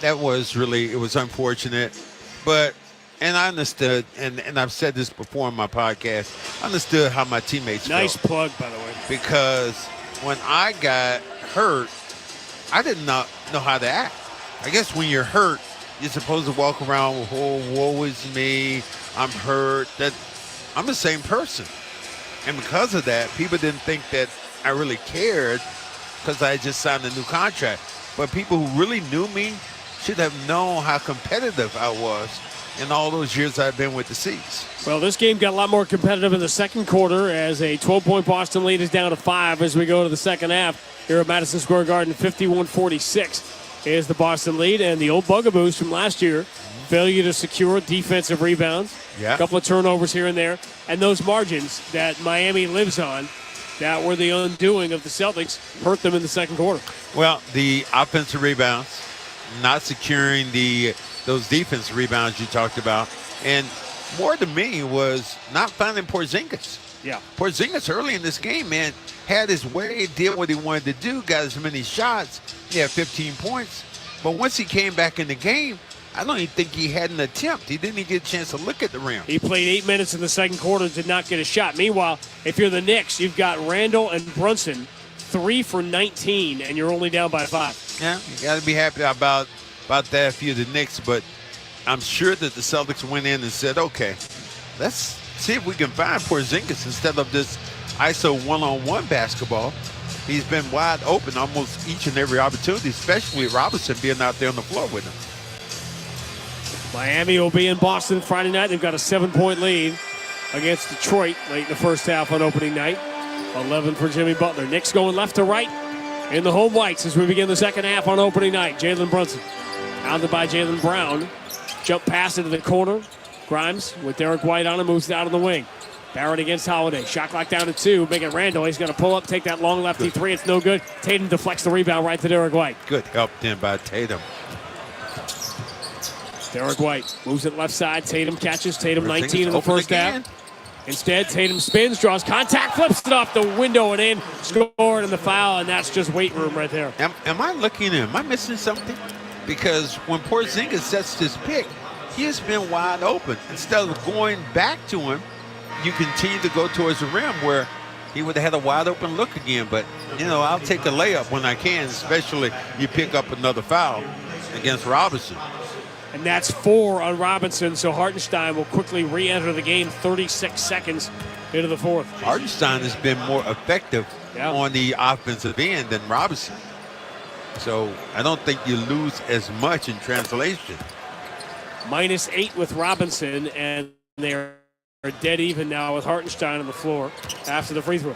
that was really, it was unfortunate, but, and I understood, and I've said this before on my podcast, I understood how my teammates felt. Nice plug, by the way. Because when I got hurt, I did not know how to act. I guess when you're hurt, you're supposed to walk around with, oh, woe is me, I'm hurt. That I'm the same person. And because of that, people didn't think that I really cared because I just signed a new contract. But people who really knew me should have known how competitive I was in all those years I've been with the Seas. Well, this game got a lot more competitive in the second quarter as a 12-point Boston lead is down to 5 as we go to the second half. Here at Madison Square Garden, 51-46 is the Boston lead. And the old bugaboos from last year, failure to secure defensive rebounds, a couple of turnovers here and there, and those margins that Miami lives on that were the undoing of the Celtics hurt them in the second quarter. Well, the offensive rebounds, not securing those defensive rebounds you talked about, and more to me was not finding Porzingis. Yeah. Porzingis early in this game, man, had his way, did what he wanted to do, got as many shots. He had 15 points. But once he came back in the game, I don't even think he had an attempt. He didn't even get a chance to look at the rim. He played 8 minutes in the second quarter, did not get a shot. Meanwhile, if you're the Knicks, you've got Randall and Brunson, 3 for 19, and you're only down by 5. Yeah, you got to be happy about that if you're the Knicks. But I'm sure that the Celtics went in and said, okay, let's see if we can find Porzingis instead of this ISO one-on-one basketball. He's been wide open almost each and every opportunity, especially with Robinson being out there on the floor with him. Miami will be in Boston Friday night. They've got a 7-point lead against Detroit late in the first half on opening night. 11 for Jimmy Butler. Knicks going left to right in the home whites as we begin the second half on opening night. Jalen Brunson out by Jaylen Brown. Jump pass into the corner. Grimes with Derek White on him, moves out on the wing. Barrett against Holiday. Shot clock down to 2. Make it Randall. He's going to pull up, take that long lefty 3. It's no good. Tatum deflects the rebound right to Derek White. Good help then by Tatum. Derek White moves it left side. Tatum catches. Tatum 19 in the first half. Instead, Tatum spins, draws contact, flips it off the window and in. Scored in the foul, and that's just weight room right there. Am I looking in? Am I missing something? Because when Porzingis sets this pick, he has been wide open. Instead of going back to him, you continue to go towards the rim where he would have had a wide open look again. But, you know, I'll take a layup when I can, especially you pick up another foul against Robinson. And that's 4 on Robinson, so Hartenstein will quickly re-enter the game 36 seconds into the fourth. Hartenstein has been more effective on the offensive end than Robinson. So I don't think you lose as much in translation. -8 with Robinson, and they're dead even now with Hartenstein on the floor after the free throw.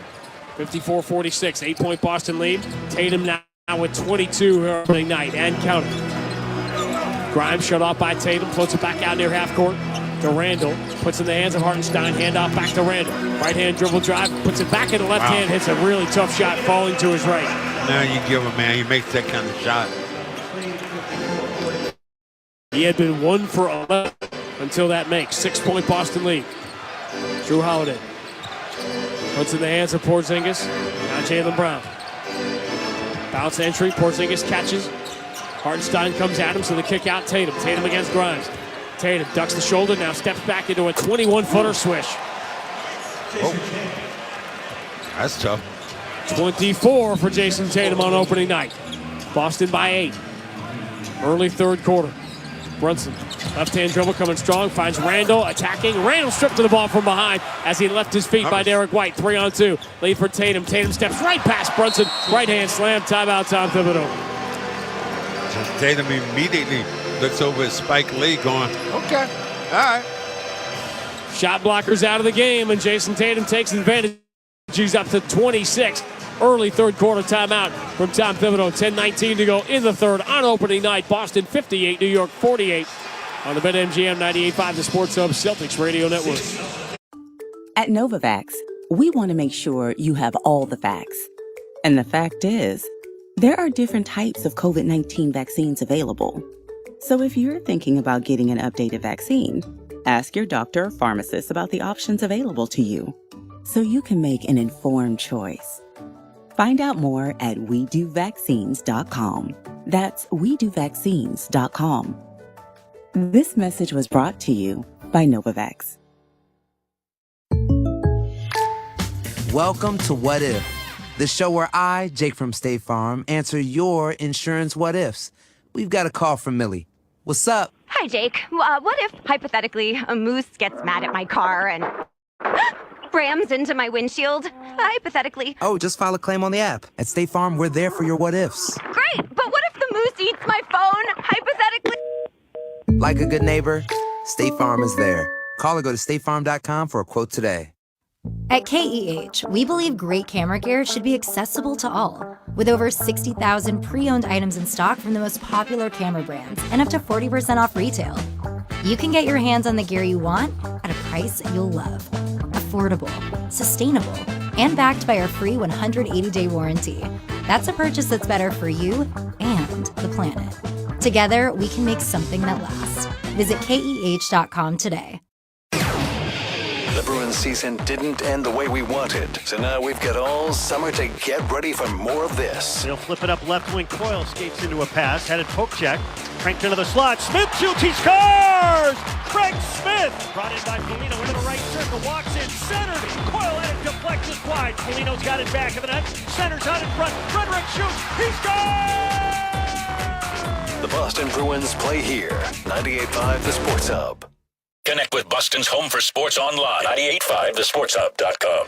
54-46, 8-point Boston lead. Tatum now with 22 opening night and counting. Grimes shut off by Tatum, floats it back out near half court to Randall. Puts in the hands of Hartenstein, handoff back to Randall. Right hand dribble drive, puts it back in the left hand, hits a really tough shot, falling to his right. Now you give him, man, he makes that kind of shot. He had been 1 for 11 until that makes. 6-point Boston lead. Drew Holiday puts in the hands of Porzingis. Now Jaylen Brown. Bounce entry. Porzingis catches. Hartenstein comes at him, so the kick out. Tatum. Tatum against Grimes. Tatum ducks the shoulder, now steps back into a 21-footer swish. Oh. That's tough. 24 for Jason Tatum on opening night. Boston by 8. Early third quarter. Brunson, left-hand dribble coming strong, finds Randall attacking. Randall stripped to the ball from behind as he left his feet by Derek White. 3-on-2. Lead for Tatum. Tatum steps right past Brunson. Right-hand slam. Timeout, Tom Thibodeau. Tatum immediately looks over at Spike Lee going, okay, all right. Shot blockers out of the game, and Jason Tatum takes advantage. He's up to 26. Early third quarter timeout from Tom Thibodeau. 10:19 to go in the third on opening night. Boston 58, New York 48 on the BetMGM 98.5, the Sports Hub Celtics Radio Network. At Novavax, we want to make sure you have all the facts. And the fact is, there are different types of COVID-19 vaccines available. So if you're thinking about getting an updated vaccine, ask your doctor or pharmacist about the options available to you so you can make an informed choice. Find out more at WeDoVaccines.com. That's WeDoVaccines.com. This message was brought to you by Novavax. Welcome to What If, the show where I, Jake from State Farm, answer your insurance what ifs. We've got a call from Millie. What's up? Hi, Jake. What if, hypothetically, a moose gets mad at my car and rams into my windshield? Hypothetically. Oh, just file a claim on the app. At State Farm, we're there for your what ifs. Great, but what if the moose eats my phone? Hypothetically. Like a good neighbor, State Farm is there. Call or go to statefarm.com for a quote today. At KEH, we believe great camera gear should be accessible to all. With over 60,000 pre-owned items in stock from the most popular camera brands and up to 40% off retail. You can get your hands on the gear you want at a price you'll love. Affordable, sustainable, and backed by our free 180-day warranty. That's a purchase that's better for you and the planet. Together, we can make something that lasts. Visit KEH.com today. The Bruins season didn't end the way we wanted, so now we've got all summer to get ready for more of this. He'll flip it up left wing. Coyle skates into a pass, headed poke check, cranked into the slot. Smith shoots, he scores! Craig Smith, brought in by Polino into the right circle, walks in, centered. Coyle had it deflected wide. Polino's got it back of the net, centers out in front. Frederick shoots, he scores! The Boston Bruins play here. 98.5 The Sports Hub. Connect with Boston's home for sports online. 98.5thesportshub.com.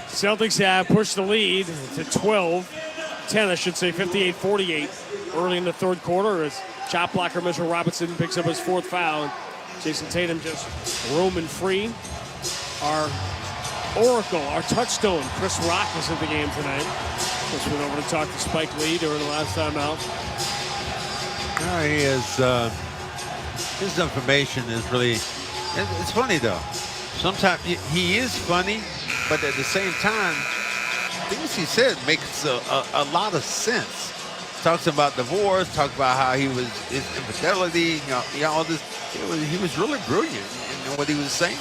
Celtics have pushed the lead to 10, I should say, 58-48 early in the third quarter as shot blocker Mitchell Robinson picks up his fourth foul. And Jason Tatum just roaming free. Our oracle, our touchstone, Chris Rock was at the game tonight. Just went over to talk to Spike Lee during the last time out. He is... his information is really, it's funny though. Sometimes he is funny, but at the same time, things he said makes a lot of sense. Talks about divorce, talks about how he was, his infidelity, all this. He was really brilliant in what he was saying.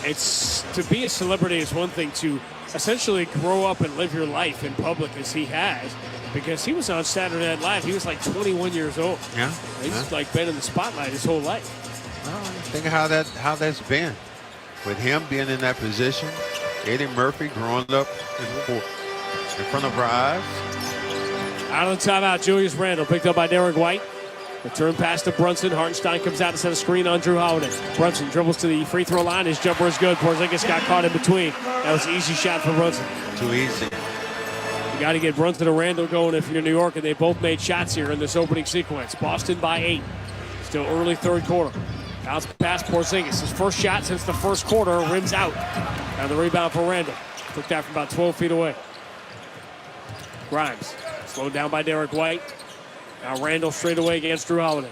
It's to be a celebrity is one thing, to essentially grow up and live your life in public as he has, because he was on Saturday Night Live. He was like 21 years old. Yeah. He's like been in the spotlight his whole life. Well, think of how that's been with him being in that position. Eddie Murphy growing up in front of our eyes. Out of the timeout, Julius Randle picked up by Derek White. Return pass to Brunson. Hartenstein comes out to set a screen on Drew Holiday. Brunson dribbles to the free throw line. His jumper is good. Porzingis got caught in between. That was an easy shot for Brunson. Too easy. You got to get Brunson and Randall going if you're New York, and they both made shots here in this opening sequence. Boston by 8. Still early third quarter. Bounce pass Porzingis. His first shot since the first quarter, rims out. Now the rebound for Randall. Took that from about 12 feet away. Grimes slowed down by Derek White. Now Randall straight away against Drew Holiday.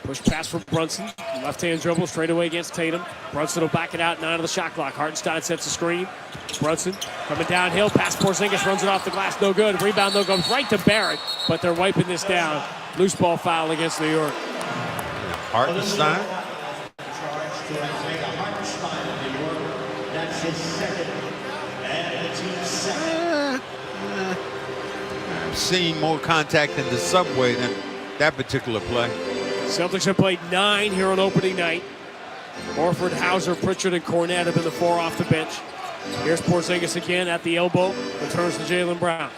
Push pass for Brunson. Left-hand dribble straight away against Tatum. Brunson will back it out, 9 of the shot clock. Hartenstein sets a screen. Brunson coming downhill. Pass Porzingis, runs it off the glass. No good. Rebound, though, goes right to Barrett. But they're wiping this down. Loose ball foul against New York. Hartenstein. That's his second. And the team's second. I'm seeing more contact in the subway than that particular play. Celtics have played 9 here on opening night. Horford, Hauser, Pritchard, and Cornette have been the 4 off the bench. Here's Porzingis again at the elbow. Returns to Jaylen Brown.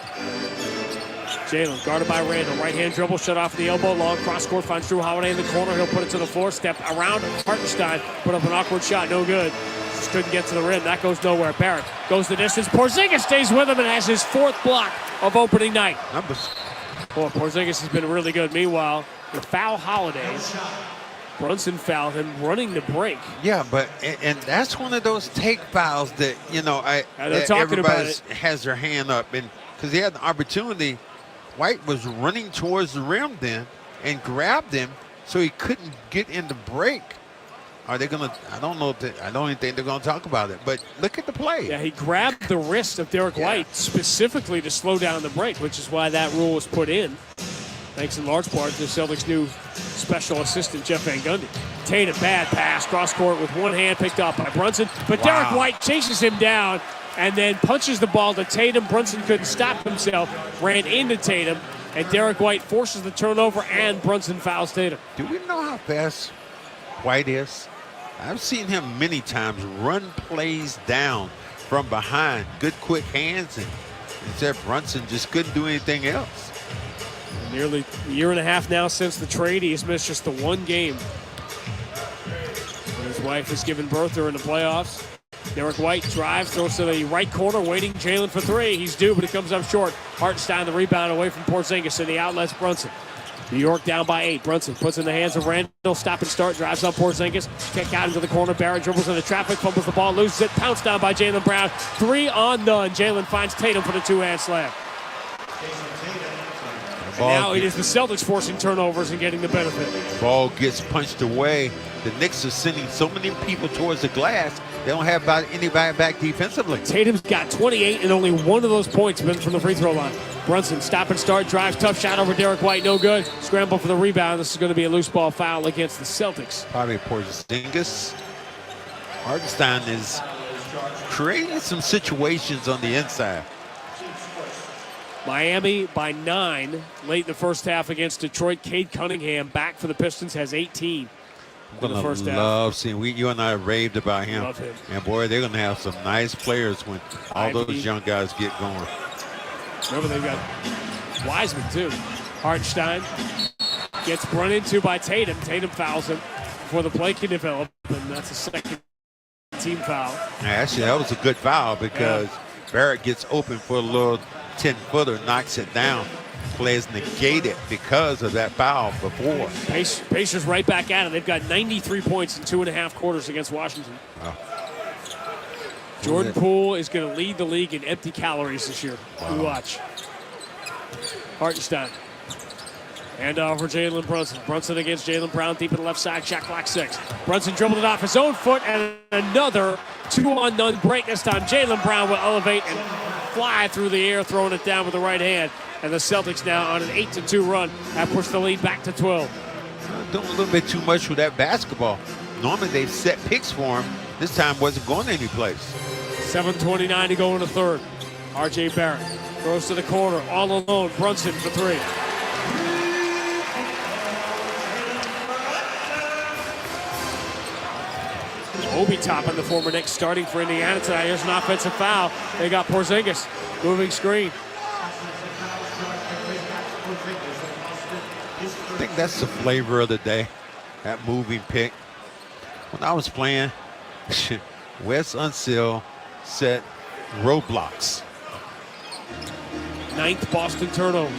Jaylen guarded by Randall. Right-hand dribble, shut off the elbow. Long cross court, finds Drew Holiday in the corner. He'll put it to the floor. Step around Hartenstein. Put up an awkward shot. No good. Just couldn't get to the rim. That goes nowhere. Barrett goes the distance. Porzingis stays with him and has his 4th block of opening night. Numbers. Boy, Porzingis has been really good. Meanwhile, the foul Holiday. Brunson fouled him running the break. Yeah, but and that's one of those take fouls that, you know, everybody has their hand up. And because he had the opportunity, White was running towards the rim then and grabbed him so he couldn't get in the break. Are they going to, I don't even think they're going to talk about it, but look at the play. Yeah, he grabbed the wrist of Derek White specifically to slow down the break, which is why that rule was put in. Thanks in large part to the Celtics' new special assistant, Jeff Van Gundy. Tatum, bad pass, cross court with one hand picked up by Brunson, but Derek White chases him down and then punches the ball to Tatum. Brunson couldn't stop himself, ran into Tatum, and Derek White forces the turnover, and Brunson fouls Tatum. Do we know how fast White is? I've seen him many times run plays down from behind. Good quick hands, and instead Brunson just couldn't do anything else. Nearly a year and a half now since the trade. He's missed just the 1 game. His wife has given birth during the playoffs. Derek White drives, throws to the right corner, waiting Jaylen for 3. He's due, but he comes up short. Hartenstein the rebound away from Porzingis, and the outlets Brunson. New York down by 8. Brunson puts in the hands of Randall. Stop and start. Drives on Porzingis. Kick out into the corner. Barrett dribbles into traffic. Fumbles the ball. Loses it. Pounced down by Jaylen Brown. 3 on none. Jaylen finds Tatum for the 2-hand slam. And now it is the Celtics forcing turnovers and getting the benefit. Ball gets punched away. The Knicks are sending so many people towards the glass, they don't have about anybody back defensively. Tatum's got 28, and only 1 of those points been from the free throw line. Brunson, stop and start, drives, tough shot over Derek White, no good. Scramble for the rebound. This is going to be a loose ball foul against the Celtics. Probably Porzingis. Hartenstein is creating some situations on the inside. Miami by 9 late in the first half against Detroit. Cade Cunningham back for the Pistons, has 18 in the first half. Love seeing, you and I raved about him. Love him. And boy, they're going to have some nice players when all those young guys get going. Remember, they've got Wiseman, too. Hartenstein gets run into by Tatum. Tatum fouls him before the play can develop, and that's a second team foul. Actually, that was a good foul because Barrett gets open for a little 10-footer, knocks it down. Play is negated because of that foul before. Pacers right back at it. They've got 93 points in 2.5 quarters against Washington. Jordan Poole is going to lead the league in empty calories this year. We watch. Hartenstein. And over Jalen Brunson. Brunson against Jaylen Brown, deep in the left side, shot clock 6. Brunson dribbled it off his own foot, and another 2-on-none break. This time Jaylen Brown will elevate and fly through the air, throwing it down with the right hand. And the Celtics now on an 8-2 run have pushed the lead back to 12. Doing a little bit too much with that basketball. Normally they've set picks for him. This time wasn't going anyplace. 7:29 to go in the third. R.J. Barrett throws to the corner, all alone. Brunson for 3. Obi Toppin, the former Knicks, starting for Indiana tonight. Here's an offensive foul. They got Porzingis. Moving screen. I think that's the flavor of the day, that moving pick. When I was playing, Wes Unseld set roadblocks. 9th Boston turnover.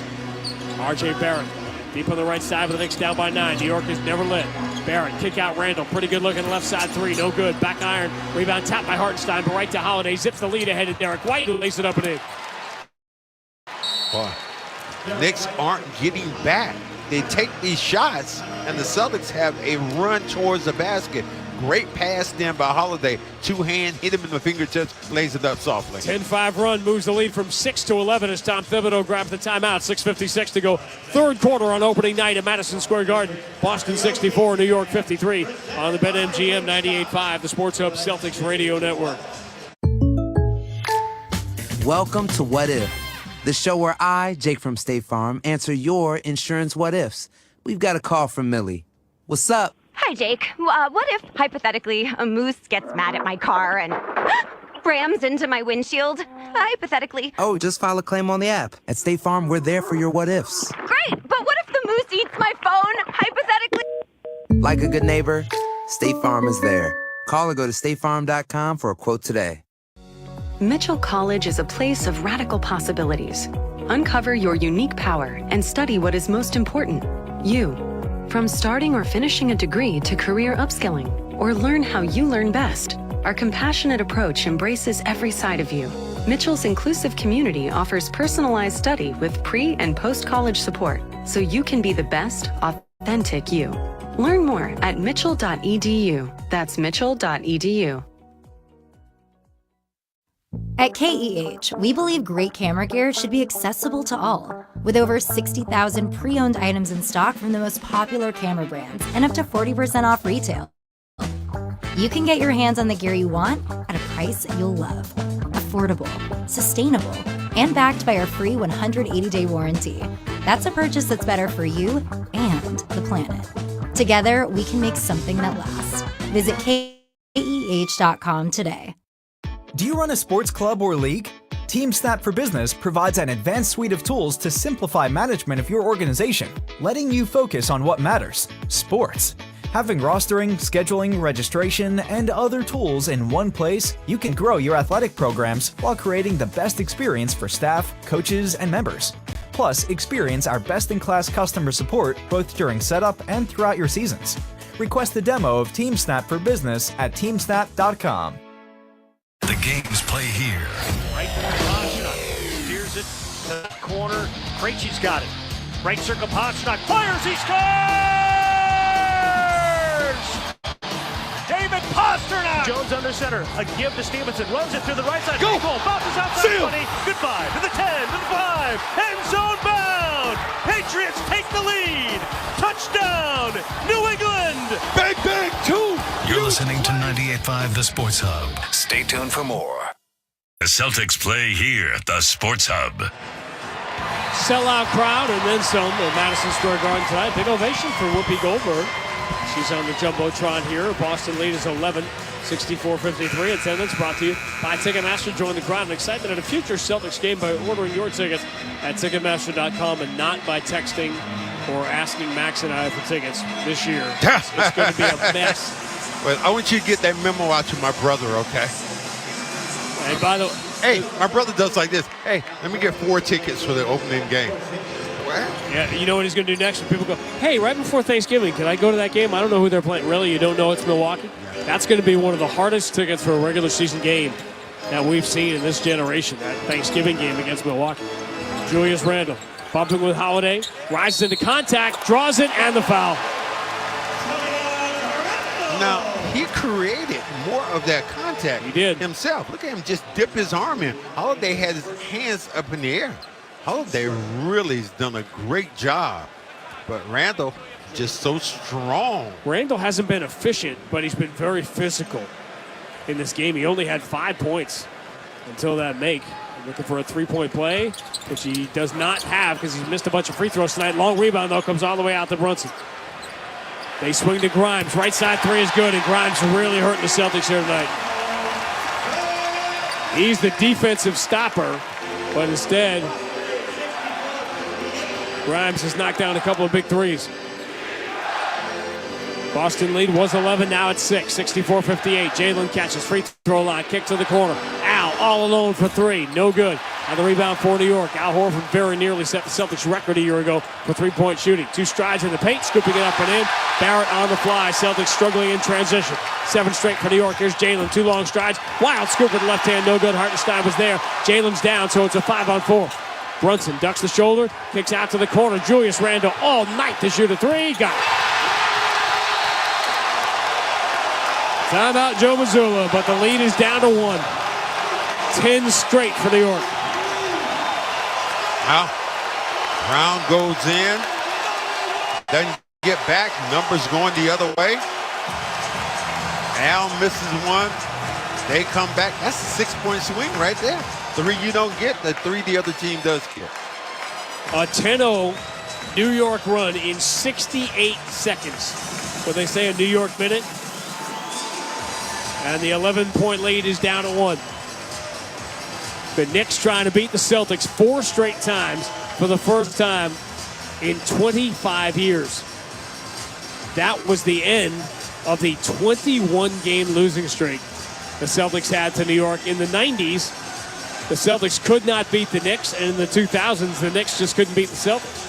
R.J. Barrett deep on the right side, with the Knicks down by 9. New York is never lit. Barrett, kick out Randall. Pretty good look at the left side three. No good. Back iron. Rebound tapped by Hartenstein, but right to Holiday. Zips the lead ahead to Derek White, who lays it up and in. Boy, the Knicks aren't getting back. They take these shots, and the Celtics have a run towards the basket. Great pass then by Holiday. Two-hand, hit him in the fingertips, lays it up softly. 10-5 run moves the lead from 6 to 11 as Tom Thibodeau grabs the timeout. 6:56 to go. Third quarter on opening night at Madison Square Garden. Boston 64, New York 53 on the BetMGM 98.5, the Sports Hub Celtics Radio Network. Welcome to What If, the show where I, Jake from State Farm, answer your insurance what-ifs. We've got a call from Millie. What's up? Hi, Jake. What if, hypothetically, a moose gets mad at my car and rams into my windshield? Hypothetically. Oh, just file a claim on the app. At State Farm, we're there for your what-ifs. Great, but what if the moose eats my phone? Hypothetically. Like a good neighbor, State Farm is there. Call or go to statefarm.com for a quote today. Mitchell College is a place of radical possibilities. Uncover your unique power and study what is most important, you. From starting or finishing a degree to career upskilling, or learn how you learn best, our compassionate approach embraces every side of you. Mitchell's inclusive community offers personalized study with pre- and post-college support, so you can be the best, authentic you. Learn more at mitchell.edu. That's mitchell.edu. At KEH, we believe great camera gear should be accessible to all. With over 60,000 pre-owned items in stock from the most popular camera brands and up to 40% off retail. You can get your hands on the gear you want at a price you'll love. Affordable, sustainable, and backed by our free 180-day warranty. That's a purchase that's better for you and the planet. Together, we can make something that lasts. Visit KEH.com today. Do you run a sports club or league? TeamSnap for Business provides an advanced suite of tools to simplify management of your organization, letting you focus on what matters, sports. Having rostering, scheduling, registration, and other tools in one place, you can grow your athletic programs while creating the best experience for staff, coaches, and members. Plus, experience our best-in-class customer support both during setup and throughout your seasons. Request a demo of TeamSnap for Business at teamsnap.com. The games play here. Right Pasternak steers it to the corner. Krejci's got it. Right circle, Pasternak fires, he scores! David Pasternak! Jones under center, a give to Stevenson, runs it through the right side. Go! Goal, bounces outside 20. Goodbye to the 10, to the 5. End zone bound! Patriots take the lead! Touchdown, New England! Bang, bang, 2! You're listening to 98.5 The Sports Hub. Stay tuned for more. The Celtics play here at the Sports Hub. Sellout crowd and then some at Madison Square Garden tonight. Big ovation for Whoopi Goldberg. She's on the Jumbotron here. Boston lead is 11, 64-53. Attendance brought to you by Ticketmaster. Join the crowd and excitement at a future Celtics game by ordering your tickets at Ticketmaster.com and not by texting or asking Max and I for tickets this year. It's going to be a mess. Well, I want you to get that memo out to my brother, okay? And by the way, hey, my brother does like this. Hey, let me get 4 tickets for the opening game. What? Yeah, you know what he's going to do next? When people go, hey, right before Thanksgiving, can I go to that game? I don't know who they're playing. Really? You don't know it's Milwaukee? That's going to be one of the hardest tickets for a regular season game that we've seen in this generation, that Thanksgiving game against Milwaukee. Julius Randle bumping with Holiday, rises into contact, draws it, and the foul. Now, he created more of that contact. He did. Himself. Look at him just dip his arm in. Holiday had his hands up in the air. Holiday really has done a great job. But Randall just so strong. Randall hasn't been efficient, but he's been very physical in this game. He only had 5 points until that make. Looking for a three-point play, which he does not have because he's missed a bunch of free throws tonight. Long rebound, though, comes all the way out to Brunson. They swing to Grimes. Right side three is good, and Grimes really hurting the Celtics here tonight. He's the defensive stopper, but instead, Grimes has knocked down a couple of big threes. Boston lead was 11, now it's 6, 64-58. Jalen catches, free throw line, kick to the corner. Al all alone for 3, no good. And the rebound for New York. Al Horford very nearly set the Celtics record a year ago for three-point shooting. 2 strides in the paint, scooping it up and in. Barrett on the fly. Celtics struggling in transition. 7 straight for New York. Here's Jalen. 2 long strides. Wild scoop with the left hand. No good. Hartenstein was there. Jalen's down, so it's a 5-on-4. Brunson ducks the shoulder. Kicks out to the corner. Julius Randle all night to shoot a 3. Got it. Timeout Joe Mazzulla, but the lead is down to 1. 10 straight for New York. Well, Brown goes in, doesn't get back, numbers going the other way. Al misses one, they come back. That's a 6-point swing right there. 3 you don't get, the 3 the other team does get. A 10-0 New York run in 68 seconds. What they say, a New York minute. And the 11-point lead is down to 1. The Knicks trying to beat the Celtics 4 straight times for the first time in 25 years. That was the end of the 21-game losing streak the Celtics had to New York. In the 90s, the Celtics could not beat the Knicks, and in the 2000s, the Knicks just couldn't beat the Celtics.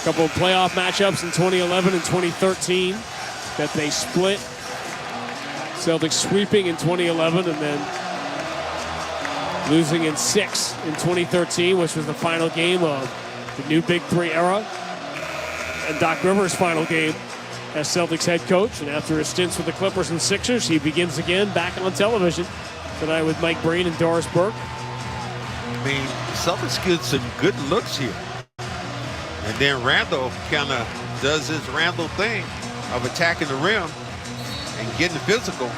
A couple of playoff matchups in 2011 and 2013 that they split. Celtics sweeping in 2011 and then losing in 6 in 2013, which was the final game of the new Big Three era. And Doc Rivers' final game as Celtics head coach. And after his stints with the Clippers and Sixers, he begins again back on television tonight with Mike Breen and Doris Burke. I mean, Celtics get some good looks here. And then Randle kind of does his Randle thing of attacking the rim and getting physical.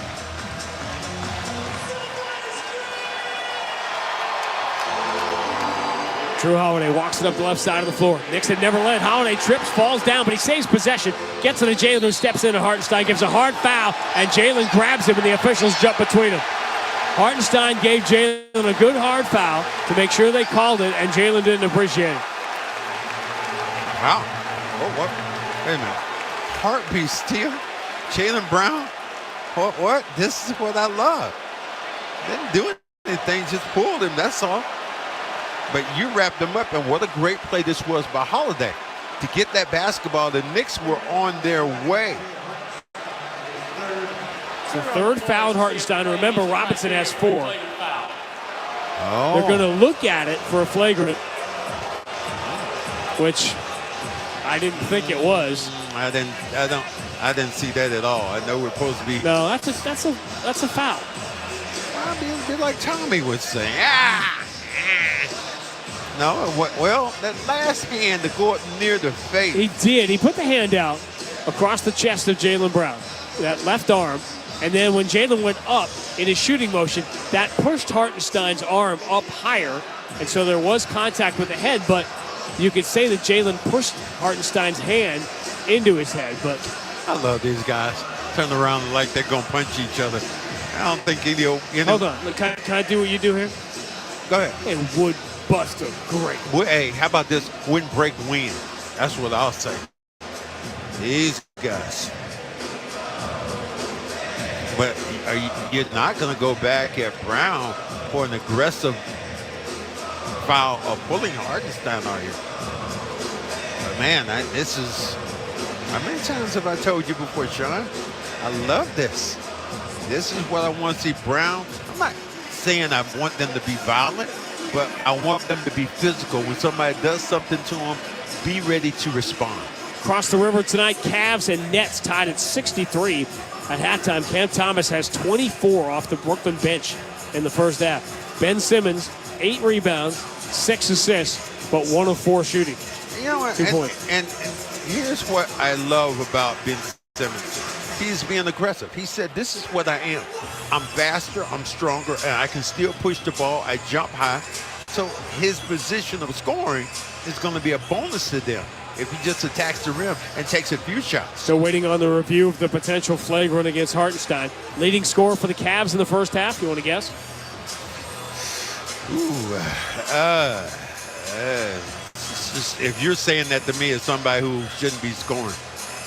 Drew Holiday walks it up the left side of the floor. Knicks had never led. Holiday trips, falls down, but he saves possession. Gets to the Jalen, who steps in, and Hartenstein gives a hard foul, and Jalen grabs him, and the officials jump between them. Hartenstein gave Jalen a good hard foul to make sure they called it, and Jalen didn't appreciate it. Wow. Oh, what? Wait a minute. Heartbeat steal? Jaylen Brown? What? This is what I love. Didn't do anything, just pulled him, that's all. But you wrapped him up, and what a great play this was by Holiday. To get that basketball, the Knicks were on their way. It's the third foul on Hartenstein. Remember, Robinson has 4. Oh. They're going to look at it for a flagrant, which I didn't think it was. I didn't see that at all. I know we're supposed to be. No, that's a foul. I mean, a bit like Tommy would say. No, well, that last hand to go up near the face. He did. He put the hand out across the chest of Jaylen Brown, that left arm. And then when Jalen went up in his shooting motion, that pushed Hartenstein's arm up higher. And so there was contact with the head, but you could say that Jalen pushed Hartenstein's hand into his head. But I love these guys. Turn around like they're going to punch each other. I don't think any. Hold on. Can I do what you do here? Go ahead. And would bust a great. Hey, how about this? Win, break, win. That's what I'll say. These guys. But you're not going to go back at Brown for an aggressive foul of pulling Hartenstein, are you? But man, this is. How many times have I told you before, Sean? I love this. This is what I want to see. Brown. I'm not saying I want them to be violent, but I want them to be physical. When somebody does something to them, be ready to respond. Across the river tonight, Cavs and Nets tied at 63 at halftime. Cam Thomas has 24 off the Brooklyn bench in the first half. Ben Simmons, 8 rebounds, 6 assists, but 1 of 4 shooting. You know what? 2 points. And here's what I love about Ben Simmons. He's being aggressive. He said, this is what I am. I'm faster, I'm stronger, and I can still push the ball. I jump high. So his position of scoring is going to be a bonus to them if he just attacks the rim and takes a few shots. So waiting on the review of the potential flagrant against Hartenstein. Leading scorer for the Cavs in the first half, you want to guess? If you're saying that to me as somebody who shouldn't be scoring.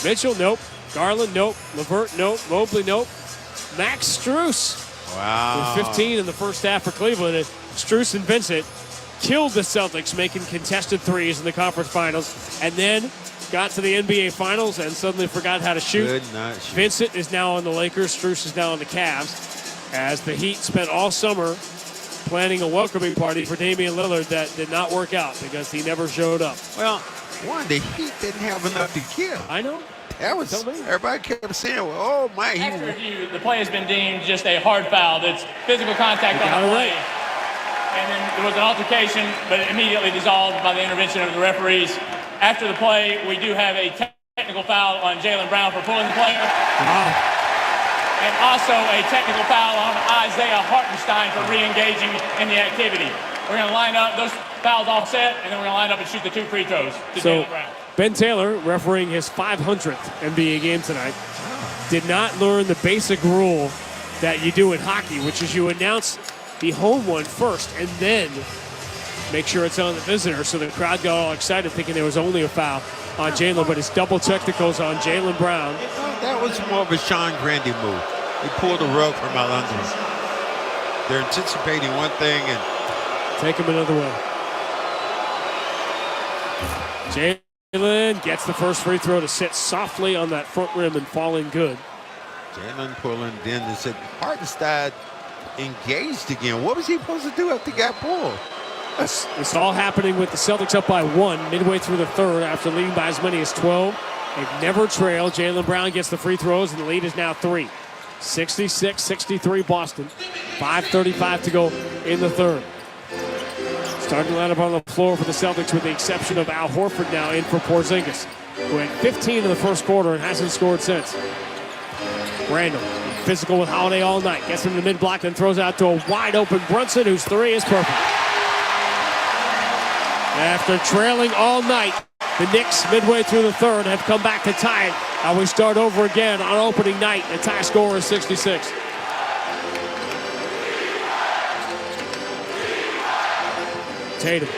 Mitchell, nope. Garland, nope. LeVert, nope. Mobley, nope. Max Strus. Wow. With 15 in the first half for Cleveland. And Strus and Vincent killed the Celtics, making contested threes in the conference finals, and then got to the NBA Finals and suddenly forgot how to shoot. Good night, shoot. Vincent is now on the Lakers. Strus is now on the Cavs, as the Heat spent all summer planning a welcoming party for Damian Lillard that did not work out because he never showed up. Well, the Heat didn't have enough to give. I know. That was, everybody kept saying, well, oh, my. Extra review, the play has been deemed just a hard foul. That's physical contact on the play. And then there was an altercation, but immediately dissolved by the intervention of the referees. After the play, we do have a technical foul on Jaylen Brown for pulling the player. Wow. And also a technical foul on Isaiah Hartenstein for re-engaging in the activity. We're going to line up those fouls offset, and then we're going to line up and shoot the 2 free throws to Jaylen Brown. Ben Taylor, refereeing his 500th NBA game tonight, did not learn the basic rule that you do in hockey, which is you announce the home one first and then make sure it's on the visitor. So the crowd got all excited thinking there was only a foul on Jaylen, but it's double technicals on Jaylen Brown. That was more of a Sean Grandy move. He pulled the rug from out under him. They're anticipating one thing and take him another way. Jaylen gets the first free throw to sit softly on that front rim and fall in good. Jaylen pulling. Then they said Hartenstein engaged again. What was he supposed to do after he got pulled? It's all happening with the Celtics up by 1 midway through the third after leading by as many as 12. They've never trailed. Jaylen Brown gets the free throws, and the lead is now 3. 66-63 Boston. 5:35 to go in the third. Starting lineup on the floor for the Celtics with the exception of Al Horford now in for Porzingis, who had 15 in the first quarter and hasn't scored since. Randall, physical with Holiday all night. Gets him to the mid-block, then throws out to a wide-open Brunson, whose 3 is perfect. After trailing all night, the Knicks, midway through the third, have come back to tie it. And we start over again on opening night. The tie score is 66. Tatum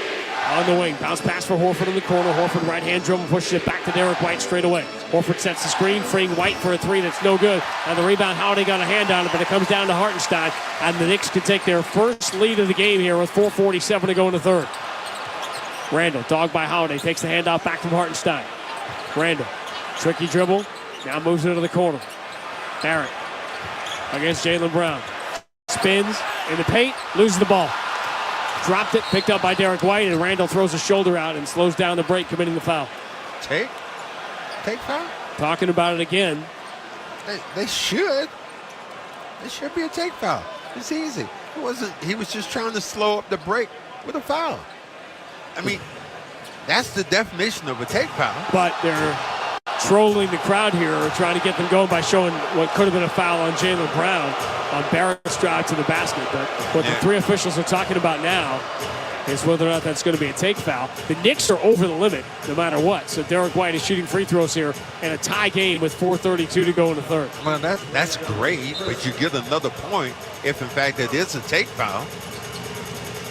on the wing. Bounce pass for Horford in the corner. Horford right-hand dribble pushes it back to Derek White straight away. Horford sets the screen, freeing White for a 3 that's no good. And the rebound, Holiday got a hand on it, but it comes down to Hartenstein. And the Knicks can take their first lead of the game here with 4:47 to go in the third. Randall, dogged by Holiday, takes the handoff back from Hartenstein. Randall, tricky dribble, now moves it to the corner. Barrett against Jaylen Brown. Spins in the paint, loses the ball. Dropped it, picked up by Derek White, and Randall throws his shoulder out and slows down the break, committing the foul. Take foul? Talking about it again. They should. It should be a take foul. It's easy. He was just trying to slow up the break with a foul. I mean, that's the definition of a take foul. But they're trolling the crowd here, or trying to get them going by showing what could have been a foul on Jaylen Brown on Barrett's drive to the basket. But what the 3 officials are talking about now is whether or not that's going to be a take foul. The Knicks are over the limit no matter what. So Derek White is shooting free throws here in a tie game with 4:32 to go in the third. Well, that's great, but you get another point if, in fact, it is a take foul.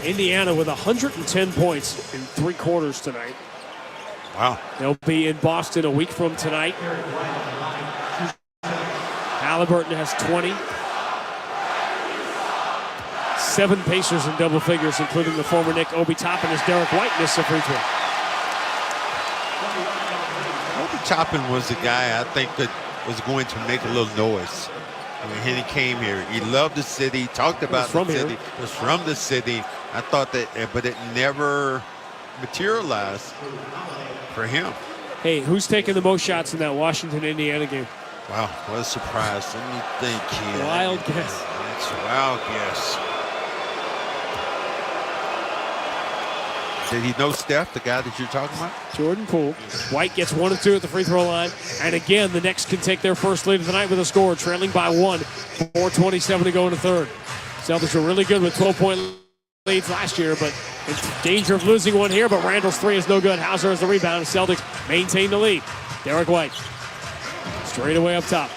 Indiana with 110 points in 3 quarters tonight. Wow. They'll be in Boston a week from tonight. Halliburton has 20. 7 Pacers in double figures, including the former Knick Obi Toppin, as Derek White missed a free throw. Obi Toppin was the guy I think that was going to make a little noise when he came here. He loved the city, talked about the city, was from the city. I thought that, but it never materialized for him. Hey, who's taking the most shots in that Washington-Indiana game? Wow, what a surprise. Let me think here. Wild guess. It's a wild guess. Did he know Steph, the guy that you're talking about? Jordan Poole. White gets 1 of 2 at the free throw line. And again, the Knicks can take their first lead of the night with a score, trailing by 1. 4:27 to go in the third. Celtics were really good with 12-point leads last year, but in danger of losing one here. But Randall's 3 is no good. Hauser has the rebound. The Celtics maintain the lead. Derek White straight away up top.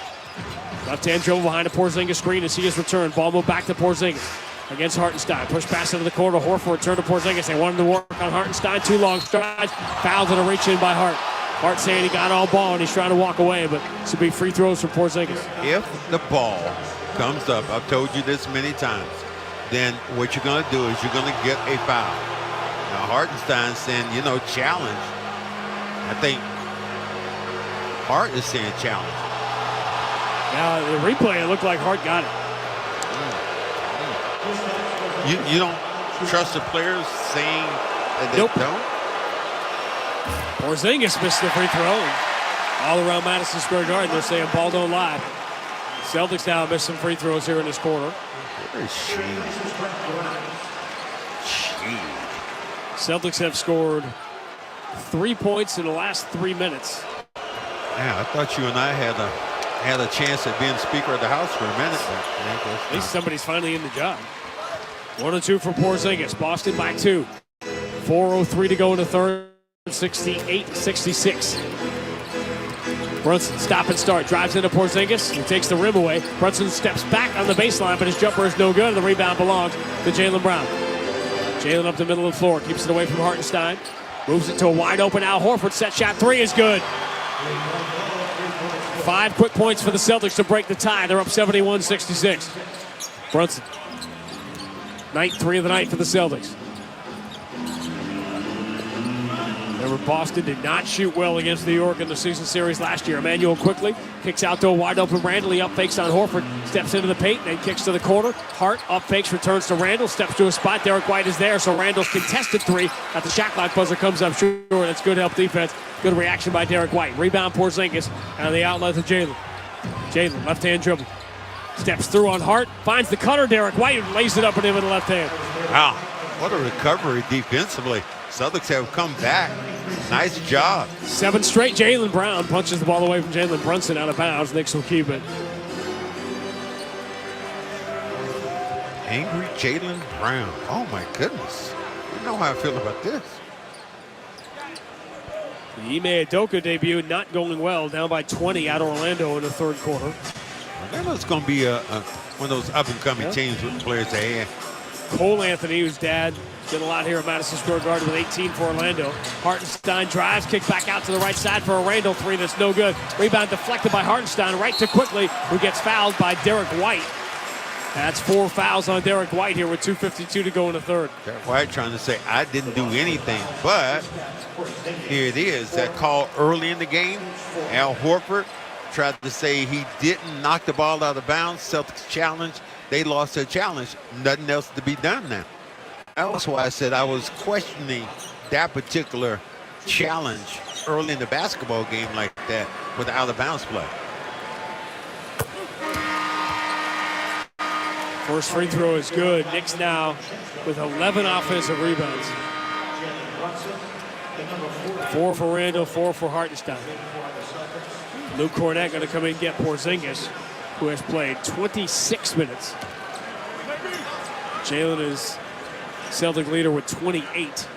Left-hand dribble behind a Porzingis screen as he is returned. Ball moved back to Porzingis against Hartenstein. Push pass into the corner. Horford return to Porzingis. They wanted to work on Hartenstein. 2 long strides. Fouled and a reach in by Hart. Hart saying he got all ball and he's trying to walk away, but this will be free throws for Porzingis. If the ball comes up, I've told you this many times, then what you're going to do is you're going to get a foul. Now, Hartenstein saying, challenge. I think Hart is saying challenge. Now, the replay, it looked like Hart got it. You don't trust the players saying that they don't? Porzingis missed the free throw. All around Madison Square Garden, they're saying ball don't lie. Celtics now miss some free throws here in this quarter. Celtics have scored 3 points in the last 3 minutes. Yeah, I thought you and I had a chance at being Speaker of the House for a minute. At least somebody's finally in the job. 1-2 for Porzingis. Boston by 2. 4:03 to go in the third. 68-66. Brunson, stop and start, drives into Porzingis. He takes the rim away. Brunson steps back on the baseline, but his jumper is no good. The rebound belongs to Jaylen Brown. Jaylen up the middle of the floor, keeps it away from Hartenstein. Moves it to a wide open Al Horford. Set shot 3 is good. 5 quick points for the Celtics to break the tie. They're up 71-66. Brunson. Night 3 of the night for the Celtics. Remember, Boston did not shoot well against New York in the season series last year. Emmanuel quickly kicks out to a wide open Randall. He up fakes on Horford, steps into the paint, then kicks to the corner. Hart up fakes, returns to Randall, steps to a spot. Derek White is there, so Randall's contested 3 at the shot clock buzzer comes up short. That's good help defense. Good reaction by Derek White. Rebound Porzingis on the outlet of Jaylen. Jaylen, left hand dribble. Steps through on Hart, finds the cutter. Derek White lays it up at him with the left hand. Wow, what a recovery defensively. Celtics have come back. Nice job. 7 straight. Jaylen Brown punches the ball away from Jalen Brunson out of bounds. Knicks will keep it. Angry Jaylen Brown. Oh my goodness. You know how I feel about this. The Ime Udoka debut not going well. Down by 20 out of Orlando in the third quarter. Orlando's going to be one of those up-and-coming teams with players they have. Cole Anthony, whose dad did a lot here at Madison Square Garden with 18 for Orlando. Hartenstein drives, kick back out to the right side for a Randall 3 that's no good. Rebound deflected by Hartenstein right to Quickly, who gets fouled by Derek White. That's 4 fouls on Derek White here with 2:52 to go in the third. Derek White trying to say, I didn't do anything, but here it is. That call early in the game. Al Horford tried to say he didn't knock the ball out of bounds. Celtics challenge. They lost their challenge. Nothing else to be done now. That's why I said I was questioning that particular challenge early in the basketball game like that with out of bounds play. First free throw is good. Knicks now with 11 offensive rebounds. 4 for Randall, 4 for Hartenstein. Luke Cornett going to come in and get Porzingis, who has played 26 minutes. Jaylen is Celtic leader with 28,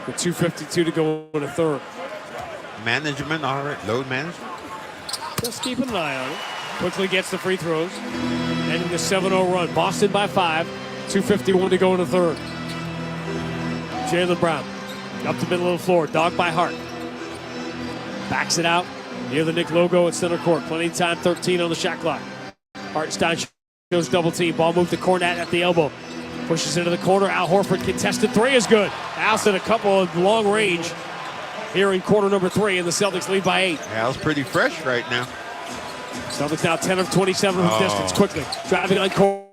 with 2:52 to go in the third. Management, all right, load management. Just keeping an eye on it. Quickly gets the free throws. Ending the 7-0 run. Boston by 5, 2:51 to go in the third. Jaylen Brown up the middle of the floor, dogged by Hart. Backs it out near the Knick logo at center court. Plenty of time, 13 on the shot clock. Hartenstein shows double team. Ball moved to Cornett at the elbow. Pushes into the corner. Al Horford contested 3 is good. Al's at a couple of long range here in quarter number 3, and the Celtics lead by 8. Al's pretty fresh right now. Celtics now 10 of 27 from distance. Quickly driving on Cornett.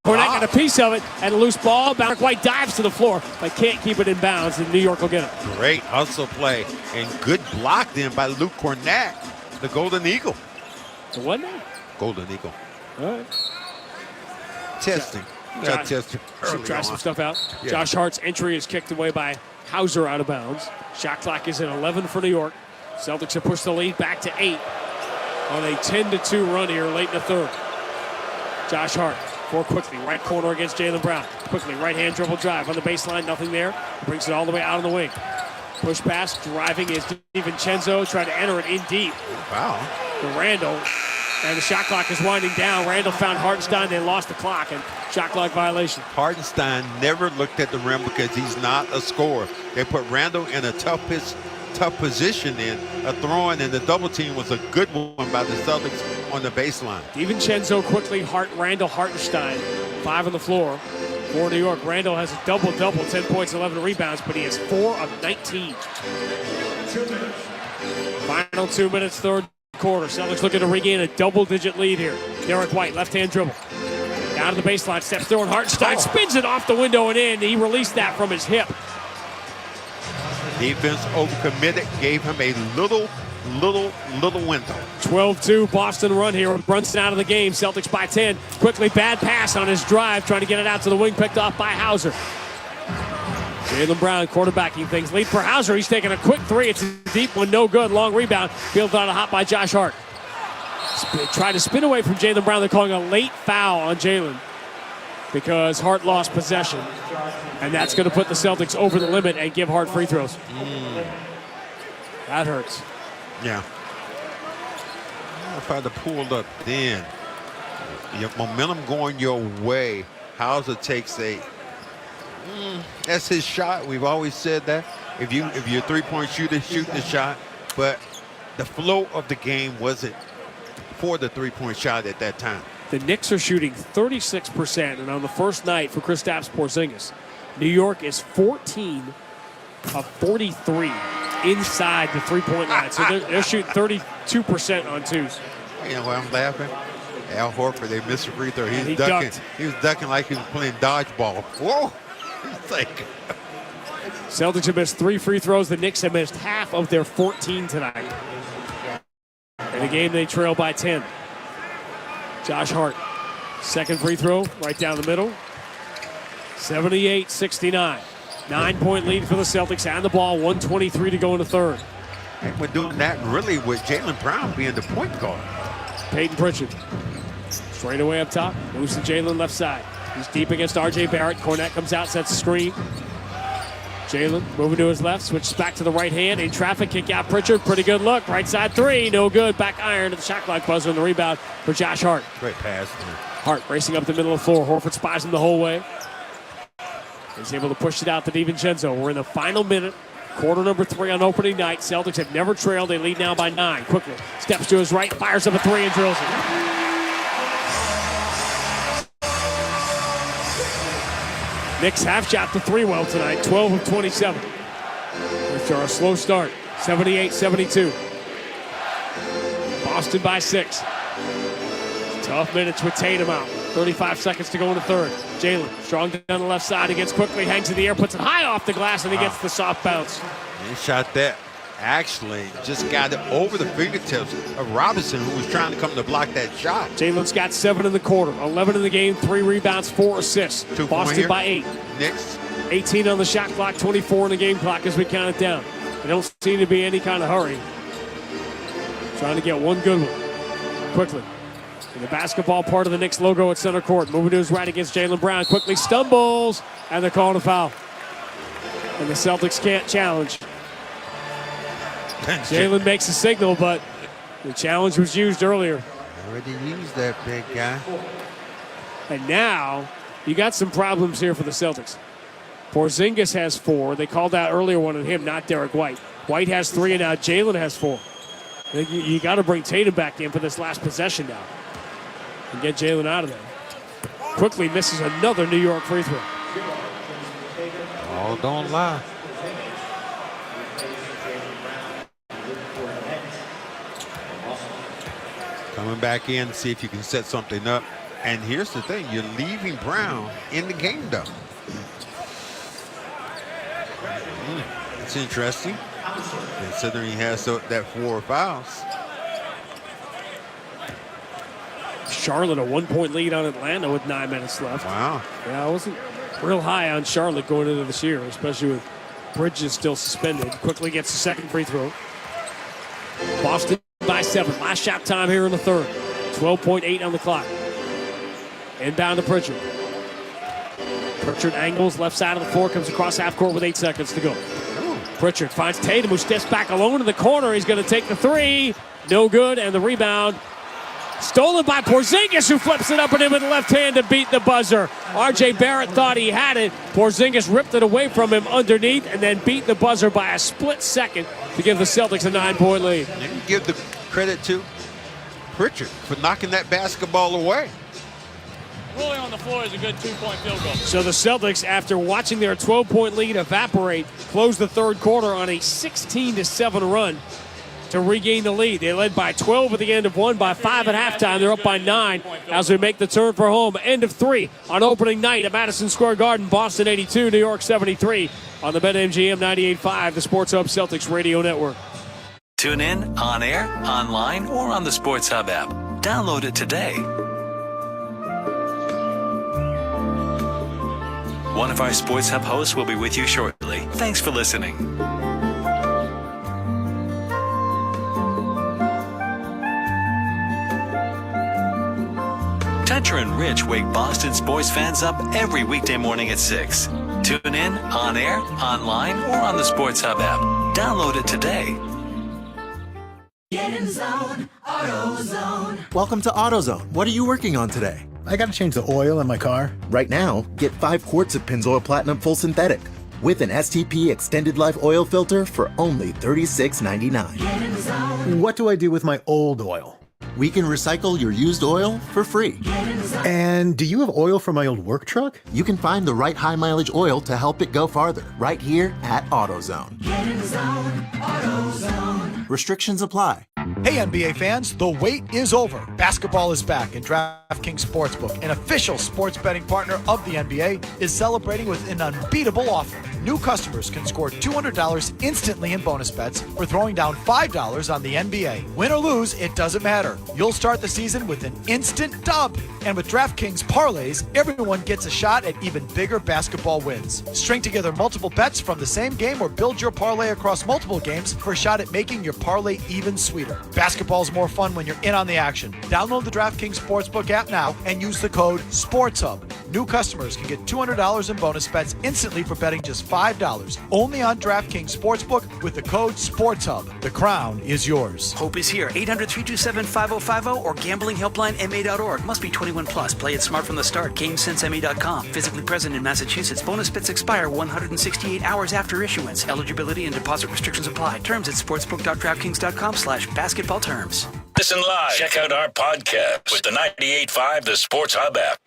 Cornett got a piece of it and a loose ball. Derek White dives to the floor, but can't keep it in bounds, and New York will get it. Great hustle play and good block then by Luke Cornett, the Golden Eagle. The what now? Golden Eagle. All right. Testing. Got testing. Should try some stuff out. Yeah. Josh Hart's entry is kicked away by Hauser out of bounds. Shot clock is at 11 for New York. Celtics have pushed the lead back to 8 on a 10-2 run here late in the third. Josh Hart for Quickly, right corner against Jaylen Brown. Quickly, right-hand dribble drive on the baseline, nothing there. Brings it all the way out on the wing. Push pass, driving is DiVincenzo, trying to enter it in deep. Wow. To Randall, and the shot clock is winding down. Randall found Hartenstein, they lost the clock, and shot clock violation. Hartenstein never looked at the rim because he's not a scorer. They put Randall in a tough tough position in a throwing, and the double team was a good one by the Celtics on the baseline. DiVincenzo quickly, Randall Hartenstein, 5 on the floor for New York. Randall has a double-double, 10 points, 11 rebounds, but he has 4 of 19. Final 2 minutes, third quarter. Celtics looking to regain a double-digit lead here. Derek White, left-hand dribble. Down to the baseline, steps through, and Hartenstein spins it off the window and in. He released that from his hip. Defense overcommitted, gave him a little window. 12-2 Boston run here with Brunson out of the game. Celtics by 10. Quickly, bad pass on his drive, trying to get it out to the wing, picked off by Hauser. Jaylen Brown quarterbacking things. Lead for Hauser. He's taking a quick three. It's a deep one, no good. Long rebound. Fielded on a hop by Josh Hart. Tried to spin away from Jaylen Brown. They're calling a late foul on Jaylen because Hart lost possession. And that's going to put the Celtics over the limit and give Hart free throws. That hurts. Yeah. If I'd have pulled up then, your momentum going your way, Hauser takes that's his shot. We've always said that. If you're a three-point shooter, shoot the shot. But the flow of the game wasn't for the three-point shot at that time. The Knicks are shooting 36%, and on the first night for Kristaps Porzingis, New York is 14 of 43 inside the three-point line. So they're shooting 32% on twos. You know why I'm laughing? Al Horford, they missed a free throw. He ducking. ducked. He was ducking like he was playing dodgeball. Whoa! It's like Celtics have missed 3 free throws. The Knicks have missed half of their 14 tonight. In a game they trail by 10. Josh Hart, second free throw, right down the middle. 78-69. 9-point lead for the Celtics and the ball. 1:23 to go in the third. And we're doing that really with Jaylen Brown being the point guard. Peyton Pritchard. Straight away up top. Moves to Jaylen left side. He's deep against R.J. Barrett. Cornette comes out, sets a screen. Jaylen moving to his left, switches back to the right hand. In traffic, kick out Pritchard. Pretty good look. Right side three, no good. Back iron to the shot clock buzzer and the rebound for Josh Hart. Great pass. Hart racing up the middle of the floor. Horford spies him the whole way. He's able to push it out to DiVincenzo. We're in the final minute. Quarter number 3 on opening night. Celtics have never trailed. They lead now by 9. Quickly steps to his right, fires up a 3 and drills it. Knicks have shot the 3 well tonight, 12 of 27. After a slow start, 78-72. Boston by 6. Tough minutes with Tatum out. 35 seconds to go in the third. Jaylen, strong down the left side, against quickly, hangs in the air, puts it high off the glass, and he gets the soft bounce. He shot that. Actually, just got it over the fingertips of Robinson, who was trying to come to block that shot. Jaylen's got 7 in the quarter, 11 in the game, 3 rebounds, 4 assists. Boston by 8. Knicks. 18 on the shot clock, 24 on the game clock as we count it down. There don't seem to be any kind of hurry. Trying to get one good one. Quickly. In the basketball part of the Knicks logo at center court. Moving to his right against Jaylen Brown. Quickly stumbles, and they're calling a foul. And the Celtics can't challenge. Jaylen makes a signal, but the challenge was used earlier. Already used that big guy. And now you got some problems here for the Celtics. Porzingis has 4. They called out earlier one on him, not Derek White. White has 3, and now Jaylen has 4. You got to bring Tatum back in for this last possession now and get Jaylen out of there. Quickly misses another New York free throw. Oh, don't lie. Coming back in, see if you can set something up. And here's the thing, you're leaving Brown in the game, though. It's interesting, considering he has that 4 fouls. Charlotte, a 1-point lead on Atlanta with 9 minutes left. Wow. Yeah, I wasn't real high on Charlotte going into this year, especially with Bridges still suspended. Quickly gets the second free throw. Boston by 7. Last shot time here in the third. 12.8 on the clock. Inbound to Pritchard. Pritchard angles left side of the floor, comes across half court with 8 seconds to go. Pritchard finds Tatum, who steps back alone in the corner. He's going to take the 3. No good, and the rebound stolen by Porzingis, who flips it up and in with the left hand to beat the buzzer. R.J. Barrett thought he had it. Porzingis ripped it away from him underneath and then beat the buzzer by a split second. to give the Celtics a 9-point lead. You can give the credit to Pritchard for knocking that basketball away. Rolling on the floor is a good 2-point field goal. So the Celtics, after watching their 12-point lead evaporate, closed the third quarter on a 16-7 run to regain the lead. They led by 12 at the end of one, by 5 at halftime. They're up by 9 as we make the turn for home. End of 3 on opening night at Madison Square Garden. Boston 82, New York 73 on the BetMGM 98.5, the Sports Hub Celtics Radio Network. Tune in, on air, online, or on the Sports Hub app. Download it today. One of our Sports Hub hosts will be with you shortly. Thanks for listening. Toucher and Rich wake Boston sports fans up every weekday morning at 6. Tune in, on air, online, or on the Sports Hub app. Download it today. Get in the zone, AutoZone. Welcome to AutoZone. What are you working on today? I gotta change the oil in my car. Right now, get 5 quarts of Pennzoil Platinum Full Synthetic with an STP Extended Life Oil Filter for only $36.99. What do I do with my old oil? We can recycle your used oil for free. And do you have oil for my old work truck? You can find the right high mileage oil to help it go farther right here at AutoZone. Get in the zone, AutoZone. Restrictions apply. Hey NBA fans, the wait is over. Basketball is back, and DraftKings Sportsbook, an official sports betting partner of the NBA, is celebrating with an unbeatable offer. New customers can score $200 instantly in bonus bets for throwing down $5 on the NBA. Win or lose, it doesn't matter. You'll start the season with an instant dub. And with DraftKings parlays, everyone gets a shot at even bigger basketball wins. String together multiple bets from the same game or build your parlay across multiple games for a shot at making your parlay even sweeter. Basketball's more fun when you're in on the action. Download the DraftKings Sportsbook app now and use the code SPORTSHUB. New customers can get $200 in bonus bets instantly for betting just $5. Only on DraftKings Sportsbook with the code SPORTSHUB. The crown is yours. Hope is here. 800-327-5050 or gamblinghelplinema.org. Must be 21 plus. Play it smart from the start. GameSenseMA.com. Physically present in Massachusetts. Bonus bets expire 168 hours after issuance. Eligibility and deposit restrictions apply. Terms at sportsbook.draftkings.com/basketball terms. Listen live. Check out our podcast with the 98.5 The Sports Hub app.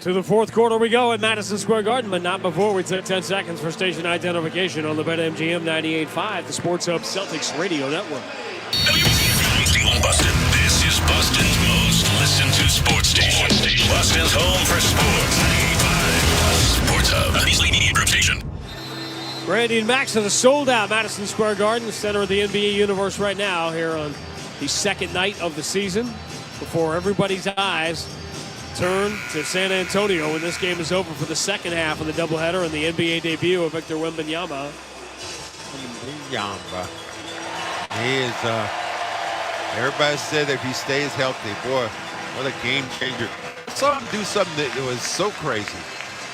To the fourth quarter we go at Madison Square Garden, but not before we took 10 seconds for station identification on the BetMGM 98.5, the Sports Hub Celtics Radio Network. WBC Boston. This is Boston's most listened to sports station. Boston's home for sports. 98.5 Sports Hub. Easily needed group station. Randy and Max at a sold-out Madison Square Garden, center of the NBA universe right now, here on the second night of the season, before everybody's eyes turn to San Antonio when this game is over for the second half of the doubleheader and the NBA debut of Victor Wembanyama. He is, everybody said if he stays healthy, boy, what a game changer. I saw him do something that was so crazy.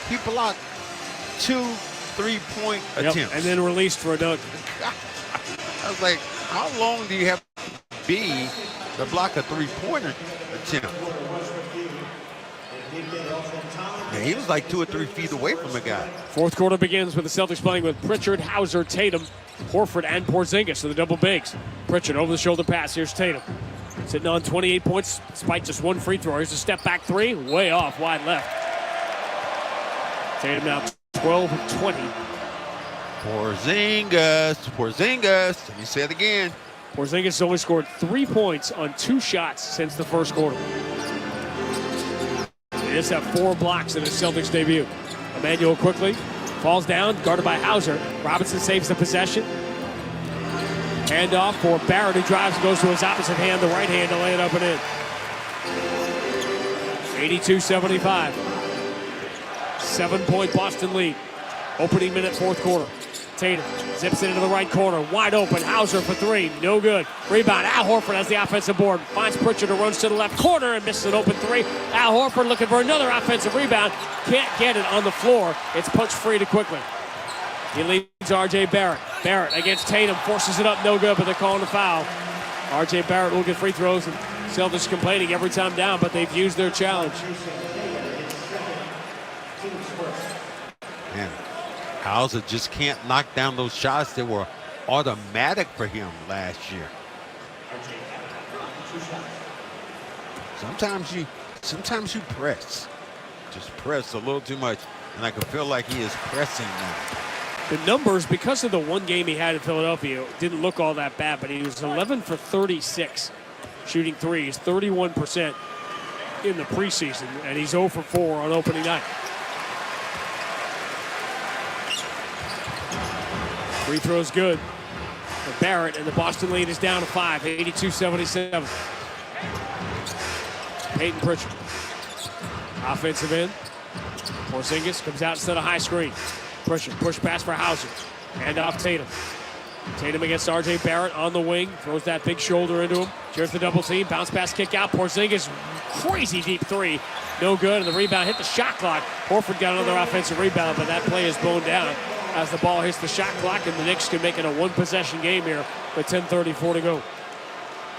He blocked 2 3-point attempts. And then released for a dunk. I was like, how long do you have to be to block a 3-pointer attempt? Man, he was like 2 or 3 feet away from the guy. Fourth quarter begins with the Celtics playing with Pritchard, Hauser, Tatum, Horford, and Porzingis, so the double bigs. Pritchard over the shoulder pass. Here's Tatum. Sitting on 28 points despite just 1 free throw. Here's a step back 3, way off, wide left. Tatum now 12 of 20. Porzingis. Let me say it again. Porzingis only scored 3 points on 2 shots since the first quarter. They just have 4 blocks in his Celtics debut. Emmanuel quickly falls down, guarded by Hauser. Robinson saves the possession. Handoff for Barrett, who drives and goes to his opposite hand, the right hand, to lay it up and in. 82-75. 7-point Boston lead. Opening minute, fourth quarter. Tatum zips it into the right corner. Wide open. Hauser for 3. No good. Rebound. Al Horford has the offensive board. Finds Pritchard, who runs to the left corner and misses an open 3. Al Horford looking for another offensive rebound. Can't get it on the floor. It's punched free too quickly. He leads R.J. Barrett. Barrett against Tatum. Forces it up. No good, but they're calling the foul. R.J. Barrett will get free throws. And Celtics complaining every time down, but they've used their challenge. Man, Hauser just can't knock down those shots that were automatic for him last year. Sometimes you press. Just press a little too much, and I can feel like he is pressing now. The numbers, because of the one game he had in Philadelphia, didn't look all that bad, but he was 11 for 36 shooting threes, 31% in the preseason, and he's 0 for 4 on opening night. Free throw's good for Barrett, and the Boston lead is down to 5, 82-77. Peyton Pritchard. Offensive end. Porzingis comes out instead of high screen. Pritchard, push pass for Hauser. Hand off Tatum. Tatum against R.J. Barrett on the wing. Throws that big shoulder into him. Cheers the double team. Bounce pass kick out. Porzingis, crazy deep three. No good, and the rebound hit the shot clock. Horford got another offensive rebound, but that play is blown down as the ball hits the shot clock, and the Knicks can make it a one-possession game here with 10:34 to go.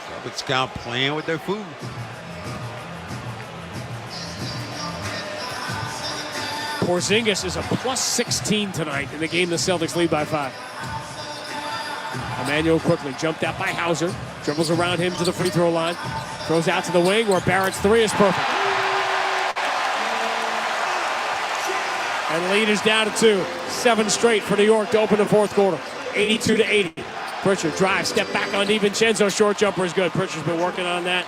Celtics now playing with their food. Porzingis is a plus 16 tonight in the game the Celtics lead by 5. Emmanuel quickly jumped out by Hauser. Dribbles around him to the free throw line. Throws out to the wing where Barrett's three is perfect. And the lead is down to 2. 7 straight for New York to open the fourth quarter. 82-80. Pritchard drives, step back on DiVincenzo. Short jumper is good. Pritchard's been working on that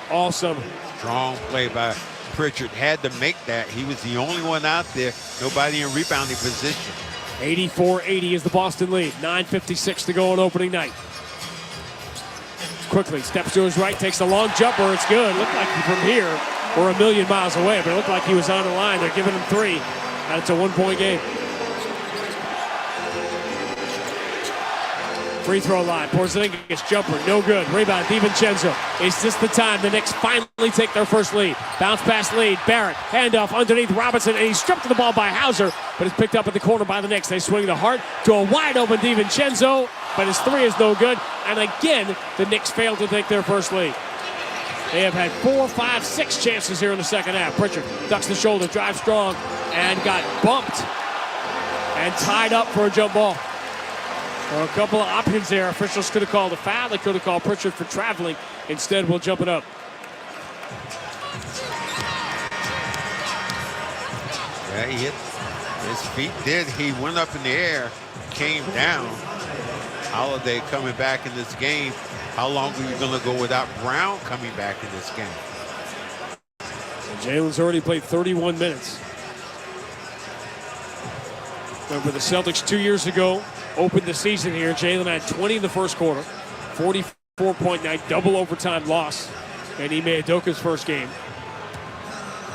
all summer. Strong play by Pritchard. Had to make that. He was the only one out there. Nobody in rebounding position. 84-80 is the Boston lead. 9:56 to go on opening night. Quickly steps to his right, takes a long jumper. It's good. Looked like from here we're a million miles away, but it looked like he was on the line. They're giving him 3, and it's a 1-point game. Free throw line. Porzingis jumper, no good. Rebound, DiVincenzo. Is this the time the Knicks finally take their first lead? Bounce pass lead. Barrett, handoff underneath Robinson, and he's stripped of the ball by Hauser, but it's picked up at the corner by the Knicks. They swing the heart to a wide open DiVincenzo, but his 3 is no good. And again, the Knicks fail to take their first lead. They have had 4, 5, 6 chances here in the second half. Pritchard ducks the shoulder, drives strong, and got bumped and tied up for a jump ball. Well, a couple of options there. Officials could have called a foul. They could have called Pritchard for traveling. Instead, we'll jump it up. Yeah, he hit. His feet did. He went up in the air, came down. Holiday coming back in this game. How long are you going to go without Brown coming back in this game? And Jalen's already played 31 minutes. Remember, the Celtics 2 years ago opened the season here. Jalen had 20 in the first quarter, 44-point night, double overtime loss, and Ime Udoka's first game.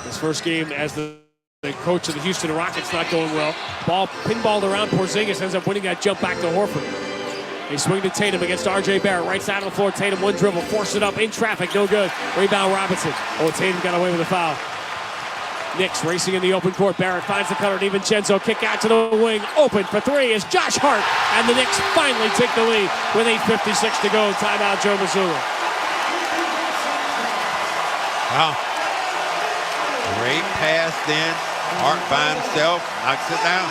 His first game as the coach of the Houston Rockets, not going well. Ball pinballed around. Porzingis ends up winning that jump back to Horford. They swing to Tatum against R.J. Barrett. Right side of the floor. Tatum, one dribble, forced it up in traffic. No good. Rebound Robinson. Oh, Tatum got away with a foul. Knicks racing in the open court. Barrett finds the cutter. DiVincenzo kick out to the wing. Open for 3 is Josh Hart. And the Knicks finally take the lead with 8:56 to go. Timeout, Joe Mazzulla. Wow. Great pass then. Hart by himself knocks it down.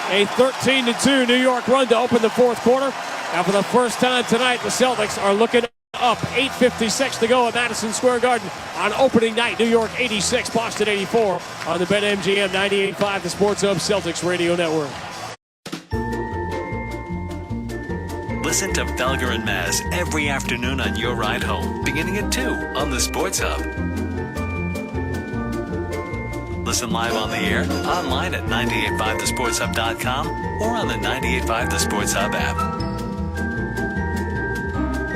A 13-2 New York run to open the fourth quarter. Now for the first time tonight, the Celtics are looking up. 8:56 to go at Madison Square Garden on opening night. New York 86, Boston 84 on the BetMGM 98.5, the Sports Hub Celtics Radio Network. Listen to Felger and Maz every afternoon on your ride home, beginning at 2 on the Sports Hub. Listen live on the air, online at 985thesportshub.com or on the 98.5 The Sports Hub app.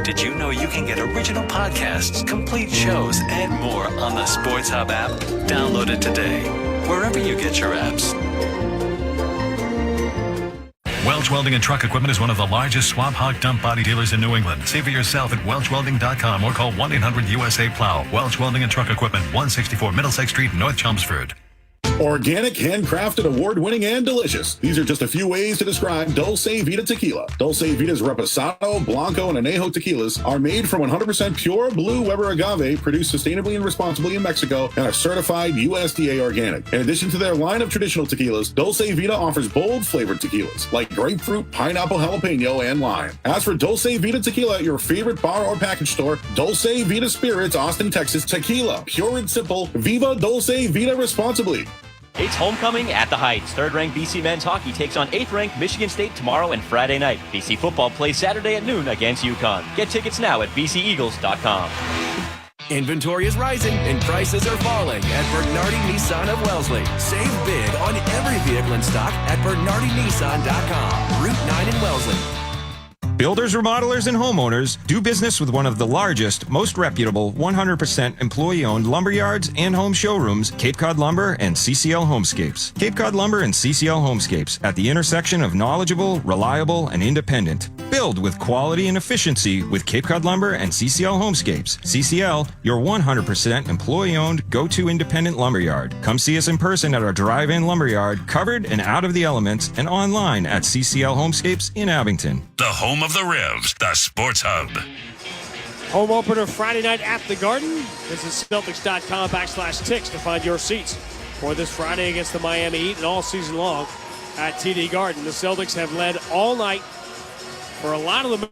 Did you know you can get original podcasts, complete shows, and more on the Sports Hub app? Download it today, wherever you get your apps. Welch Welding and Truck Equipment is one of the largest Swamp Hog dump body dealers in New England. See for yourself at welchwelding.com or call 1-800-USA-PLOW. Welch Welding and Truck Equipment, 164 Middlesex Street, North Chelmsford. Organic, handcrafted, award-winning, and delicious. These are just a few ways to describe Dulce Vita Tequila. Dulce Vita's Reposado, Blanco, and Añejo tequilas are made from 100% pure blue Weber agave, produced sustainably and responsibly in Mexico, and are certified USDA organic. In addition to their line of traditional tequilas, Dulce Vita offers bold flavored tequilas like grapefruit, pineapple, jalapeno, and lime. Ask for Dulce Vita Tequila at your favorite bar or package store. Dulce Vita Spirits, Austin, Texas. Tequila, pure and simple. Viva Dulce Vita responsibly. It's homecoming at the Heights. Third-ranked BC men's hockey takes on 8th-ranked Michigan State tomorrow and Friday night. BC football plays Saturday at noon against UConn. Get tickets now at bceagles.com. Inventory is rising and prices are falling at Bernardi Nissan of Wellesley. Save big on every vehicle in stock at BernardiNissan.com. Route 9 in Wellesley. Builders, remodelers, and homeowners do business with one of the largest, most reputable, 100% employee-owned lumberyards and home showrooms, Cape Cod Lumber and CCL Homescapes. Cape Cod Lumber and CCL Homescapes, at the intersection of knowledgeable, reliable, and independent. Build with quality and efficiency with Cape Cod Lumber and CCL Homescapes. CCL, your 100% employee-owned, go-to independent lumberyard. Come see us in person at our drive-in lumberyard, covered and out of the elements, and online at CCL Homescapes in Abington. The home of the Revs, the Sports Hub. Home opener Friday night at the Garden. Visit Celtics.com/ticks to find your seats for this Friday against the Miami Heat and all season long at TD Garden. The Celtics have led all night for a lot of the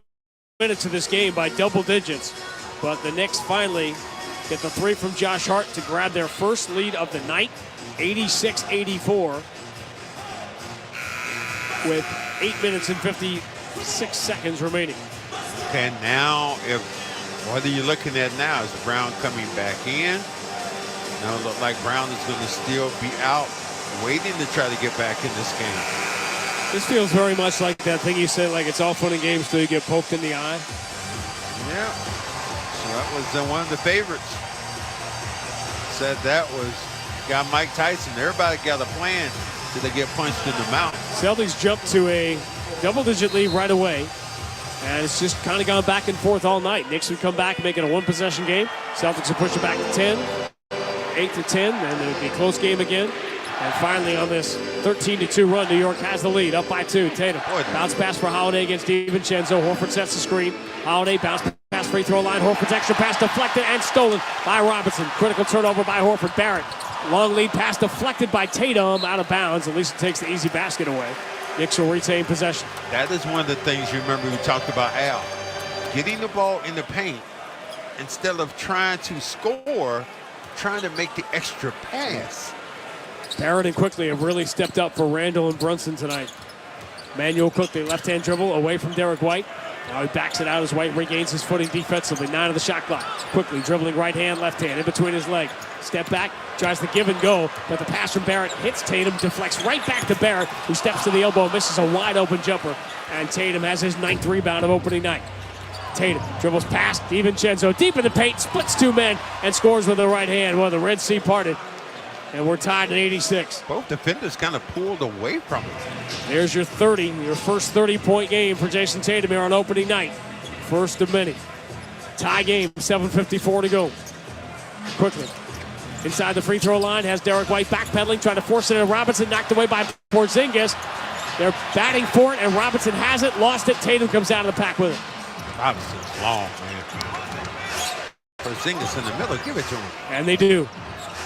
minutes of this game by double digits, but the Knicks finally get the three from Josh Hart to grab their first lead of the night, 86-84, with 8 minutes and 56 seconds remaining. Okay, now what are you looking at now? Is Brown coming back in? Now it looks like Brown is going to still be out, waiting to try to get back in this game. This feels very much like that thing you said, like it's all fun and games till you get poked in the eye. Yeah, so that was one of the favorites. Said that was got Mike Tyson. Everybody got a plan till they get punched in the mouth. Celtics jumped to a double-digit lead right away, and it's just kind of gone back and forth all night. Knicks would come back, make it a one-possession game. Celtics would push it back to 10, 8-10, and it would be a close game again. And finally, on this 13-2 run, New York has the lead, up by 2. Tatum, bounce pass for Holiday against DiVincenzo. Horford sets the screen. Holiday, bounce pass, free throw line. Horford's extra pass deflected and stolen by Robinson. Critical turnover by Horford. Barrett, long lead pass deflected by Tatum, out of bounds. At least it takes the easy basket away. Knicks will retain possession. That is one of the things you remember we talked about, Al. Getting the ball in the paint, instead of trying to score, trying to make the extra pass. Barrett and Quickly have really stepped up for Randall and Brunson tonight. Manuel Quickly, left-hand dribble away from Derek White. Now he backs it out as White regains his footing defensively. 9 of the shot clock. Quickly dribbling right hand, left hand, in between his leg. Step back, tries to give and go, but the pass from Barrett hits Tatum, deflects right back to Barrett, who steps to the elbow, misses a wide-open jumper, and Tatum has his 9th rebound of opening night. Tatum dribbles past DiVincenzo, deep in the paint, splits 2 men, and scores with the right hand. Well, the Red Sea parted, and we're tied at 86. Both defenders kind of pulled away from it. There's your first 30-point game for Jason Tatum here on opening night. First of many. Tie game, 7:54 to go. Quickly. Inside the free throw line, has Derek White backpedaling, trying to force it in. Robinson knocked away by Porzingis. They're batting for it, and Robinson has it, lost it. Tatum comes out of the pack with it. Robinson's long, man. Porzingis in the middle, give it to him. And they do.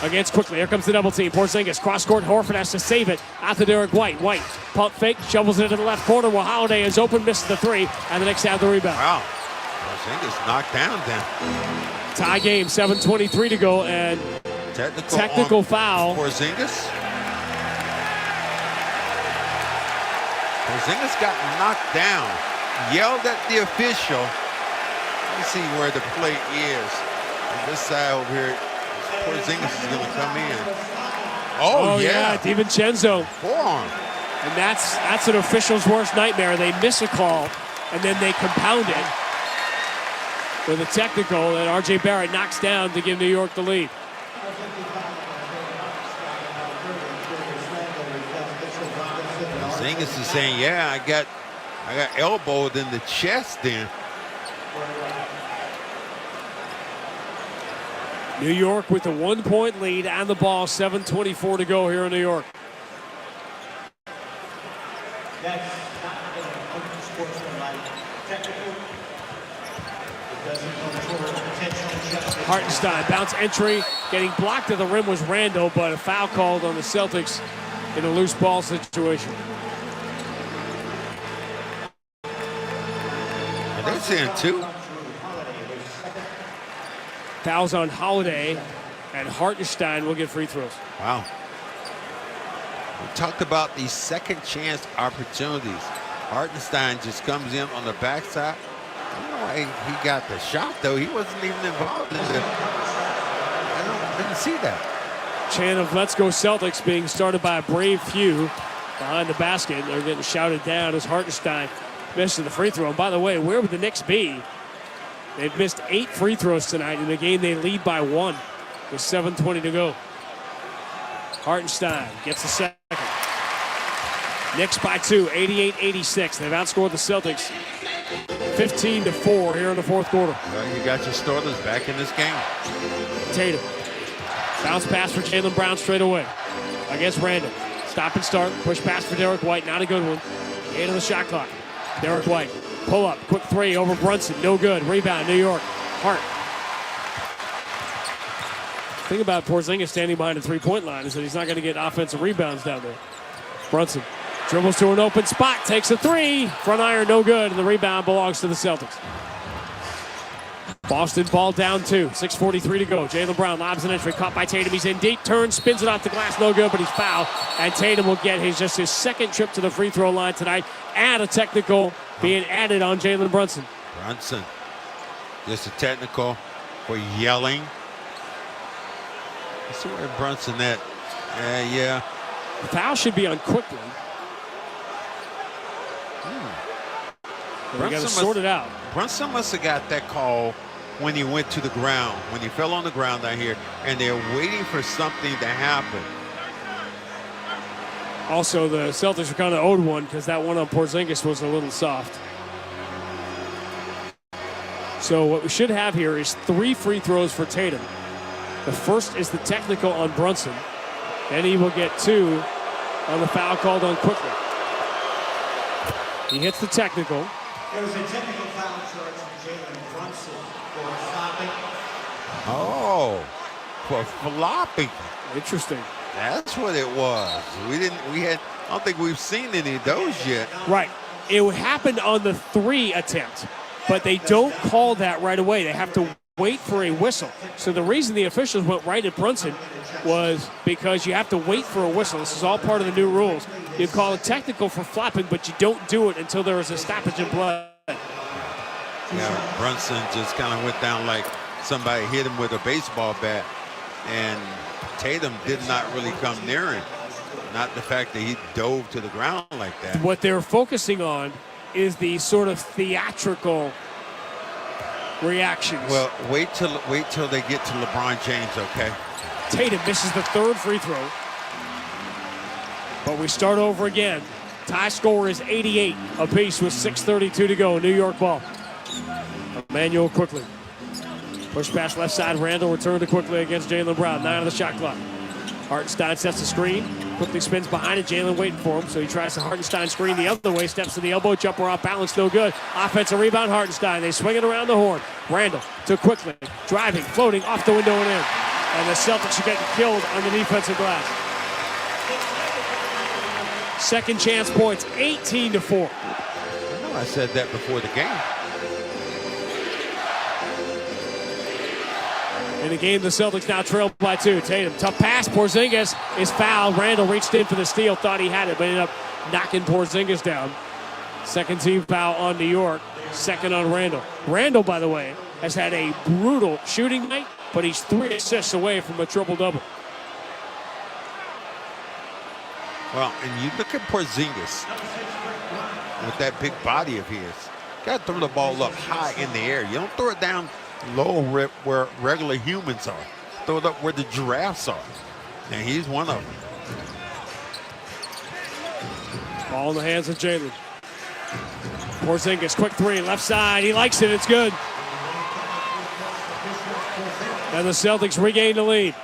Against Quickly, here comes the double team. Porzingis, cross court, Horford has to save it. Out to Derek White. White, pump fake, shovels it into the left corner while Holiday is open, misses the 3, and the Knicks have the rebound. Wow. Porzingis knocked down then. Tie game, 7:23 to go, and technical foul. Porzingis. Porzingis got knocked down. Yelled at the official. Let me see where the play is. On this side over here, Porzingis is going to come in. Oh yeah. DiVincenzo. Forearm. And that's an official's worst nightmare. They miss a call, and then they compound it with a technical that R.J. Barrett knocks down to give New York the lead. Porzingis is saying, yeah, I got elbowed in the chest then. New York with a 1-point lead and the ball, 7:24 to go here in New York. Hartenstein, bounce entry, getting blocked at the rim was Randall, but a foul called on the Celtics in a loose ball situation. Are they saying 2? Fouls on Holiday, and Hartenstein will get free throws. Wow. We talked about these second chance opportunities. Hartenstein just comes in on the backside. I don't know why he got the shot, though. He wasn't even involved in it. I didn't see that. Chant of "Let's Go Celtics" being started by a brave few behind the basket. They're getting shouted down as Hartenstein misses the free throw. And by the way, where would the Knicks be? They've missed 8 free throws tonight in a game they lead by 1 with 7:20 to go. Hartenstein gets the second. Knicks by 2, 88-86. They've outscored the Celtics 15-4 here in the fourth quarter. Well, you got your starters back in this game. Tatum. Bounce pass for Jaylen Brown straight away against Randall. Stop and start. Push pass for Derek White. Not a good one. 8 on the shot clock. Derek White. Pull up. Quick 3 over Brunson. No good. Rebound, New York. Hart. The thing about Porzingis standing behind the three-point line is that he's not going to get offensive rebounds down there. Brunson dribbles to an open spot. Takes a 3. Front iron, no good. And the rebound belongs to the Celtics. Boston ball down 2. 6:43 to go. Jaylen Brown lobs an entry. Caught by Tatum. He's in deep. Turns. Spins it off the glass. No good, but he's fouled. And Tatum will get his second trip to the free throw line tonight. And a technical being added on Jalen Brunson. Brunson. Just a technical for yelling. Let's see where Brunson at. Yeah. The foul should be on Quickly. We got to sort it out. Brunson must have got that call when he went to the ground, when he fell on the ground down here, and they're waiting for something to happen. Also, the Celtics are kind of owed one because that one on Porzingis was a little soft. So what we should have here is 3 free throws for Tatum. The first is the technical on Brunson. Then he will get 2 on the foul called on Quickly. He hits the technical. There was a technical foul charge on Jalen Brunson for flopping. Oh, for flopping. Interesting. That's what it was. I don't think we've seen any of those yet. Right. It happened on the 3 attempt, but they don't call that right away. They have to wait for a whistle. So the reason the officials went right at Brunson was because you have to wait for a whistle. This is all part of the new rules. You call it technical for flopping, but you don't do it until there is a stoppage in blood. Yeah, Brunson just kind of went down like somebody hit him with a baseball bat, and Tatum did not really come near him. Not the fact that he dove to the ground like that. What they're focusing on is the sort of theatrical reactions. Well, wait till they get to LeBron James, okay? Tatum misses the 3rd free throw. But we start over again. Tie score is 88 apiece with 6:32 to go. New York ball. Emmanuel Quickly. Push pass left side. Randall return to Quickly against Jaylen Brown. 9 on the shot clock. Hartenstein sets the screen. Quickly spins behind it. Jalen waiting for him. So he tries to Hartenstein screen the other way. Steps to the elbow. Jumper off balance. No good. Offensive rebound. Hartenstein. They swing it around the horn. Randall to Quickly. Driving. Floating off the window and in. And the Celtics are getting killed on the defensive glass. Second chance points. 18-4. I know I said that before the game. In the game, the Celtics now trail by 2. Tatum, tough pass. Porzingis is fouled. Randall reached in for the steal, thought he had it, but ended up knocking Porzingis down. Second team foul on New York. Second on Randall. Randall, by the way, has had a brutal shooting night, but he's 3 assists away from a triple-double. Well, and you look at Porzingis with that big body of his. You got to throw the ball up high in the air. You don't throw it down low where regular humans are. Throw it up where the giraffes are. And he's one of them. Ball in the hands of Jalen. Porzingis, quick 3, left side. He likes it. It's good. And the Celtics regain the lead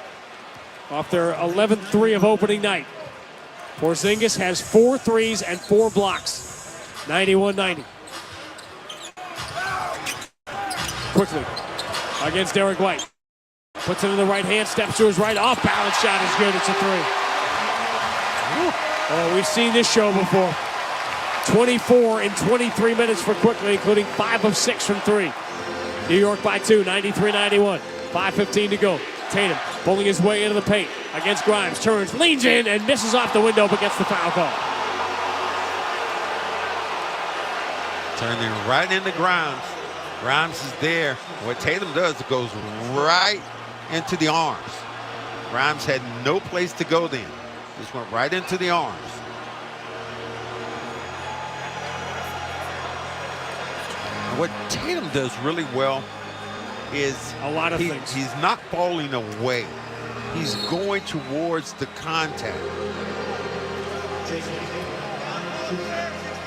off their 11th three of opening night. Porzingis has 4 threes and 4 blocks. 91-90. Quickly against Derek White. Puts it in the right hand, steps to his right. Off balance shot is good. It's a 3. Oh, we've seen this show before. 24 in 23 minutes for Quickly, including 5 of 6 from 3. New York by 2, 93-91. 5:15 to go. Tatum pulling his way into the paint against Grimes. Turns, leans in, and misses off the window, but gets the foul call. Turning right into Grimes. Grimes is there. What Tatum does, it goes right into the arms. Grimes had no place to go then. Just went right into the arms. What Tatum does really well is a lot of things. He's not falling away. He's going towards the contact.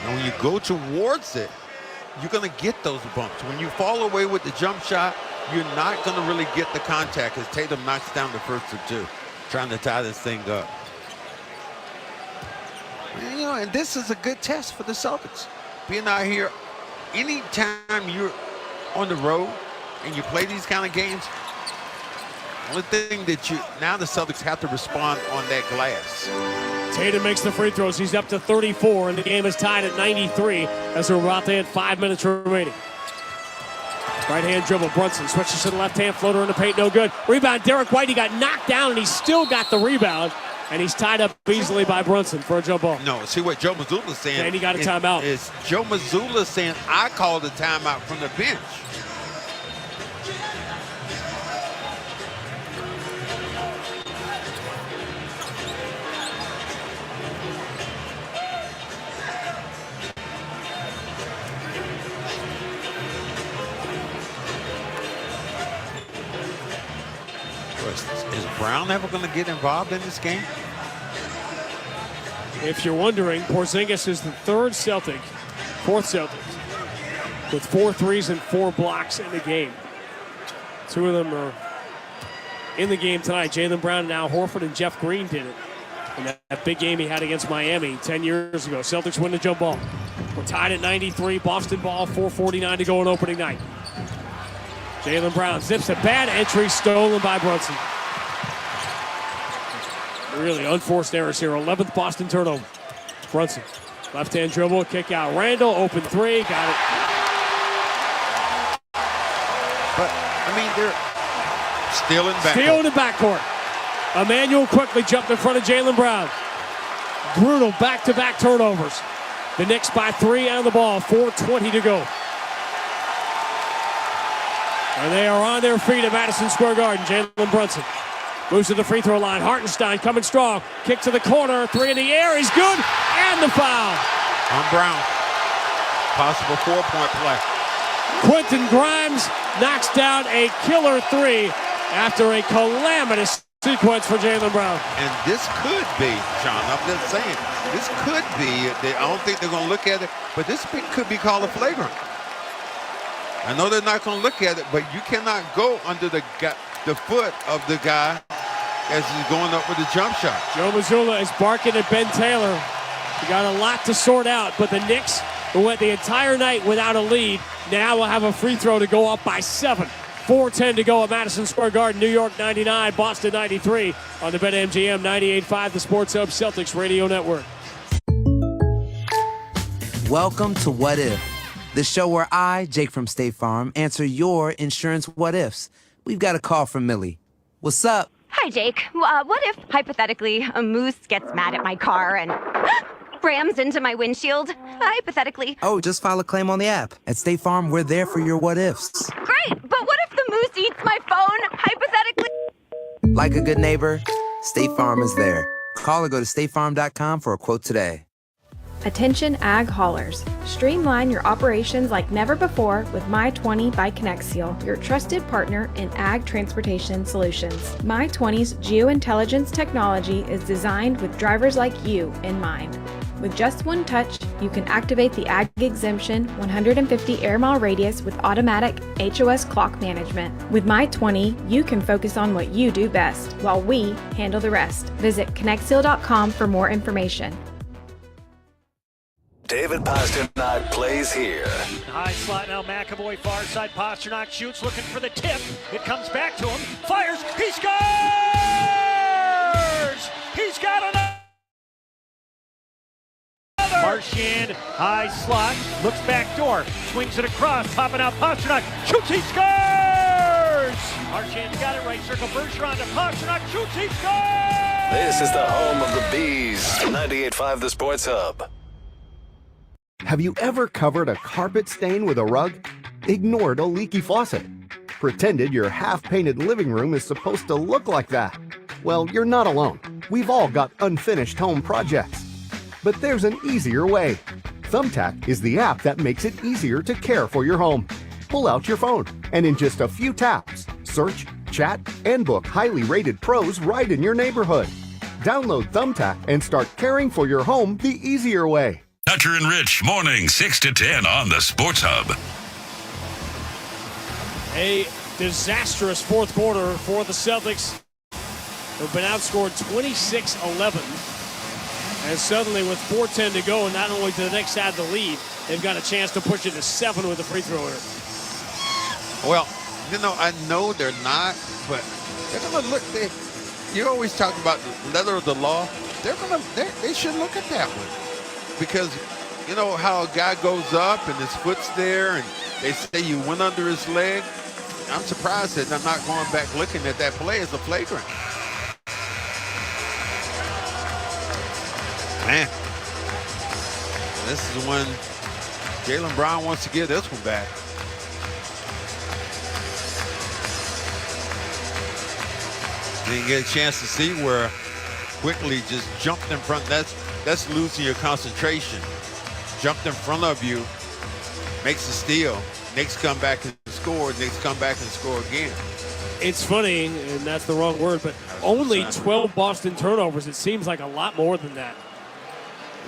And when you go towards it, you're going to get those bumps. When you fall away with the jump shot, you're not going to really get the contact as Tatum knocks down the first of 2, trying to tie this thing up. And, you know, and this is a good test for the Celtics. Being out here, anytime you're on the road and you play these kind of games, the only thing that now the Celtics have to respond on that glass. Tatum makes the free throws. He's up to 34, and the game is tied at 93 as we're about to hit 5 minutes remaining. Right-hand dribble, Brunson switches to the left-hand floater in the paint, no good. Rebound, Derek White, he got knocked down, and he still got the rebound, and he's tied up easily by Brunson for a jump ball. No, see what Joe Mazzulla's saying. And he got a timeout. Is Joe Mazzulla saying, I called a timeout from the bench. Is Brown ever going to get involved in this game? If you're wondering, Porzingis is the fourth Celtic with 4 threes and 4 blocks in the game. 2 of them are in the game tonight. Jaylen Brown and Al Horford and Jeff Green did it in that big game he had against Miami 10 years ago. Celtics win the jump ball. We're tied at 93. Boston ball, 4:49 to go on opening night. Jaylen Brown zips a bad entry, stolen by Brunson. Really unforced errors here. 11th Boston turnover. Brunson, left-hand dribble, kick out. Randall, open 3, got it. But, I mean, they're still in backcourt. Still in the backcourt. Emmanuel quickly jumped in front of Jaylen Brown. Brutal back-to-back turnovers. The Knicks by 3 on the ball, 4:20 to go. And they are on their feet at Madison Square Garden. Jalen Brunson moves to the free throw line. Hartenstein coming strong. Kick to the corner. 3 in the air. He's good. And the foul. On Brown. Possible 4-point play. Quentin Grimes knocks down a killer 3 after a calamitous sequence for Jaylen Brown. And this could be, John, I'm just saying, this could be, I don't think they're going to look at it, but this could be called a flagrant. I know they're not going to look at it, but you cannot go under the foot of the guy as he's going up with a jump shot. Joe Mazzulla is barking at Ben Taylor. We got a lot to sort out, but the Knicks, who went the entire night without a lead, now will have a free throw to go up by 7. 4:10 to go at Madison Square Garden. New York 99, Boston 93 on the BetMGM 98.5, the Sports Hub Celtics Radio Network. Welcome to What If, the show where I, Jake from State Farm, answer your insurance what ifs. We've got a call from Millie. What's up? Hi, Jake. What if, hypothetically, a moose gets mad at my car and rams into my windshield? Hypothetically. Oh, just file a claim on the app. At State Farm, we're there for your what ifs. Great, but what if the moose eats my phone? Hypothetically. Like a good neighbor, State Farm is there. Call or go to statefarm.com for a quote today. Attention ag haulers. Streamline your operations like never before with My20 by ConnectSeal, your trusted partner in ag transportation solutions. My20's geointelligence technology is designed with drivers like you in mind. With just one touch, you can activate the Ag Exemption 150 air mile radius with automatic HOS clock management. With My 20, you can focus on what you do best, while we handle the rest. Visit connectseal.com for more information. David Pasternak plays here. High slot now, McAvoy, far side. Pasternak shoots, looking for the tip. It comes back to him, fires, he scores! He's got another! Marchand, high slot, looks back door, swings it across, popping out Pasternak, shoots, he scores! Marchand got it right, circle Bergeron to Pasternak, shoots, he scores! This is the home of the Bees. 98.5 The Sports Hub. Have you ever covered a carpet stain with a rug? Ignored a leaky faucet? Pretended your half-painted living room is supposed to look like that? Well, you're not alone. We've all got unfinished home projects. But there's an easier way. Thumbtack is the app that makes it easier to care for your home. Pull out your phone, and in just a few taps, search, chat, and book highly rated pros right in your neighborhood. Download Thumbtack and start caring for your home the easier way. Tucker and Rich, morning 6 to 10 on the Sports Hub. A disastrous fourth quarter for the Celtics, who've been outscored 26-11. And suddenly with 4:10 to go, and not only to the next side of the lead, they've got a chance to push it to 7 with a free throw here. Well, I know they're not, but they're going to look. You always talk about the letter of the law. They should look at that one. Because you know how a guy goes up and his foot's there and they say you went under his leg? I'm surprised that they're not going back looking at that play as a flagrant. Man, this is when Jaylen Brown wants to get this one back. Didn't get a chance to see where Quickly just jumped in front. That's losing your concentration. Jumped in front of you, makes a steal. Knicks come back and score. Knicks come back and score again. It's funny, and that's the wrong word, but only 12 Boston turnovers. It seems like a lot more than that.